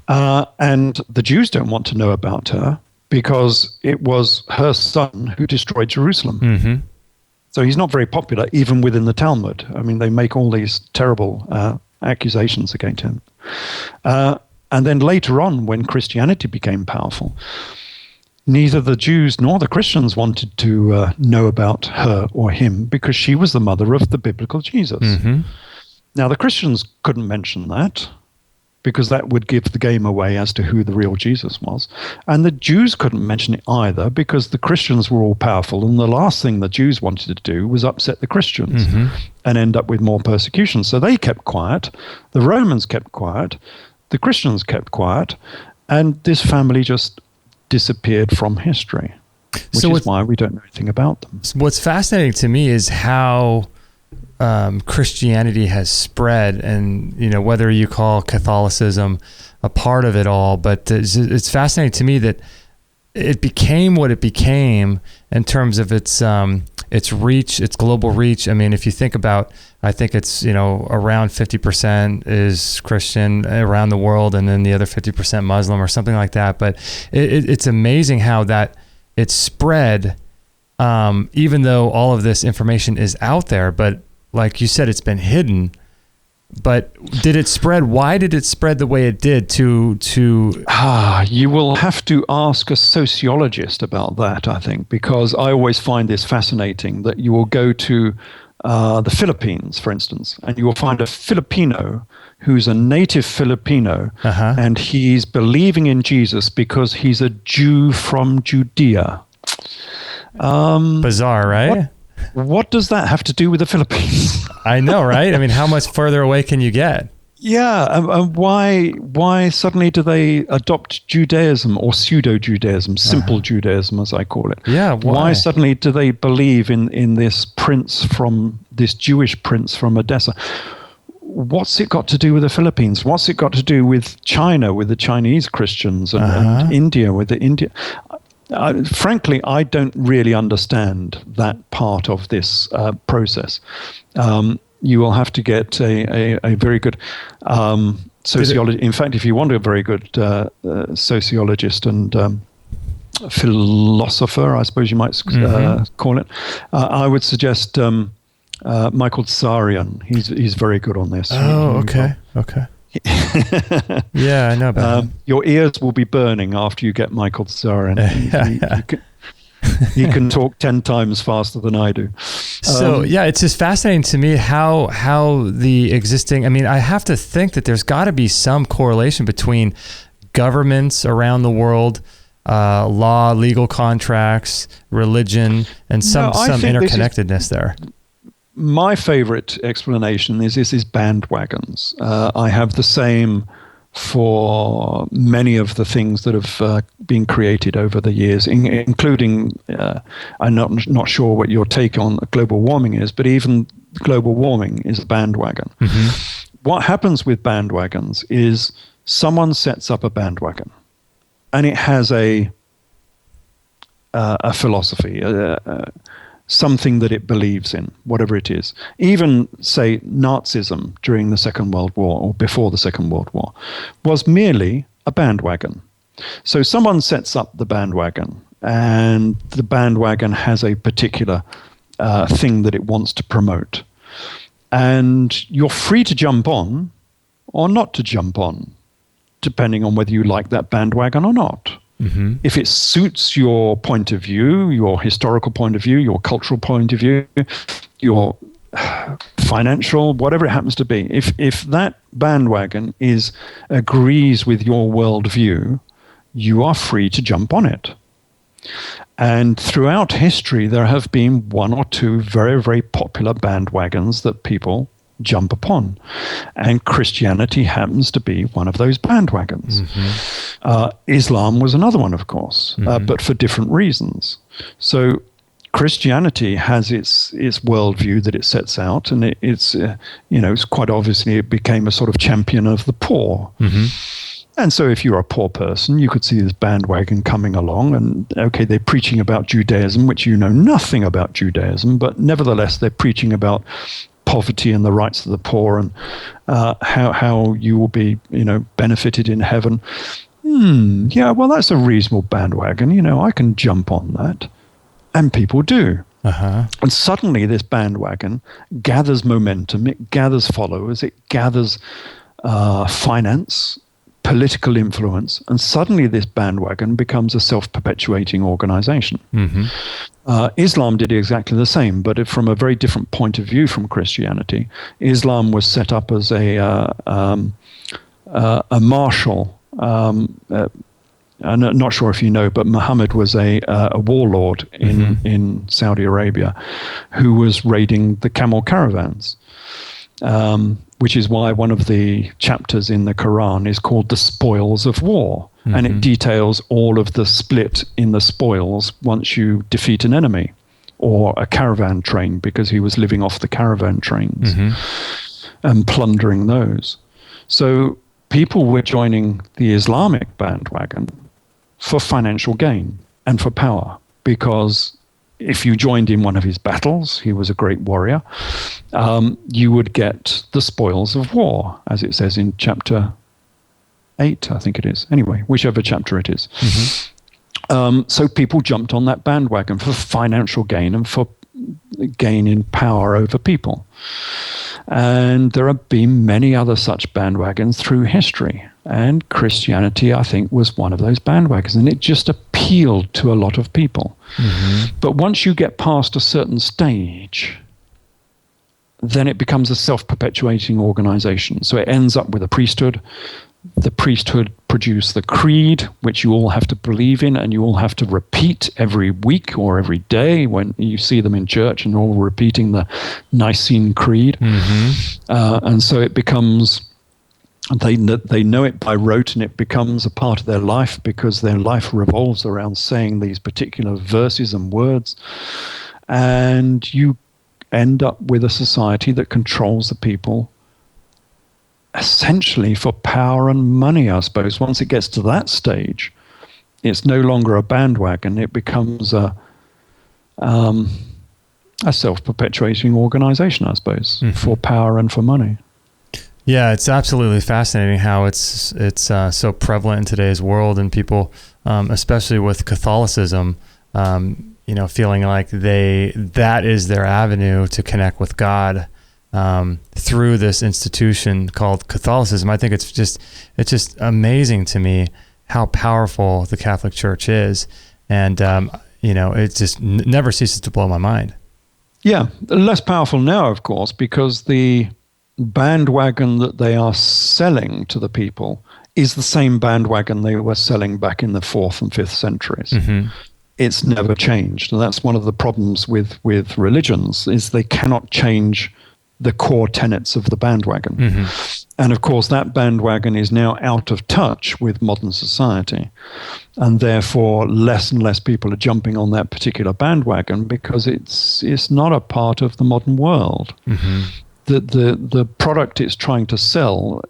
S2: And the Jews don't want to know about her because it was her son who destroyed Jerusalem. So he's not very popular, even within the Talmud. I mean, they make all these terrible accusations against him. And then later on, when Christianity became powerful, neither the Jews nor the Christians wanted to know about her or him because she was the mother of the biblical Jesus. Now, the Christians couldn't mention that because that would give the game away as to who the real Jesus was. And the Jews couldn't mention it either because the Christians were all powerful, and the last thing the Jews wanted to do was upset the Christians and end up with more persecution. So they kept quiet, the Romans kept quiet, the Christians kept quiet, and this family just disappeared from history, which is why we don't know anything about them.
S1: What's fascinating to me is how Christianity has spread, and whether you call Catholicism a part of it all, but it's fascinating to me that it became what it became in terms of its reach, its global reach. I mean, if you think about, I think it's around 50% is Christian around the world, and then the other 50% Muslim or something like that. But it's amazing how that it's spread, even though all of this information is out there, but like you said, it's been hidden. But did it spread? Why did it spread the way it did to
S2: you will have to ask a sociologist about that, I think, because I always find this fascinating that you will go to the Philippines, for instance, and you will find a Filipino who's a native Filipino, and he's believing in Jesus because he's a Jew from Judea.
S1: Bizarre, right?
S2: What does that have to do with the Philippines?
S1: I know, right? I mean, how much further away can you get?
S2: Yeah, and why suddenly do they adopt Judaism or pseudo-Judaism, simple Judaism as I call it?
S1: Yeah,
S2: why suddenly do they believe in this Jewish prince from Edessa? What's it got to do with the Philippines? What's it got to do with China, with the Chinese Christians, and India, with the India? Frankly, I don't really understand that part of this process. You will have to get a very good sociologist. In fact, if you want a very good sociologist and philosopher, I suppose you might call it, I would suggest Michael Tsarian. He's very good on this.
S1: Oh, okay. Yeah, I know about him.
S2: Your ears will be burning after you get Michael Tsarian. He can talk 10 times faster than I do.
S1: So it's just fascinating to me how the existing, I mean, I have to think that there's got to be some correlation between governments around the world, law, legal contracts, religion, and some interconnectedness there.
S2: My favorite explanation is bandwagons. I have the same for many of the things that have been created over the years, including, I'm not sure what your take on global warming is, but even global warming is a bandwagon. What happens with bandwagons is someone sets up a bandwagon, and it has a philosophy, something that it believes in, whatever it is. Even, say, Nazism during the Second World War or before the Second World War was merely a bandwagon. So someone sets up the bandwagon, and the bandwagon has a particular thing that it wants to promote. And you're free to jump on or not to jump on, depending on whether you like that bandwagon or not. If it suits your point of view, your historical point of view, your cultural point of view, your financial, whatever it happens to be, if that bandwagon agrees with your worldview, you are free to jump on it. And throughout history, there have been one or two very, very popular bandwagons that people jump upon, and Christianity happens to be one of those bandwagons. Islam was another one, of course, but for different reasons. So Christianity has its worldview that it sets out, and it's quite obviously it became a sort of champion of the poor. And so if you're a poor person, you could see this bandwagon coming along, and okay, they're preaching about Judaism, which you know nothing about Judaism, but nevertheless they're preaching about poverty and the rights of the poor, and how you will be, benefited in heaven. Yeah, well, that's a reasonable bandwagon. I can jump on that, and people do. And suddenly, this bandwagon gathers momentum. It gathers followers. It gathers finance, political influence, and suddenly this bandwagon becomes a self-perpetuating organization. Islam did exactly the same, but from a very different point of view from Christianity. Islam was set up as a marshal. I'm not sure if you know, but Muhammad was a warlord in Saudi Arabia who was raiding the camel caravans, which is why one of the chapters in the Quran is called the spoils of war. And it details all of the split in the spoils once you defeat an enemy or a caravan train, because he was living off the caravan trains and plundering those. So people were joining the Islamic bandwagon for financial gain and for power, because if you joined in one of his battles, he was a great warrior, you would get the spoils of war, as it says in chapter 8, I think it is. Anyway, whichever chapter it is. So people jumped on that bandwagon for financial gain and for gain in power over people. And there have been many other such bandwagons through history. And Christianity, I think, was one of those bandwagons. And it just appealed to a lot of people. But once you get past a certain stage, then it becomes a self-perpetuating organization. So it ends up with a priesthood. The priesthood produce the creed, which you all have to believe in, and you all have to repeat every week or every day when you see them in church, and all repeating the Nicene Creed. And so it becomes, they know it by rote, and it becomes a part of their life, because their life revolves around saying these particular verses and words. And you end up with a society that controls the people essentially for power and money, I suppose. Once it gets to that stage, it's no longer a bandwagon. It becomes a self-perpetuating organization, I suppose, for power and for money.
S1: Yeah, it's absolutely fascinating how it's so prevalent in today's world, and people, especially with Catholicism, feeling like that is their avenue to connect with God. Through this institution called Catholicism. I think it's just amazing to me how powerful the Catholic Church is, and it just never ceases to blow my mind. Yeah,
S2: less powerful now, of course, because the bandwagon that they are selling to the people is the same bandwagon they were selling back in the 4th and 5th centuries. It's never changed, and that's one of the problems with religions, is they cannot change the core tenets of the bandwagon. And of course, that bandwagon is now out of touch with modern society. And therefore, less and less people are jumping on that particular bandwagon, because it's not a part of the modern world. The product it's trying to sell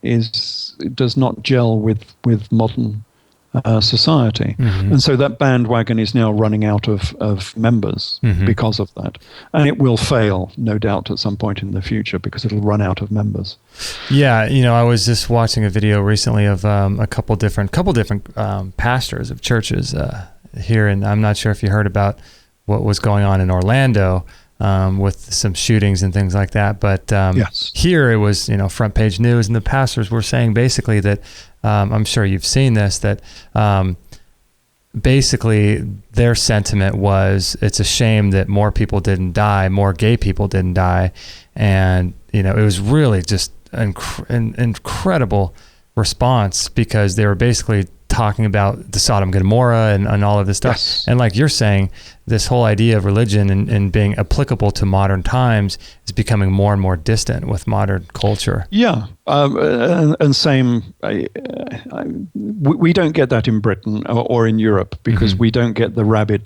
S2: does not gel with modern society. And so that bandwagon is now running out of members because of that. And it will fail, no doubt, at some point in the future, because it'll run out of members.
S1: Yeah, I was just watching a video recently of a couple different pastors of churches here, and I'm not sure if you heard about what was going on in Orlando with some shootings and things like that. But
S2: yes.
S1: Here it was, front page news, and the pastors were saying basically that, I'm sure you've seen this, that basically their sentiment was, it's a shame that more people didn't die, more gay people didn't die. And, it was really just an incredible response, because they were basically talking about the Sodom and Gomorrah and all of this stuff.
S2: Yes.
S1: And like you're saying, this whole idea of religion and being applicable to modern times is becoming more and more distant with modern culture.
S2: Yeah. And same, we don't get that in Britain or in Europe, because we don't get the rabid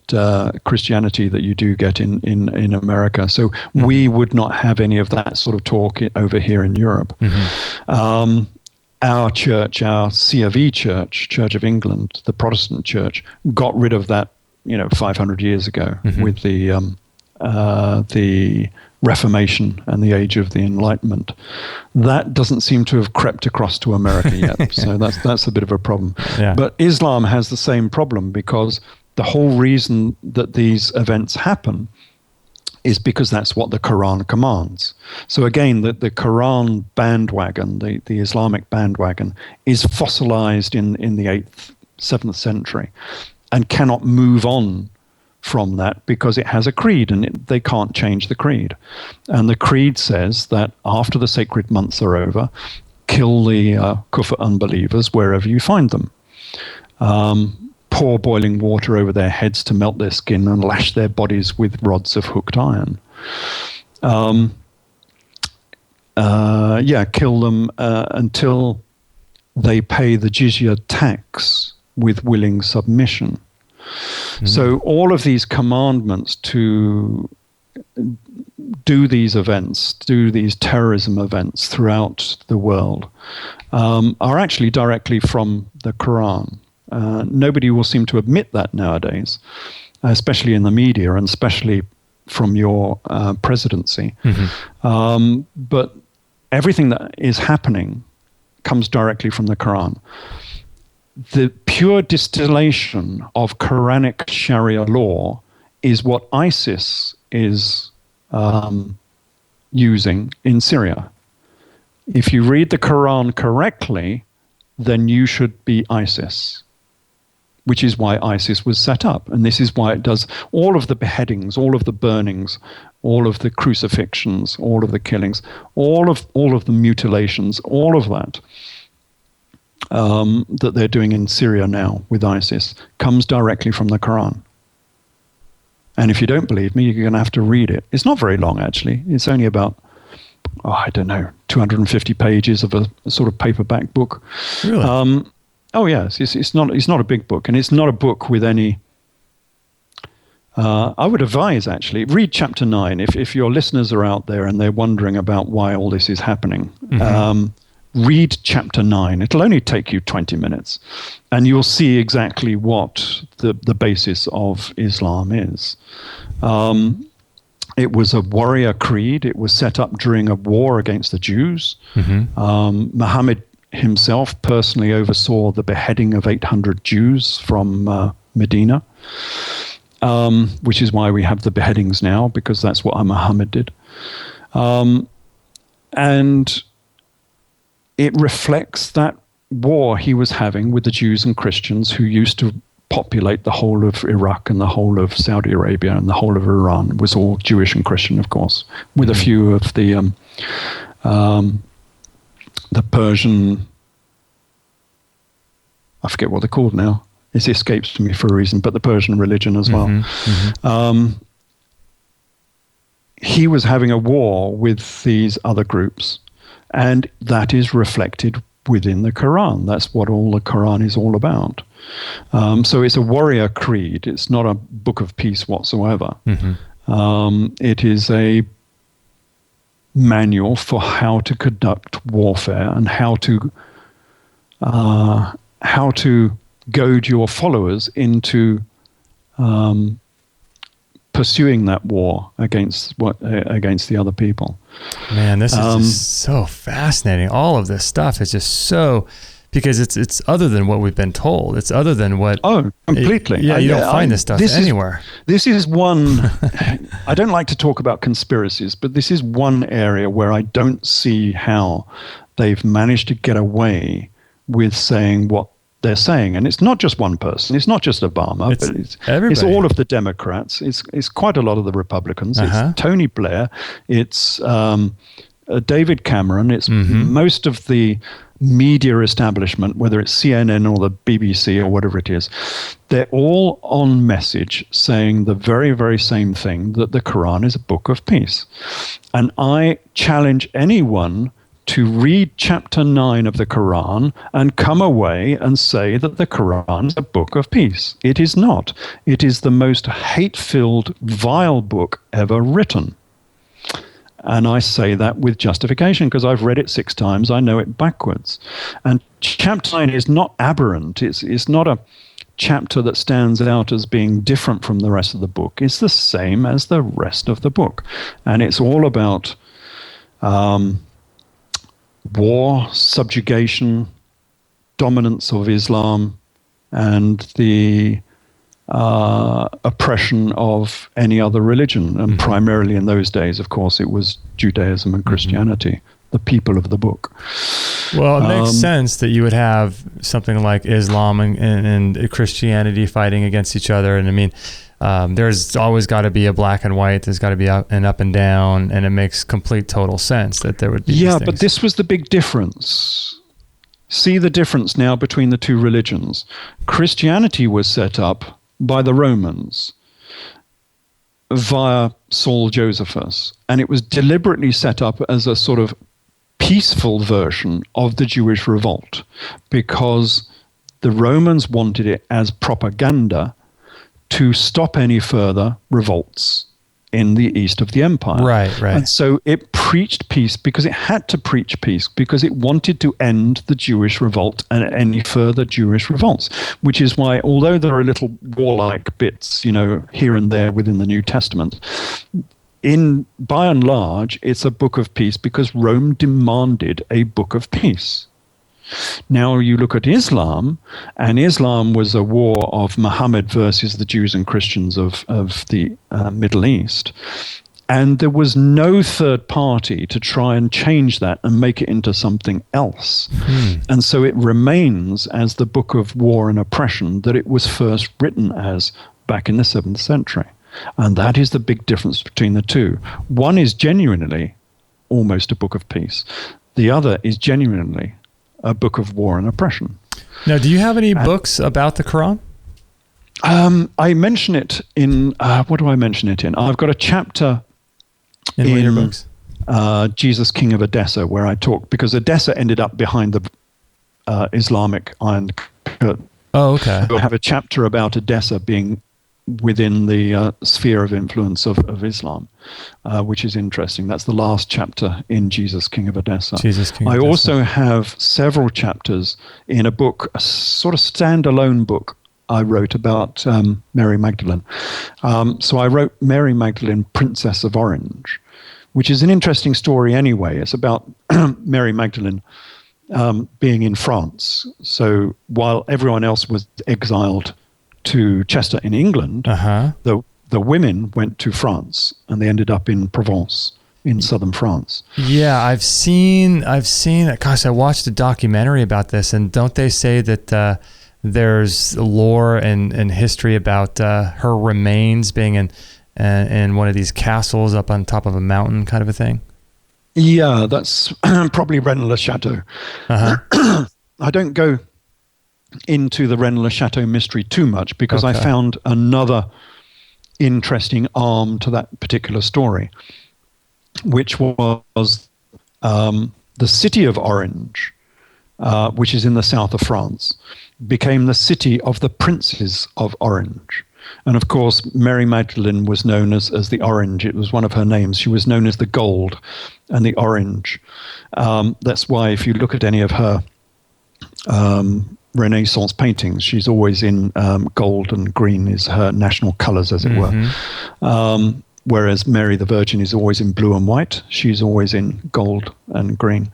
S2: Christianity that you do get in America. So we would not have any of that sort of talk over here in Europe. Our church, our C of E church, Church of England, the Protestant church, got rid of that, 500 years ago with the Reformation and the Age of the Enlightenment. That doesn't seem to have crept across to America yet, so that's a bit of a problem.
S1: Yeah.
S2: But Islam has the same problem, because the whole reason that these events happen is because that's what the Quran commands. So again, the Quran bandwagon, the Islamic bandwagon, is fossilized in the 8th, 7th century, and cannot move on from that, because it has a creed, and they can't change the creed. And the creed says that after the sacred months are over, kill the Kufr unbelievers wherever you find them. Pour boiling water over their heads to melt their skin and lash their bodies with rods of hooked iron. Kill them until they pay the jizya tax with willing submission. So all of these commandments to do these events, do these terrorism events throughout the world, are actually directly from the Quran. Nobody will seem to admit that nowadays, especially in the media and especially from your presidency. But everything that is happening comes directly from the Quran. The pure distillation of Quranic Sharia law is what ISIS is using in Syria. If you read the Quran correctly, then you should be ISIS, which is why ISIS was set up. And this is why it does all of the beheadings, all of the burnings, all of the crucifixions, all of the killings, all of the mutilations, all of that that they're doing in Syria now with ISIS comes directly from the Quran. And if you don't believe me, you're going to have to read it. It's not very long, actually. It's only about, 250 pages of a sort of paperback book.
S1: Really?
S2: Yes. It's not a big book, and it's not a book with any. I would advise, actually, read chapter 9 if your listeners are out there and they're wondering about why all this is happening. Read chapter 9. It'll only take you 20 minutes, and you'll see exactly what the basis of Islam is. It was a warrior creed. It was set up during a war against the Jews. Muhammad himself personally oversaw the beheading of 800 Jews from Medina, which is why we have the beheadings now, because that's what Muhammad did. And it reflects that war he was having with the Jews and Christians who used to populate the whole of Iraq and the whole of Saudi Arabia and the whole of Iran. It was all Jewish and Christian, of course, with a few of the Persian, I forget what they're called now. It escapes me for a reason, but the Persian religion as well. He was having a war with these other groups, and that is reflected within the Quran. That's what all the Quran is all about. So it's a warrior creed. It's not a book of peace whatsoever. It is a manual for how to conduct warfare and how to goad your followers into pursuing that war against the other people.
S1: Man, this is just so fascinating. All of this stuff is just so, because it's other than what we've been told. It's other than what.
S2: Oh, completely.
S1: You don't find this stuff anywhere.
S2: This is one. I don't like to talk about conspiracies, but this is one area where I don't see how they've managed to get away with saying what they're saying. And it's not just one person. It's not just Obama, but it's all of the Democrats. It's quite a lot of the Republicans. It's Tony Blair. It's David Cameron. It's most of the media establishment, whether it's CNN or the BBC or whatever it is. They're all on message saying the very, very same thing, that the Quran is a book of peace. And I challenge anyone to read chapter 9 of the Quran and come away and say that the Quran is a book of peace. It is not. It is the most hate-filled, vile book ever written. And I say that with justification, because I've read it 6 times. I know it backwards. And chapter 9 is not aberrant. It's not a chapter that stands out as being different from the rest of the book. It's the same as the rest of the book. And it's all about war, subjugation, dominance of Islam, and the oppression of any other religion. And primarily in those days, of course, it was Judaism and Christianity, the people of the book.
S1: Well, it makes sense that you would have something like Islam and Christianity fighting against each other. And I mean, there's always got to be a black and white. There's got to be an up and down, and it makes complete total sense that there would be.
S2: Yeah, but this was the big difference. See the difference now between the two religions. Christianity was set up by the Romans via Saul Josephus, and it was deliberately set up as a sort of peaceful version of the Jewish revolt, because the Romans wanted it as propaganda to stop any further revolts in the east of the empire.
S1: Right.
S2: And so it preached peace because it had to preach peace, because it wanted to end the Jewish revolt and any further Jewish revolts, which is why, although there are little warlike bits, here and there within the New Testament, by and large, it's a book of peace because Rome demanded a book of peace. Now you look at Islam, and Islam was a war of Muhammad versus the Jews and Christians of the Middle East. And there was no third party to try and change that and make it into something else. And so it remains as the book of war and oppression that it was first written as back in the 7th century. And that is the big difference between the two. One is genuinely almost a book of peace. The other is genuinely a book of war and oppression.
S1: Now, do you have any books about the Quran?
S2: I mention it in, what do I mention it in? I've got a chapter
S1: in one of your books?
S2: Jesus, King of Edessa, where I talk, because Edessa ended up behind the Islamic Iron Curtain.
S1: Oh, okay.
S2: I have a chapter about Edessa being within the sphere of influence of Islam, which is interesting. That's the last chapter in Jesus, King of Edessa. I also have several chapters in a book, a sort of standalone book I wrote about Mary Magdalene. So I wrote Mary Magdalene, Princess of Orange, which is an interesting story anyway. It's about Mary Magdalene being in France. So while everyone else was exiled to Chester in England, the women went to France, and they ended up in Provence, in southern France.
S1: Yeah, I've seen it. Gosh, I watched a documentary about this, and don't they say that there's lore and history about her remains being in one of these castles up on top of a mountain, kind of a thing?
S2: Yeah, that's probably Rennes-le-Château. I don't go into the Rennes-le-Château mystery too much, because I found another interesting arm to that particular story, which was the city of Orange, which is in the south of France, became the city of the princes of Orange. And of course, Mary Magdalene was known as the Orange. It was one of her names. She was known as the Gold and the Orange. That's why if you look at any of her Renaissance paintings, she's always in gold, and green is her national colors, as it were. Whereas Mary the Virgin is always in blue and white. She's always in gold and green.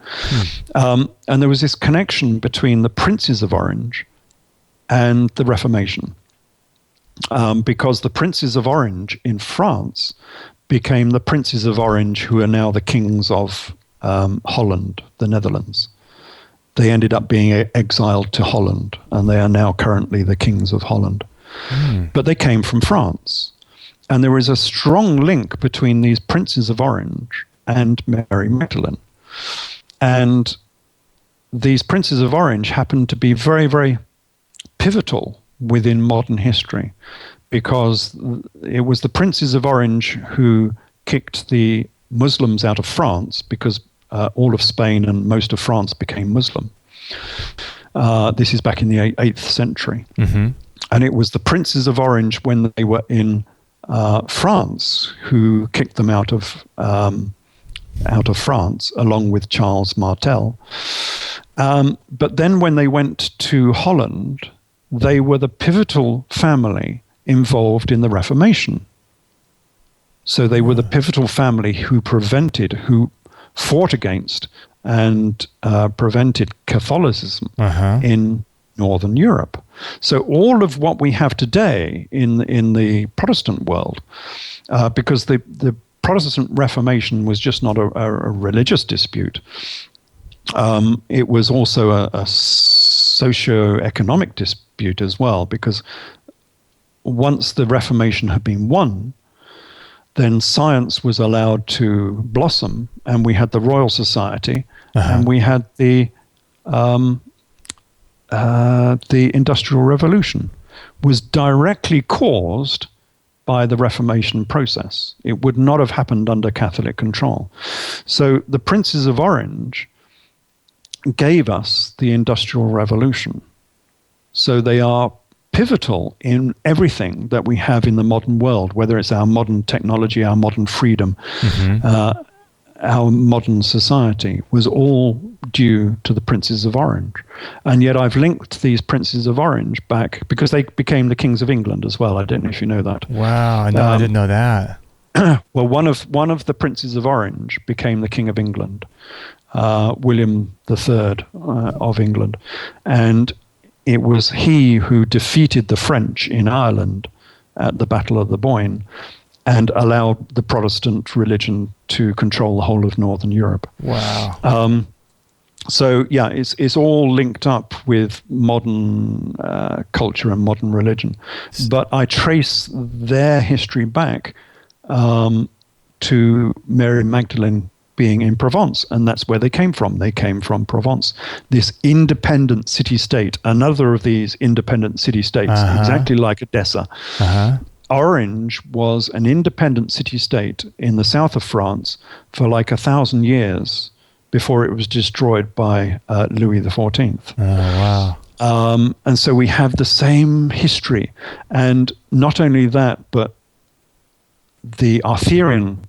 S2: And there was this connection between the princes of Orange and the Reformation, because the princes of Orange in France became the princes of Orange who are now the kings of Holland, the Netherlands. They ended up being exiled to Holland, and they are now currently the kings of Holland. But they came from France. And there is a strong link between these princes of Orange and Mary Magdalene. And these princes of Orange happen to be very, very pivotal within modern history, because it was the princes of Orange who kicked the Muslims out of France, because all of Spain and most of France became Muslim. This is back in the 8th century. And it was the princes of Orange, when they were in France, who kicked them out of France, along with Charles Martel. But then when they went to Holland, they were the pivotal family involved in the Reformation. So they were the pivotal family who fought against and prevented Catholicism in Northern Europe. So all of what we have today in the Protestant world, because the Protestant Reformation was just not a religious dispute. It was also a socio-economic dispute as well, because once the Reformation had been won, then science was allowed to blossom, and we had the Royal Society, and we had the Industrial Revolution was directly caused by the Reformation process. It would not have happened under Catholic control. So the Princes of Orange gave us the Industrial Revolution. So they are pivotal in everything that we have in the modern world, whether it's our modern technology, our modern freedom, our modern society, was all due to the Princes of Orange. And yet I've linked these Princes of Orange back because they became the Kings of England as well. I don't know if you know that.
S1: Wow, no, I didn't know that.
S2: Well, one of the Princes of Orange became the King of England, William III of England. And it was he who defeated the French in Ireland at the Battle of the Boyne and allowed the Protestant religion to control the whole of Northern Europe.
S1: Wow.
S2: So, yeah, it's all linked up with modern culture and modern religion. But I trace their history back to Mary Magdalene being in Provence, and that's where they came from. They came from Provence, this independent city-state, another of these independent city-states, exactly like Edessa. Orange was an independent city-state in the south of France for like 1,000 years before it was destroyed by Louis XIV.
S1: Oh, wow.
S2: And so we have the same history. And not only that, but the Arthurian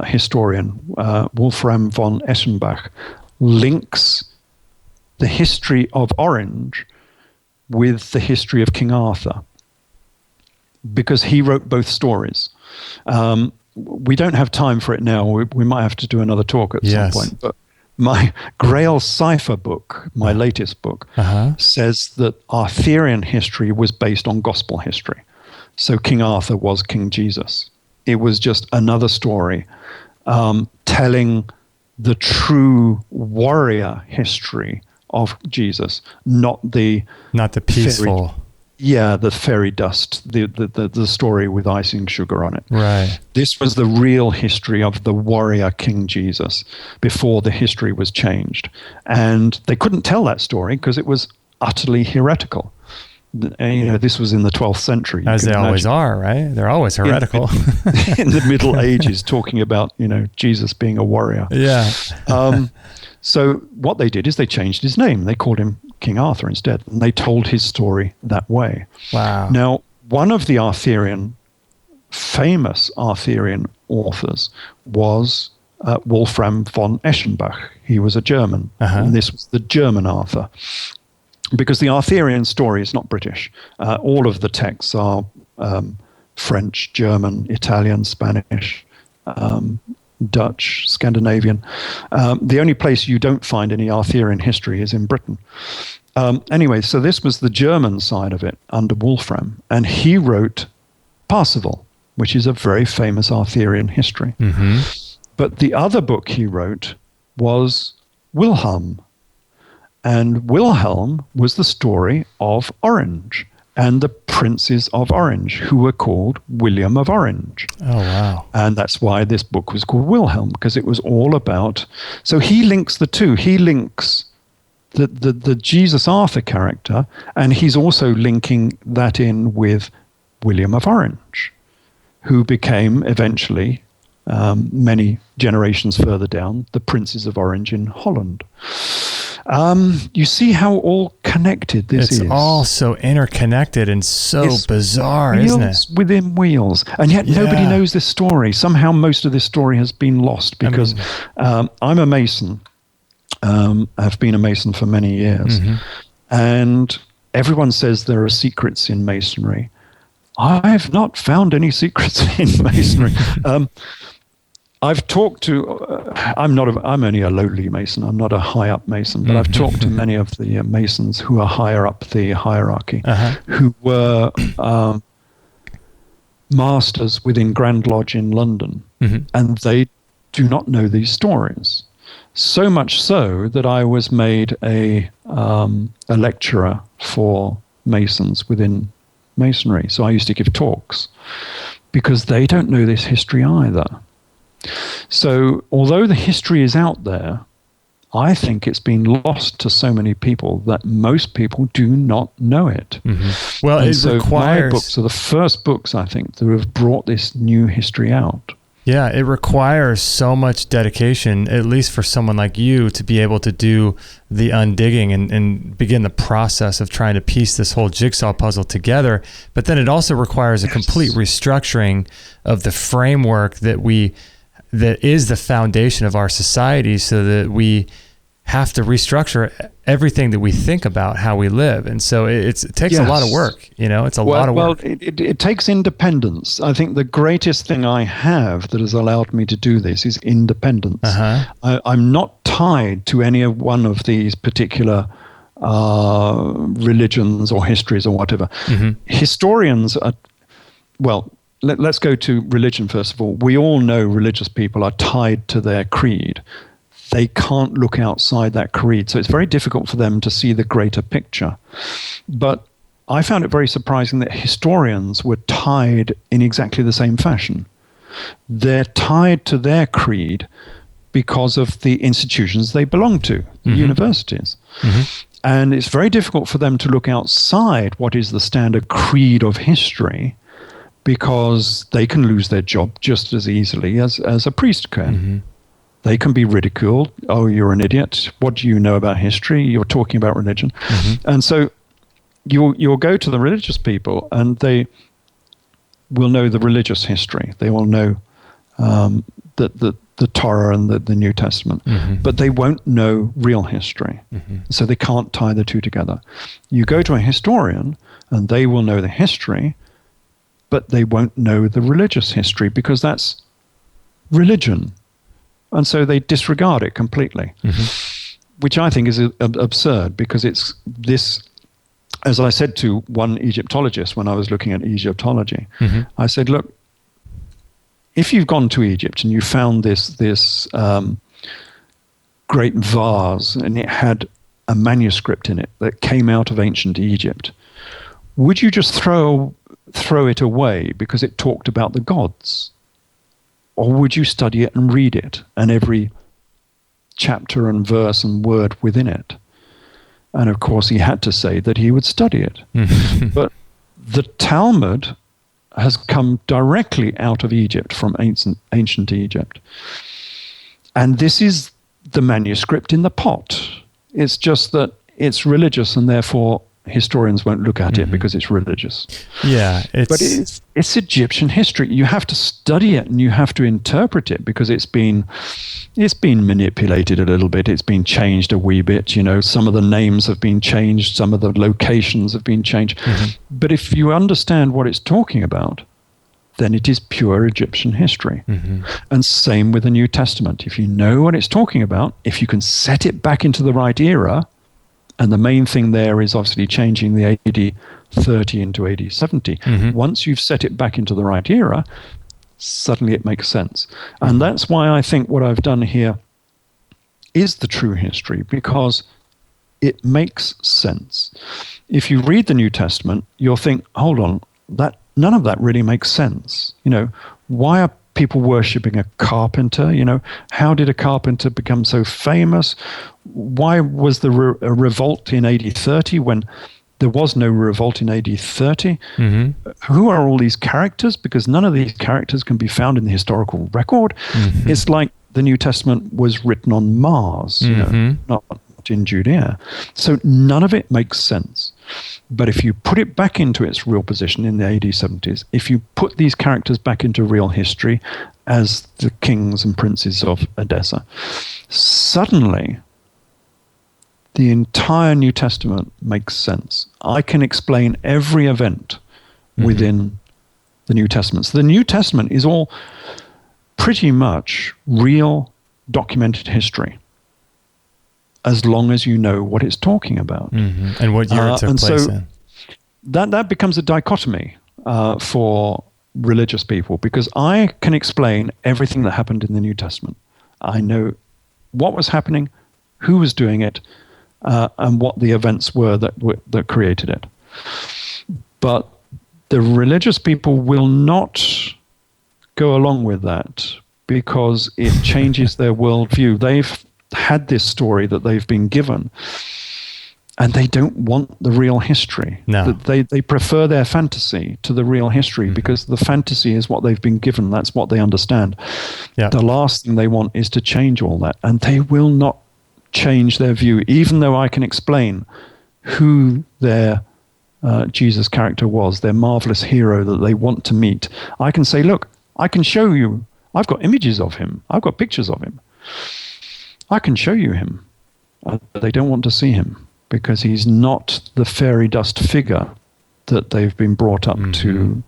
S2: historian, Wolfram von Eschenbach, links the history of Orange with the history of King Arthur, because he wrote both stories. We don't have time for it now. We might have to do another talk at some point. But my Grail Cipher book, my latest book, says that Arthurian history was based on gospel history. So King Arthur was King Jesus. It was just another story telling the true warrior history of Jesus, not the
S1: peaceful.
S2: The fairy dust, the story with icing sugar on it.
S1: Right.
S2: This was the real history of the warrior King Jesus before the history was changed. And they couldn't tell that story because it was utterly heretical. This was in the 12th century.
S1: As they always are, right? They're always heretical.
S2: In the Middle Ages, talking about, Jesus being a warrior.
S1: Yeah.
S2: So what they did is they changed his name. They called him King Arthur instead. And they told his story that way.
S1: Wow.
S2: Now, one of the famous Arthurian authors was Wolfram von Eschenbach. He was a German. And this was the German Arthur. Because the Arthurian story is not British. All of the texts are French, German, Italian, Spanish, Dutch, Scandinavian. The only place you don't find any Arthurian history is in Britain. Anyway, so this was the German side of it under Wolfram. And he wrote Parsifal, which is a very famous Arthurian history. But the other book he wrote was Wilhelm. And Wilhelm was the story of Orange and the Princes of Orange, who were called William of Orange.
S1: Oh, wow.
S2: And that's why this book was called Wilhelm, because it was all about... So he links the two. He links the Jesus Arthur character, and he's also linking that in with William of Orange, who became eventually, many generations further down, the Princes of Orange in Holland. You see how all connected this is.
S1: It's all so interconnected and so bizarre, isn't it?
S2: Wheels within wheels. And yet nobody knows this story. Somehow most of this story has been lost because I'm a Mason. I've been a Mason for many years. And everyone says there are secrets in Masonry. I've not found any secrets in Masonry. I've talked to, I'm only a lowly Mason. I'm not a high up Mason, but I've talked to many of the Masons who are higher up the hierarchy, who were masters within Grand Lodge in London, and they do not know these stories. So much so that I was made a lecturer for Masons within Masonry. So I used to give talks because they don't know this history either. So although the history is out there, I think it's been lost to so many people that most people do not know it.
S1: Mm-hmm. Well,
S2: and my books are the first books, I think, that have brought this new history out.
S1: Yeah, it requires so much dedication, at least for someone like you, to be able to do the undigging and begin the process of trying to piece this whole jigsaw puzzle together. But then it also requires a complete restructuring of the framework that is the foundation of our society, so that we have to restructure everything that we think about how we live. And so it takes a lot of work, it's a lot of work.
S2: Well, it takes independence. I think the greatest thing I have that has allowed me to do this is independence. I'm not tied to any one of these particular religions or histories or whatever. Mm-hmm. Historians are, let's go to religion first of all. We all know religious people are tied to their creed. They can't look outside that creed. So it's very difficult for them to see the greater picture. But I found it very surprising that historians were tied in exactly the same fashion. They're tied to their creed because of the institutions they belong to, the universities. Mm-hmm. And it's very difficult for them to look outside what is the standard creed of history, because they can lose their job just as easily as a priest can. Mm-hmm. They can be ridiculed. Oh, you're an idiot. What do you know about history? You're talking about religion. Mm-hmm. And so you'll go to the religious people, and they will know the religious history. They will know the Torah and the New Testament. Mm-hmm. But they won't know real history. Mm-hmm. So they can't tie the two together. You go to a historian, and they will know the history, but they won't know the religious history, because that's religion. And so they disregard it completely, which I think is absurd, because it's this, as I said to one Egyptologist when I was looking at Egyptology, I said, look, if you've gone to Egypt and you found this great vase and it had a manuscript in it that came out of ancient Egypt, would you just throw it away because it talked about the gods? Or would you study it and read it, and every chapter and verse and word within it? And of course, he had to say that he would study it. But the Talmud has come directly out of Egypt, from ancient Egypt. And this is the manuscript in the pot. It's just that it's religious, and therefore historians won't look at it because it's religious.
S1: Yeah,
S2: but it's Egyptian history. You have to study it, and you have to interpret it, because it's been manipulated a little bit. It's been changed a wee bit. Some of the names have been changed, some of the locations have been changed. But if you understand what it's talking about, then it is pure Egyptian history. And same with the New Testament. If you know what it's talking about, if you can set it back into the right era. And the main thing there is obviously changing the AD 30 into AD 70. Once you've set it back into the right era, suddenly it makes sense. And that's why I think what I've done here is the true history, because it makes sense. If you read the New Testament, you'll think, hold on, none of that really makes sense. Why are people worshipping a carpenter? How did a carpenter become so famous? Why was there a revolt in AD 30 when there was no revolt in AD 30? Who are all these characters? Because none of these characters can be found in the historical record. It's like the New Testament was written on Mars, not in Judea. So none of it makes sense. But if you put it back into its real position in the AD 70s, if you put these characters back into real history as the kings and princes of Edessa, suddenly the entire New Testament makes sense. I can explain every event within the New Testament. So the New Testament is all pretty much real documented history, as long as you know what it's talking about.
S1: And what year it took place in.
S2: That becomes a dichotomy for religious people, because I can explain everything that happened in the New Testament. I know what was happening, who was doing it, and what the events were that created it. But the religious people will not go along with that because it changes their worldview. They've had this story that they've been given, and they don't want the real history.
S1: No.
S2: They prefer their fantasy to the real history because the fantasy is what they've been given. That's what they understand.
S1: Yeah.
S2: The last thing they want is to change all that, and they will not change their view, even though I can explain who their Jesus character was, their marvelous hero that they want to meet. I can say, look, I can show you. I've got images of him. I've got pictures of him. I can show you him. But they don't want to see him because he's not the fairy dust figure that they've been brought up to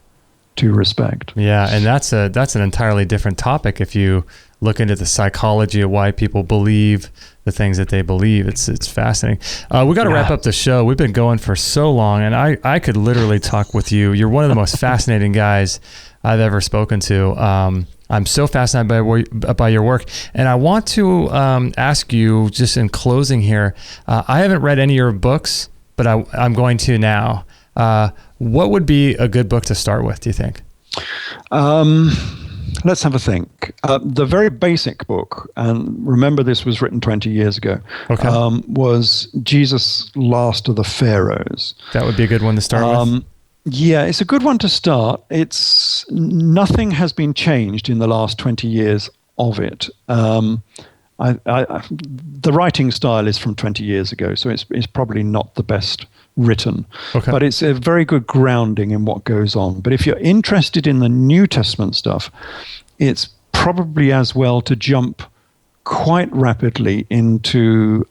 S2: respect.
S1: Yeah, and that's an entirely different topic if you look into the psychology of why people believe the things that they believe. It's fascinating. We got to wrap up the show. We've been going for so long, and I could literally talk with you. You're one of the most fascinating guys I've ever spoken to. I'm so fascinated by your work, and I want to ask you, just in closing here, I haven't read any of your books, but I'm going to now. What would be a good book to start with, do you think?
S2: Let's have a think. The very basic book, and remember this was written 20 years ago, was Jesus, Last of the Pharaohs.
S1: That would be a good one to start with.
S2: Yeah, it's a good one to start. Nothing has been changed in the last 20 years of it. The writing style is from 20 years ago, so it's probably not the best written. But it's a very good grounding in what goes on. But if you're interested in the New Testament stuff, it's probably as well to jump quite rapidly into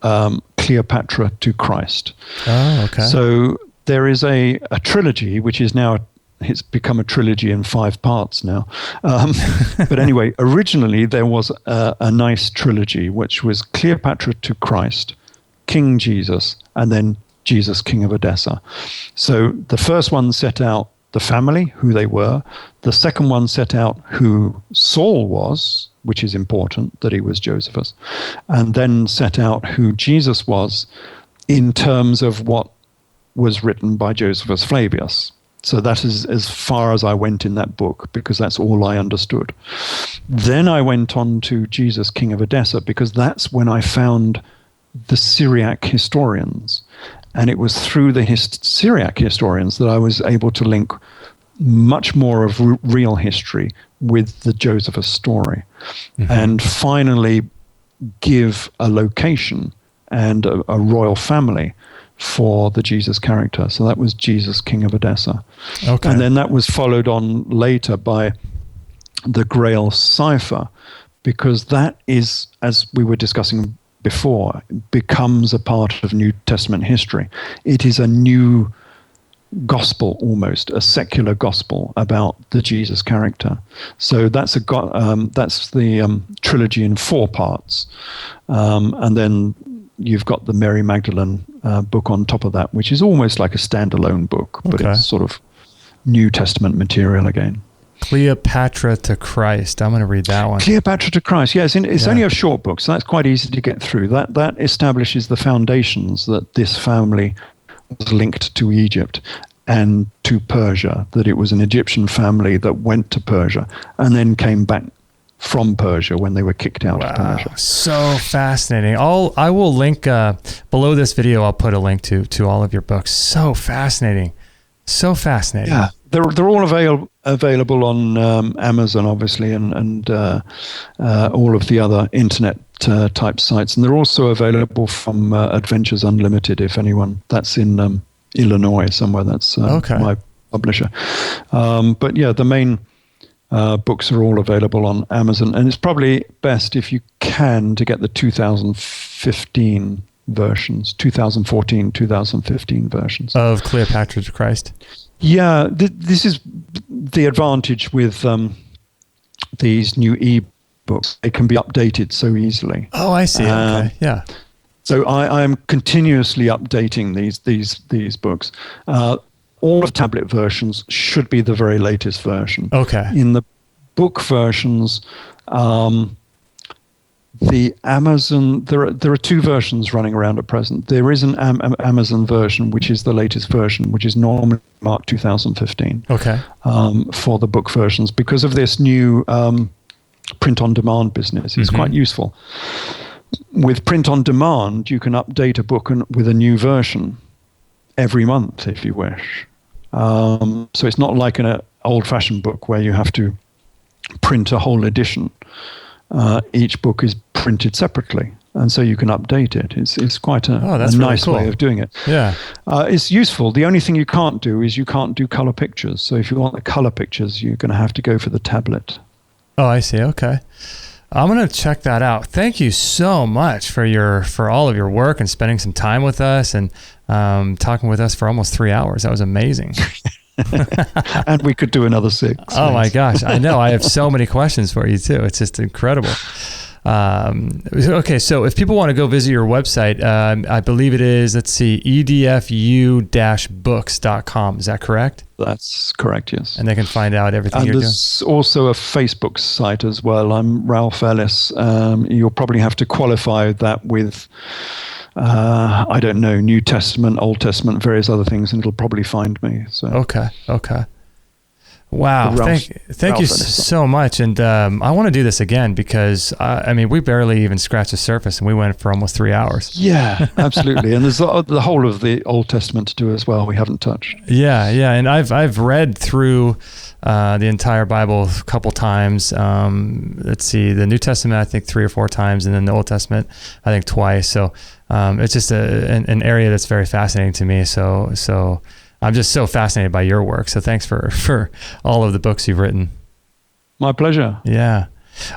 S2: Cleopatra to Christ.
S1: Oh, okay.
S2: So there is a trilogy, which is now, it's become a trilogy in 5 parts now. But anyway, originally there was a nice trilogy, which was Cleopatra to Christ, King Jesus, and then Jesus, King of Edessa. So the first one set out the family, who they were. The second one set out who Saul was, which is important, that he was Josephus, and then set out who Jesus was in terms of what was written by Josephus Flavius. So that is as far as I went in that book, because that's all I understood. Then I went on to Jesus, King of Edessa, because that's when I found the Syriac historians. And it was through the Syriac historians that I was able to link much more of real history with the Josephus story. And finally give a location and a royal family for the Jesus character. So that was Jesus, King of Edessa. And then that was followed on later by the Grail cipher, because that is, as we were discussing before, becomes a part of New Testament history. It is a new gospel, almost a secular gospel about the Jesus character. So that's the trilogy in 4 parts, and then you've got the Mary Magdalene book on top of that, which is almost like a standalone book, but it's sort of New Testament material again.
S1: Cleopatra to Christ. I'm going to read that one.
S2: Cleopatra to Christ. Yes, it's only a short book, so that's quite easy to get through. That establishes the foundations that this family was linked to Egypt and to Persia, that it was an Egyptian family that went to Persia and then came back from Persia when they were kicked out of Persia. So
S1: fascinating. I will link below this video. I'll put a link to all of your books. So fascinating. Yeah,
S2: they're all available on Amazon, obviously, and all of the other internet type sites, and they're also available from Adventures Unlimited. If anyone, that's in Illinois somewhere. That's my publisher. But yeah, the main books are all available on Amazon, and it's probably best if you can to get the 2015 versions, 2014, 2015 versions
S1: of Cleopatra to Christ.
S2: Yeah, this is the advantage with these new e-books. They can be updated so easily.
S1: Oh, I see. Okay, yeah.
S2: So I am continuously updating these books. All of tablet versions should be the very latest version.
S1: Okay.
S2: In the book versions, The Amazon, there are two versions running around at present. There is an Amazon version, which is the latest version, which is normally marked 2015.
S1: Okay.
S2: For the book versions, because of this new print on demand business, it's quite useful. With print on demand, you can update a book with a new version every month if you wish. So it's not like an old-fashioned book where you have to print a whole edition. Each book is printed separately, and so you can update it. It's quite a nice
S1: cool
S2: way of doing it.
S1: Yeah.
S2: It's useful. The only thing you can't do is you can't do color pictures. So if you want the color pictures, you're going to have to go for the tablet.
S1: Oh, I see. Okay. I'm going to check that out. Thank you so much for all of your work and spending some time with us and talking with us for almost 3 hours. That was amazing.
S2: And we could do another 6.
S1: Oh my gosh. I know. I have so many questions for you too. It's just incredible. Okay. So if people want to go visit your website, I believe it is, let's see, edfu-books.com. Is that correct?
S2: That's correct, yes.
S1: And they can find out everything
S2: and
S1: you're doing.
S2: there's also a Facebook site as well. I'm Ralph Ellis. You'll probably have to qualify that with, I don't know, New Testament, Old Testament, various other things, and it'll probably find me. So
S1: Okay. Wow. Thank you so much. And I want to do this again because, we barely even scratched the surface and we went for almost 3 hours.
S2: Yeah, absolutely. And there's the whole of the Old Testament to do as well. We haven't touched.
S1: Yeah. And I've read through the entire Bible a couple times. Let's see, the New Testament, I think 3 or 4 times, and then the Old Testament, I think twice. So it's just an area that's very fascinating to me. So I'm just so fascinated by your work. So thanks for all of the books you've written.
S2: My pleasure.
S1: Yeah.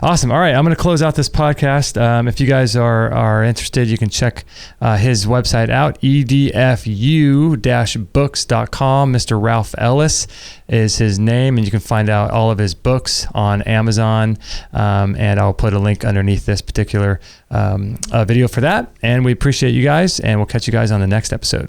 S1: Awesome. All right. I'm going to close out this podcast. If you guys are interested, you can check his website out, edfu-books.com. Mr. Ralph Ellis is his name, and you can find out all of his books on Amazon. And I'll put a link underneath this particular video for that. And we appreciate you guys, and we'll catch you guys on the next episode.